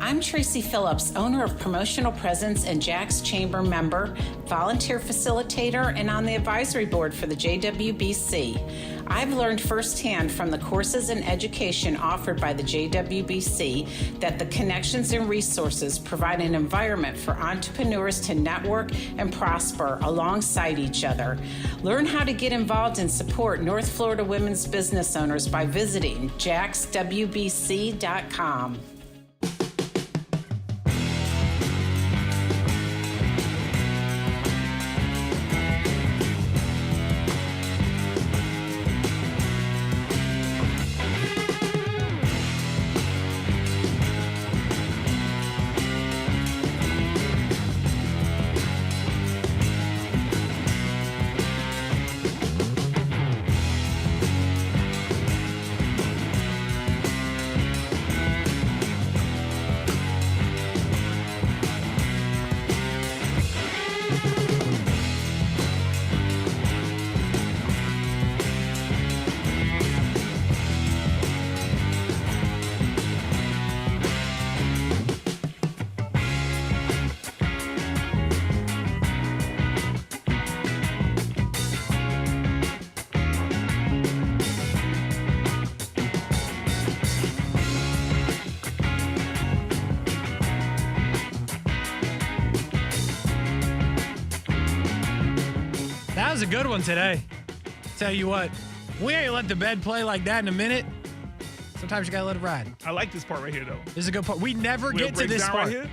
I'm Tracy Phillips, owner of Promotional Presence and Jack's Chamber member, volunteer facilitator, and on the advisory board for the JWBC. I've learned firsthand from the courses and education offered by the JWBC that the connections and resources provide an environment for entrepreneurs to network and prosper alongside each other. Learn how to get involved and support North Florida women's business owners by visiting jackswbc.com. That was a good one today. Tell you what, we ain't let the bed play like that in a minute. Sometimes you gotta let it ride. I like this part right here, though. This is a good part. We never get to this part. Right here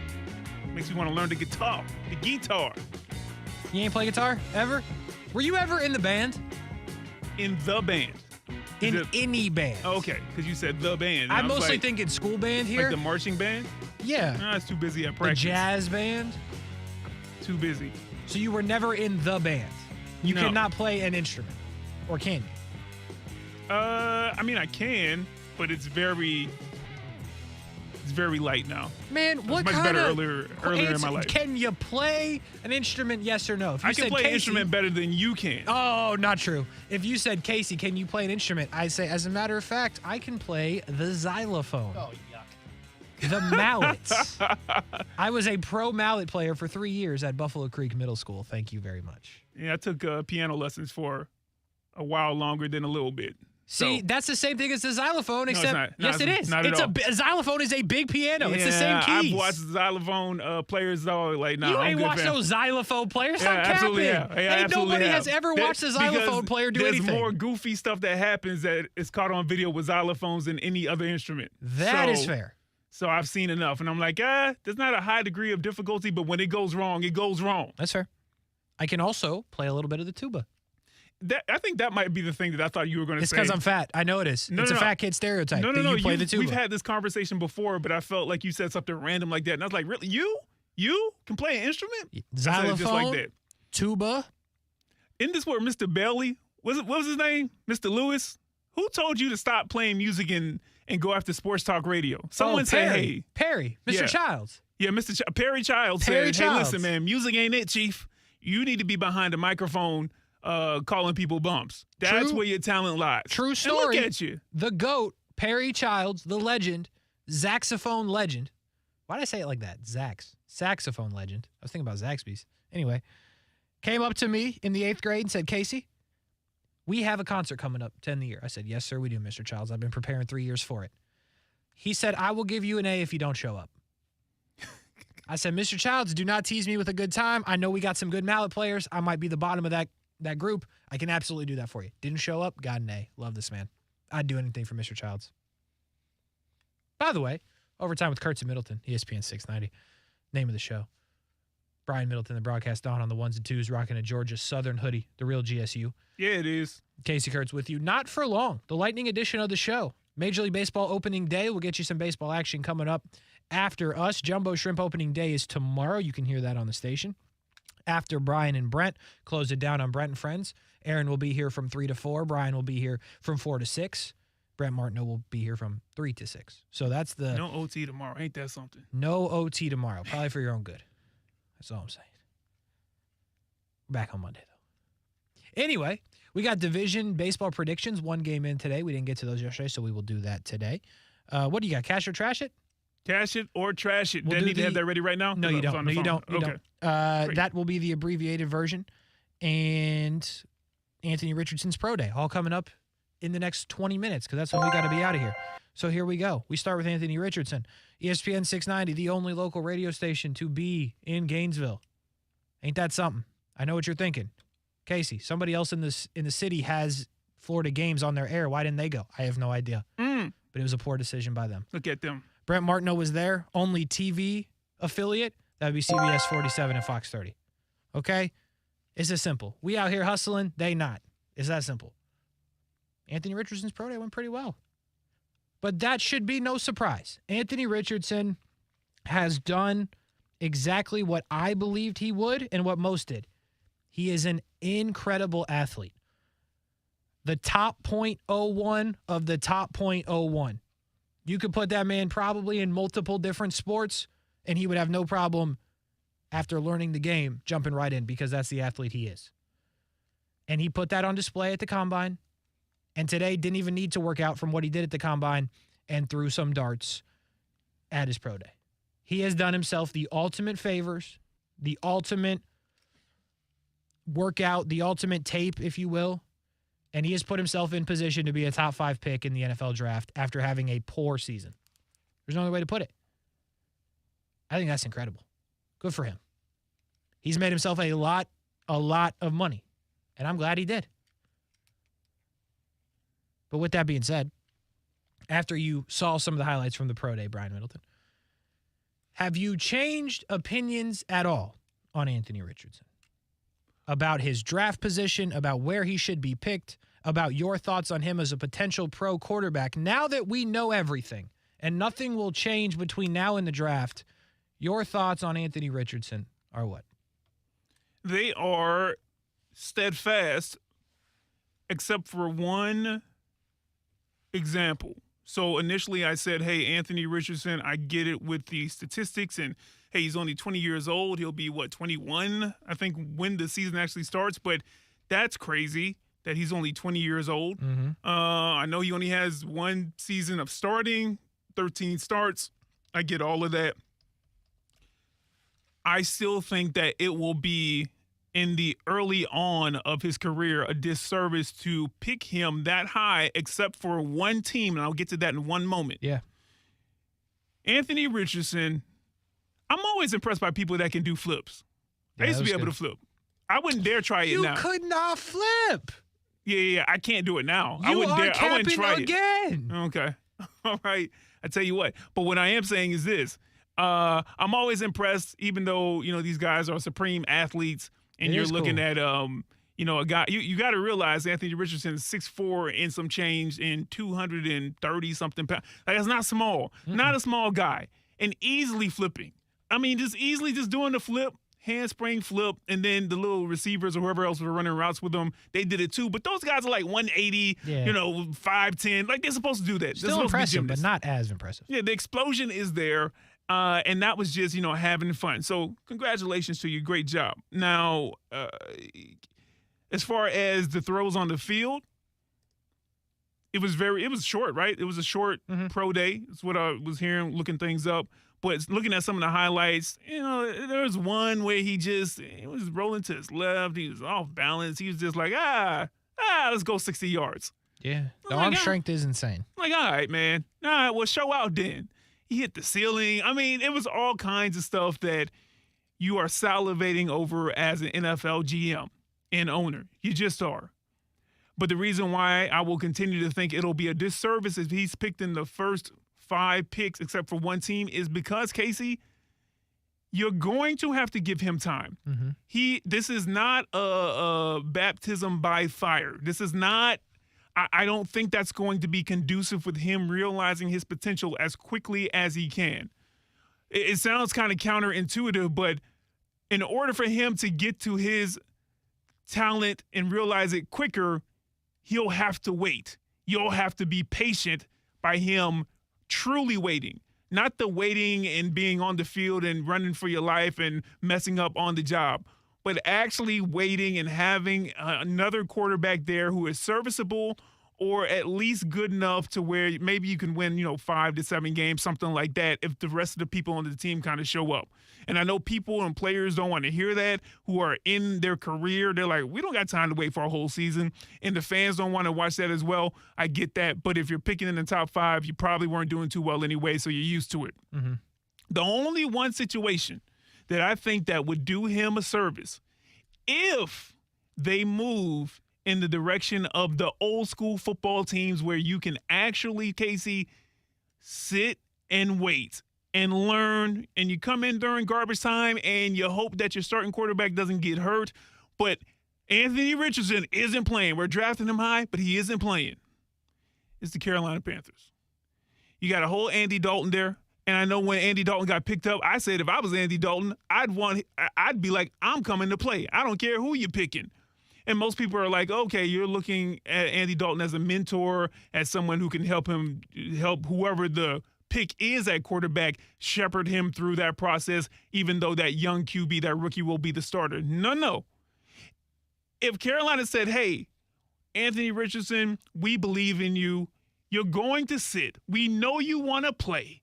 makes me want to learn the guitar. The guitar. You ain't play guitar ever? Were you ever in the band? In the band. In any band. Oh, okay, because you said the band. I'm mostly thinking school band here. Like the marching band? Yeah. No, it's too busy at practice. The jazz band? Too busy. So you were never in the band. You No. cannot play an instrument, or can you? I mean, I can, but it's very light now. Man, It was what much kind better of earlier in my life. Can you play an instrument? Yes or no? If you I can said play an Kasey- instrument better than you can. Oh, not true. If you said, Kasey, can you play an instrument? I say, as a matter of fact, I can play the xylophone. Oh, yuck. The mallets. I was a pro mallet player for 3 years at Buffalo Creek Middle School. Thank you very much. Yeah, I took piano lessons for a while longer than a little bit. See, So- that's the same thing as the xylophone, it's except not. yes, No, it it's is. not at It's all. a xylophone is a big piano. It's the same Yeah, keys. I've watched xylophone players though. Like, nah, You I'm ain't good, watched fam. those xylophone players. Yeah, Stop capping. absolutely. Yeah, Ain't absolutely nobody have. has ever watched a xylophone player do there's anything. more goofy stuff that happens that is caught on video with xylophones than any other instrument. That is fair. So I've seen enough, and I'm like, there's not a high degree of difficulty, but when it goes wrong, it goes wrong. That's fair. I can also play a little bit of the tuba. I think that might be the thing that I thought you were going to It's say. because I'm fat. I know it is. It's a fat kid stereotype. No, that no. you play the tuba. We've had this conversation before, but I felt like you said something random like that, and I was like, really, you can play an instrument? I said it Xylophone, just like that. tuba. Isn't this where Mr. Bailey what was his name? Mr. Lewis? Who told you to stop playing music and go after sports talk radio? Someone said, Perry. Perry, Mr. Yeah. Childs. Yeah, Mr. Perry Childs Perry said, hey, Childs. listen, man, music ain't it, Chief. You need to be behind a microphone calling people bumps. That's True. where your talent lies. True story. And look at you. The GOAT, Perry Childs, the legend, saxophone legend. Why did I say it like that? Saxophone legend. I was thinking about Zaxby's. Anyway, came up to me in the 8th grade and said, Kasey, we have a concert coming up to end the year. I said, yes, sir, we do, Mr. Childs. I've been preparing 3 years for it. He said, I will give you an A if you don't show up. I said, Mr. Childs, do not tease me with a good time. I know we got some good mallet players. I might be the bottom of that group. I can absolutely do that for you. Didn't show up, got an A. Love this man. I'd do anything for Mr. Childs. By the way, Overtime with Kurtz and Middleton, ESPN 690. Name of the show. Brian Middleton, the broadcast on the ones and twos, rocking a Georgia Southern hoodie, the real GSU. Yeah, it is. Kasey Kurtz with you. Not for long. The lightning edition of the show. Major League Baseball opening day. We'll get you some baseball action coming up after us. Jumbo Shrimp opening day is tomorrow. You can hear that on the station. After Brian and Brent, close it down on Brent and Friends. Aaron will be here from 3 to 4. Brian will be here from 4 to 6. Brent Martineau will be here from 3 to 6. So that's the... No OT tomorrow. Ain't that something? No OT tomorrow. Probably for your own good. That's all I'm saying. We're back on Monday, though. Anyway, we got division baseball predictions. One game in today. We didn't get to those yesterday, so we will do that today. What do you got? Cash or trash it? Cash it or trash it. We'll Do I do need to have the- that ready right now? No, 'Cause you I was don't. on No, the you phone. don't. You Okay. don't. Great. That will be the abbreviated version. And Anthony Richardson's Pro Day, all coming up in the next 20 minutes because that's when we got to be out of here. So here we go. We start with Anthony Richardson. ESPN 690, the only local radio station to be in Gainesville. Ain't that something? I know what you're thinking. Kasey, somebody else in the city has Florida games on their air. Why didn't they go? I have no idea. But it was a poor decision by them. Look at them. Brent Martineau was there. Only TV affiliate. That would be CBS 47 and Fox 30. Okay? It's as simple. We out here hustling. They not. It's that simple. Anthony Richardson's Pro Day went pretty well. But that should be no surprise. Anthony Richardson has done exactly what I believed he would and what most did. He is an incredible athlete. The top 0.01 of the top 0.01. You could put that man probably in multiple different sports, and he would have no problem, after learning the game, jumping right in because that's the athlete he is. And he put that on display at the Combine, and today didn't even need to work out from what he did at the Combine and threw some darts at his Pro Day. He has done himself the ultimate favors, the ultimate workout, the ultimate tape, if you will, and he has put himself in position to be a top 5 pick in the NFL draft after having a poor season. There's no other way to put it. I think that's incredible. Good for him. He's made himself a lot of money, and I'm glad he did. But with that being said, after you saw some of the highlights from the Pro Day, Brian Middleton, have you changed opinions at all on Anthony Richardson? About his draft position, about where he should be picked, about your thoughts on him as a potential pro quarterback. Now that we know everything and nothing will change between now and the draft, your thoughts on Anthony Richardson are what? They are steadfast, except for one example. So initially I said, hey, Anthony Richardson, I get it with the statistics, and hey, he's only 20 years old. He'll be, 21, I think, when the season actually starts. But that's crazy that he's only 20 years old. I know he only has one season of starting, 13 starts. I get all of that. I still think that it will be, in the early on of his career, a disservice to pick him that high, except for one team, and I'll get to that in one moment. Yeah. Anthony Richardson, I'm always impressed by people that can do flips. I used to be able to flip. I wouldn't dare try it now. You could not flip. Yeah, I can't do it now. I wouldn't try again. it. Okay. All right. I tell you what. But what I am saying is this. I'm always impressed, even though, these guys are supreme athletes, and you're looking at, a guy. You got to realize Anthony Richardson is 6'4" and some change and 230-something pounds. Like, that's not small. Not a small guy. And easily flipping. I mean, just doing the flip, handspring flip, and then the little receivers or whoever else were running routes with them, they did it too. But those guys are like 180, 5'10". Like, they're supposed to do that. Still impressive, but not as impressive. Yeah, the explosion is there. And that was just, having fun. So congratulations to you. Great job. Now, as far as the throws on the field, it was short, right? It was a short pro day. That's what I was hearing, looking things up. But looking at some of the highlights, there was one where he was rolling to his left. He was off balance. He was just like, let's go 60 yards. Yeah. The arm strength is insane. Like, all right, man. All right, well, show out then. He hit the ceiling. I mean, it was all kinds of stuff that you are salivating over as an NFL GM and owner. You just are. But the reason why I will continue to think it'll be a disservice if he's picked in the first 5 picks except for one team is because, Kasey, you're going to have to give him time. This is not a baptism by fire. This is not – I don't think that's going to be conducive with him realizing his potential as quickly as he can. It sounds kind of counterintuitive, but in order for him to get to his talent and realize it quicker, he'll have to wait. You'll have to be patient by him truly waiting. Not the waiting and being on the field and running for your life and messing up on the job, but actually waiting and having another quarterback there who is serviceable or at least good enough to where maybe you can win, 5 to 7 games, something like that, if the rest of the people on the team kind of show up. And I know people and players don't want to hear that who are in their career. They're like, we don't got time to wait for a whole season. And the fans don't want to watch that as well. I get that. But if you're picking in the top 5, you probably weren't doing too well anyway, so you're used to it. The only one situation that I think that would do him a service if they move in the direction of the old school football teams where you can actually, Kasey, sit and wait and learn, and you come in during garbage time and you hope that your starting quarterback doesn't get hurt. But Anthony Richardson isn't playing. We're drafting him high, but he isn't playing. It's the Carolina Panthers. You got a whole Andy Dalton there. And I know when Andy Dalton got picked up, I said if I was Andy Dalton, I'd be like, I'm coming to play. I don't care who you're picking. And most people are like, okay, you're looking at Andy Dalton as a mentor, as someone who can help whoever the pick is at quarterback, shepherd him through that process, even though that young QB, that rookie, will be the starter. No. If Carolina said, hey, Anthony Richardson, we believe in you. You're going to sit. We know you want to play.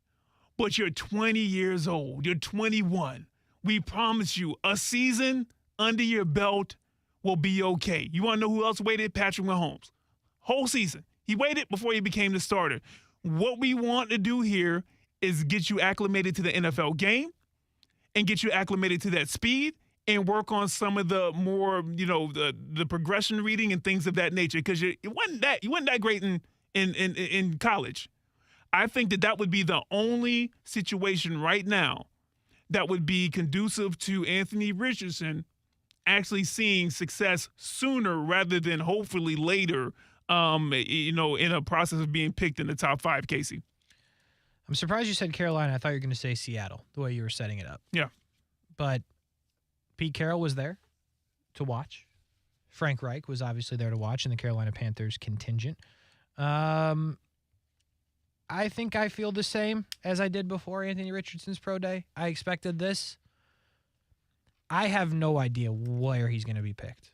But you're 20 years old. You're 21. We promise you a season under your belt will be okay. You want to know who else waited? Patrick Mahomes. Whole season. He waited before he became the starter. What we want to do here is get you acclimated to the NFL game and get you acclimated to that speed and work on some of the more, the progression reading and things of that nature, because you wasn't that great in college. I think that would be the only situation right now that would be conducive to Anthony Richardson actually seeing success sooner rather than hopefully later, in a process of being picked in the top 5, Kasey. I'm surprised you said Carolina. I thought you were going to say Seattle, the way you were setting it up. Yeah. But Pete Carroll was there. to watch. Frank Reich was obviously there to watch in the Carolina Panthers contingent. I think I feel the same as I did before Anthony Richardson's pro day. I expected this. I have no idea where he's going to be picked.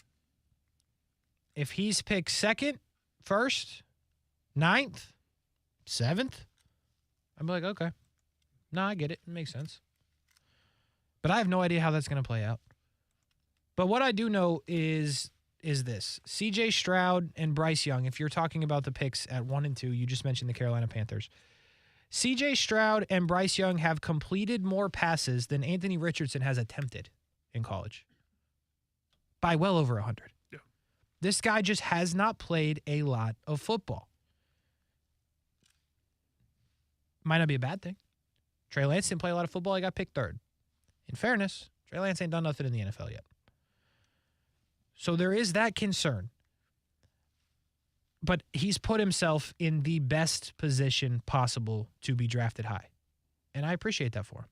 If he's picked second, first, 9th, 7th, I'm like, okay. No, I get it. It makes sense. But I have no idea how that's going to play out. But what I do know is this. C.J. Stroud and Bryce Young, if you're talking about the picks at 1 and 2, you just mentioned the Carolina Panthers. C.J. Stroud and Bryce Young have completed more passes than Anthony Richardson has attempted in college. By well over 100. Yeah. This guy just has not played a lot of football. Might not be a bad thing. Trey Lance didn't play a lot of football. He got picked 3rd. In fairness, Trey Lance ain't done nothing in the NFL yet. So there is that concern. But he's put himself in the best position possible to be drafted high. And I appreciate that for him.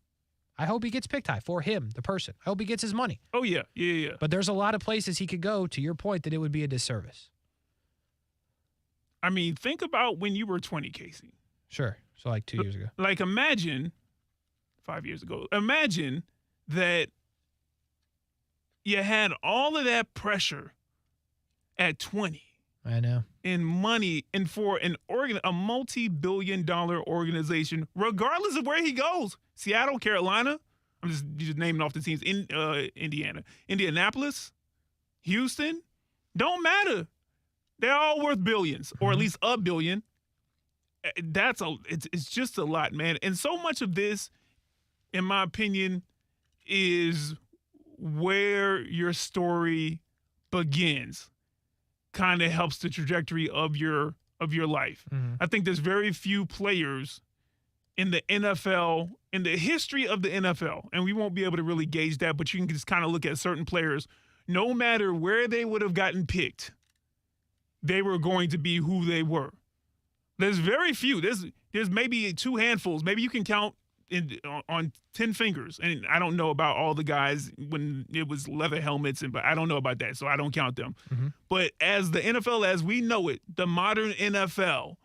I hope he gets picked high for him, the person. I hope he gets his money. Oh, yeah. Yeah. But there's a lot of places he could go, to your point, that it would be a disservice. I mean, think about when you were 20, Kasey. Sure. So like 2 years ago. Like imagine, 5 years ago, imagine that you had all of that pressure at 20. I know. In money and for a multi-billion-dollar organization, regardless of where he goes. Seattle, Carolina, I'm just naming off the teams. In Indiana, Indianapolis, Houston, don't matter. They're all worth billions, or at least a billion. It's just a lot, man. And so much of this, in my opinion, is where your story begins. Kind of helps the trajectory of your life. Mm-hmm. I think there's very few players in the NFL, in the history of the NFL, and we won't be able to really gauge that, but you can just kind of look at certain players. No matter where they would have gotten picked, they were going to be who they were. There's very few. There's maybe 2 handfuls. Maybe you can count on 10 fingers. And I don't know about all the guys when it was leather helmets, but I don't know about that, so I don't count them. Mm-hmm. But as the NFL, as we know it, the modern NFL,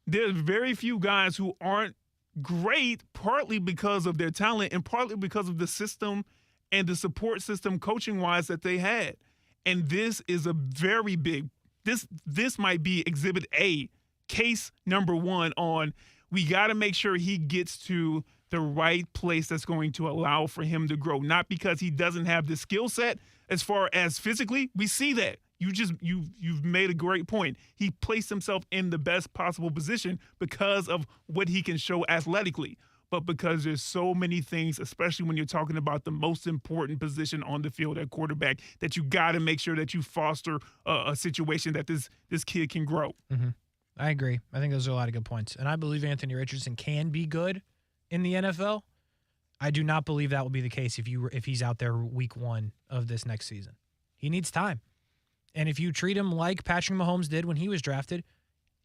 there's very few guys who aren't great, partly because of their talent and partly because of the system and the support system coaching-wise that they had. And this is a very big – this might be Exhibit A, case number 1 on we got to make sure he gets to – the right place that's going to allow for him to grow. Not because he doesn't have the skill set as far as physically. We see that. You've made a great point. He placed himself in the best possible position because of what he can show athletically. But because there's so many things, especially when you're talking about the most important position on the field at quarterback, that you got to make sure that you foster a situation that this kid can grow. Mm-hmm. I agree. I think those are a lot of good points. And I believe Anthony Richardson can be good in the NFL. I do not believe that will be the case if he's out there week 1 of this next season. He needs time. And if you treat him like Patrick Mahomes did when he was drafted,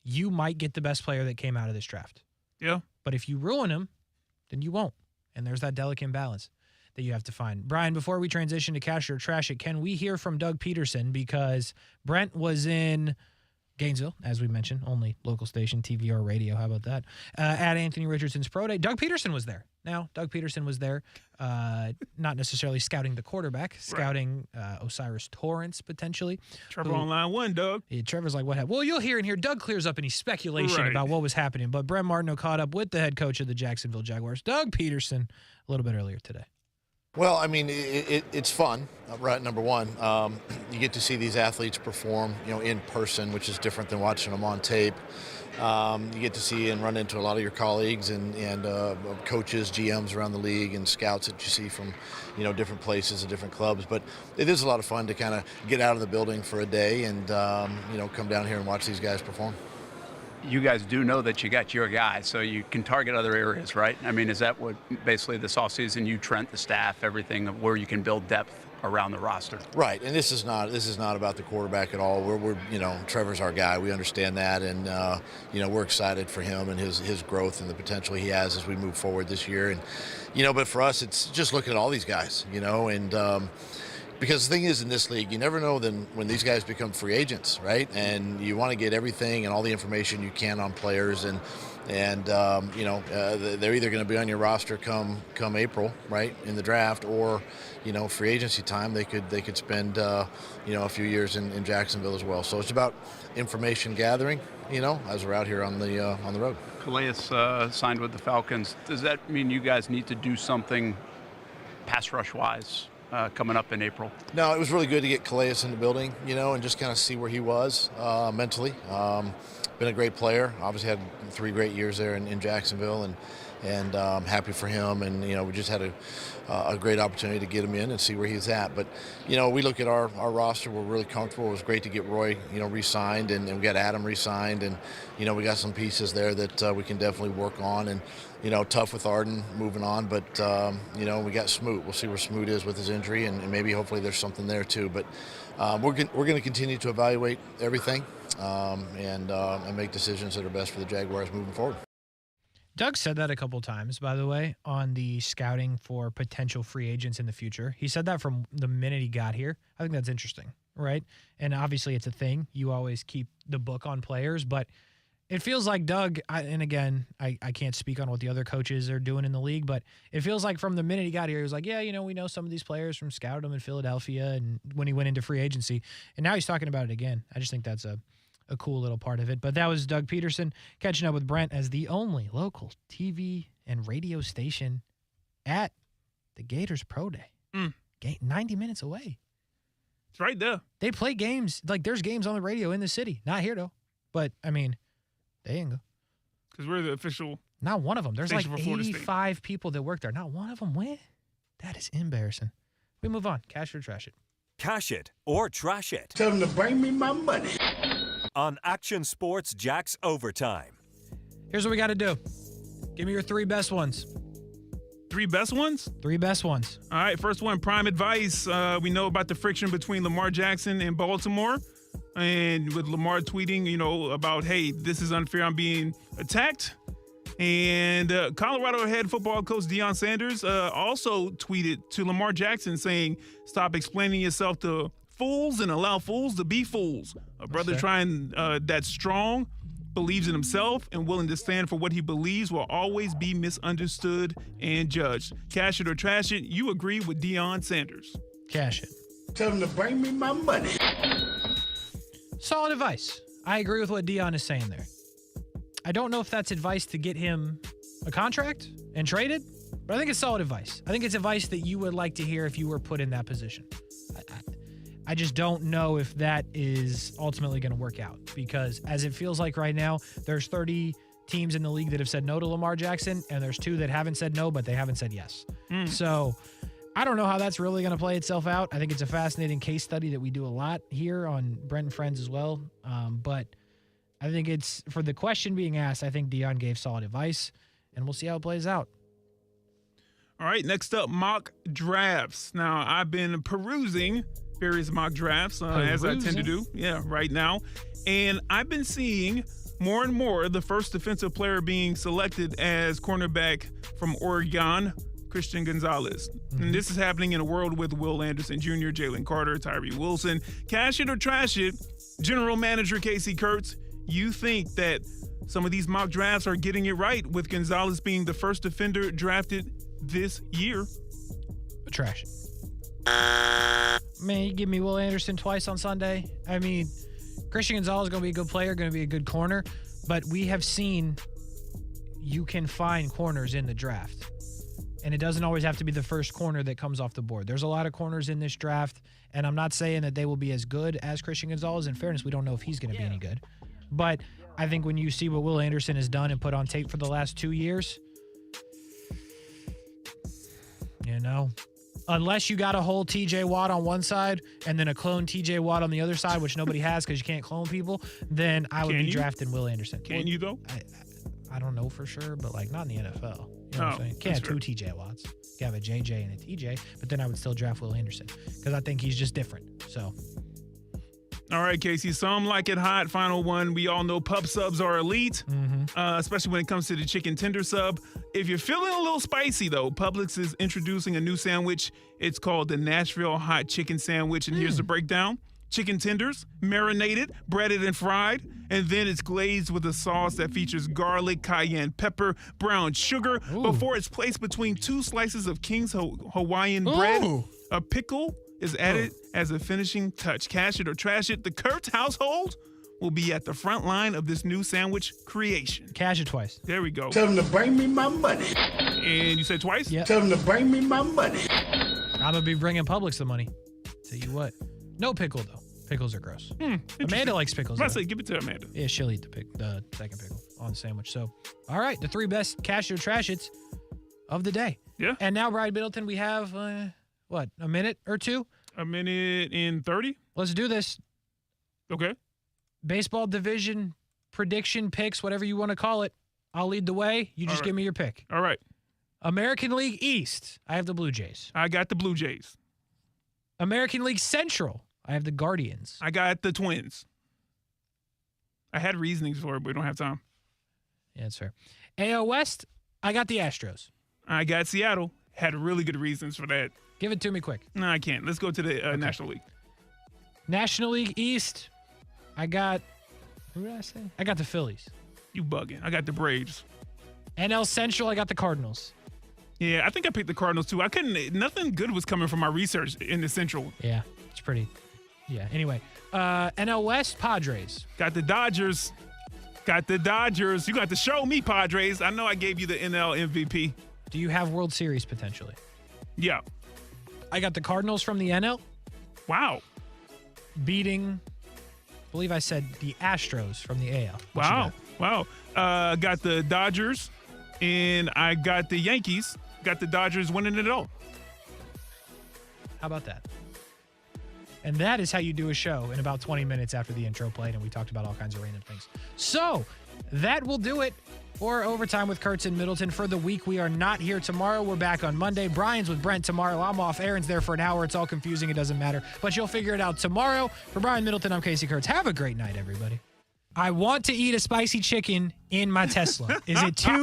you might get the best player that came out of this draft. Yeah. But if you ruin him, then you won't. And there's that delicate balance that you have to find. Brian, before we transition to Cash or Trash It, can we hear from Doug Peterson? Because Brent was in Gainesville, as we mentioned, only local station, TV or radio. How about that? At Anthony Richardson's pro day. Doug Peterson was there. Now, Doug Peterson was there, not necessarily scouting the quarterback, scouting Osiris Torrance, potentially. Trevor on line 1, Doug. Yeah, Trevor's like, what happened? Well, you'll hear in here, Doug clears up any speculation about what was happening. But Brent Martineau caught up with the head coach of the Jacksonville Jaguars, Doug Peterson, a little bit earlier today. Well, I mean, it's fun, right? Number one, you get to see these athletes perform, in person, which is different than watching them on tape. You get to see and run into a lot of your colleagues and coaches, GMs around the league, and scouts that you see from, different places and different clubs. But it is a lot of fun to kind of get out of the building for a day and, come down here and watch these guys perform. You guys do know that you got your guys, so you can target other areas, right? I mean, is that what basically this offseason, you, Trent, the staff, everything, where you can build depth around the roster? Right, and this is not about the quarterback at all. We're Trevor's our guy. We understand that, and we're excited for him and his growth and the potential he has as we move forward this year. And but for us, it's just looking at all these guys, and Because the thing is, in this league, you never know when these guys become free agents, right? And you want to get everything and all the information you can on players, and they're either going to be on your roster come April, right, in the draft, or free agency time. They could spend a few years in Jacksonville as well. So it's about information gathering, as we're out here on the road. Calais signed with the Falcons. Does that mean you guys need to do something pass rush wise coming up in April? No, it was really good to get Calais in the building, and just kind of see where he was mentally. Been a great player. Obviously had 3 great years there in Jacksonville, and happy for him. And we just had a great opportunity to get him in and see where he's at. But we look at our roster. We're really comfortable. It was great to get Roy re-signed, and we got Adam re-signed, and we got some pieces there that we can definitely work on. And tough with Arden moving on, but we got Smoot. We'll see where Smoot is with his injury, and maybe hopefully there's something there too. But we're going to continue to evaluate everything and make decisions that are best for the Jaguars moving forward. Doug said that a couple times, by the way, on the scouting for potential free agents in the future. He said that from the minute he got here. I think that's interesting, right? And obviously it's a thing. You always keep the book on players, but it feels like Doug, and again, I can't speak on what the other coaches are doing in the league, but it feels like from the minute he got here, he was like, yeah, we know some of these players from scouting them in Philadelphia and when he went into free agency. And now he's talking about it again. I just think that's a cool little part of it. But that was Doug Peterson catching up with Brent as the only local TV and radio station at the Gators Pro Day. 90 minutes away. It's right there. They play games. Like, there's games on the radio in the city. Not here, though. But, I mean, they ain't go. Because we're the official. Not one of them. There's like station for Florida State. 85 people that work there. Not one of them went. That is embarrassing. We move on. Cash or trash it. Cash it or trash it. Tell them to bring me my money. On Action Sports Jack's Overtime. Here's what we got to do. Give me your 3 best ones. 3 best ones? 3 best ones. All right, first one, prime advice. We know about the friction between Lamar Jackson and Baltimore. And with Lamar tweeting, about, hey, this is unfair, I'm being attacked. And Colorado head football coach Deion Sanders also tweeted to Lamar Jackson saying, stop explaining yourself to fools and allow fools to be fools. A brother that's strong, believes in himself, and willing to stand for what he believes will always be misunderstood and judged. Cash it or trash it. You agree with Deion Sanders. Cash it. Tell them to bring me my money. Solid advice. I agree with what Deion is saying there. I don't know if that's advice to get him a contract and traded, but I think it's solid advice. I think it's advice that you would like to hear if you were put in that position. I just don't know if that is ultimately going to work out, because as it feels like right now, there's 30 teams in the league that have said no to Lamar Jackson, and there's 2 that haven't said no, but they haven't said yes. So I don't know how that's really going to play itself out. I think it's a fascinating case study that we do a lot here on Brent and Friends as well. But I think it's, for the question being asked, I think Deion gave solid advice, and we'll see how it plays out. All right, next up, mock drafts. Now, I've been perusing various mock drafts, as I tend to do, right now. And I've been seeing more and more the first defensive player being selected as cornerback from Oregon, Christian Gonzalez. And this is happening in a world with Will Anderson Jr., Jalen Carter, Tyree Wilson. Cash it or trash it, General Manager Kasey Kurtz, you think that some of these mock drafts are getting it right with Gonzalez being the first defender drafted this year? Trash it. Man, you give me Will Anderson twice on Sunday. I mean, Christian Gonzalez is going to be a good player, going to be a good corner, but we have seen you can find corners in the draft. And it doesn't always have to be the first corner that comes off the board. There's a lot of corners in this draft, and I'm not saying that they will be as good as Christian Gonzalez. In fairness, we don't know if he's going to be any good. But I think when you see what Will Anderson has done and put on tape for the last 2 years, unless you got a whole TJ Watt on one side and then a clone TJ Watt on the other side, which nobody has because you can't clone people, then I would be drafting Will Anderson. Can you, though? I don't know for sure, but not in the NFL. You know what I'm saying? Can't have 2 TJ Watts. You can have a JJ and a TJ, but then I would still draft Will Anderson because I think he's just different. So. All right, Kasey. Some like it hot. Final one. We all know pub subs are elite, especially when it comes to the chicken tender sub. If you're feeling a little spicy, though, Publix is introducing a new sandwich. It's called the Nashville Hot Chicken Sandwich, and here's the breakdown. Chicken tenders, marinated, breaded, and fried, and then it's glazed with a sauce that features garlic, cayenne pepper, brown sugar, before it's placed between 2 slices of King's Hawaiian bread. A pickle is added as a finishing touch. Cash it or trash it. The Kurtz household will be at the front line of this new sandwich creation. Cash it twice. There we go. Tell them to bring me my money. And you said twice? Yeah. Tell them to bring me my money. I'm going to be bringing Publix the money. Tell you what. No pickle, though. Pickles are gross. Amanda likes pickles. I say, give it to Amanda. Yeah, she'll eat the second pickle on the sandwich. So, all right, the 3 best cash or trash it's of the day. Yeah. And now, Brian Middleton, we have, a minute or two? A minute and 30. Let's do this. Okay. Baseball division prediction picks, whatever you want to call it. I'll lead the way. You just give me your pick. All right. American League East, I have the Blue Jays. I got the Blue Jays. American League Central, I have the Guardians. I got the Twins. I had reasonings for it, but we don't have time. Yeah, that's fair. AL West, I got the Astros. I got Seattle. Had really good reasons for that. Give it to me quick. No, I can't. Let's go to the National League. National League East, I got, who did I say? I got the Phillies. You bugging. I got the Braves. NL Central, I got the Cardinals. Yeah, I think I picked the Cardinals too. Nothing good was coming from my research in the Central. Yeah, it's pretty. Yeah, anyway. NL West, Padres. Got the Dodgers. Got the Dodgers. You got to show me, Padres. I know I gave you the NL MVP. Do you have World Series potentially? Yeah. I got the Cardinals from the NL. Wow. Beating, I believe I said the Astros from the AL. Wow. Got the Dodgers, and I got the Yankees. Got the Dodgers winning it all. How about that? And that is how you do a show in about 20 minutes after the intro played, and we talked about all kinds of random things. So that will do it for Overtime with Kurtz and Middleton for the week. We are not here tomorrow. We're back on Monday. Brian's with Brent tomorrow. I'm off. Aaron's there for an hour. It's all confusing. It doesn't matter. But you'll figure it out tomorrow. For Brian Middleton, I'm Kasey Kurtz. Have a great night, everybody. I want to eat a spicy chicken in my Tesla. Is it too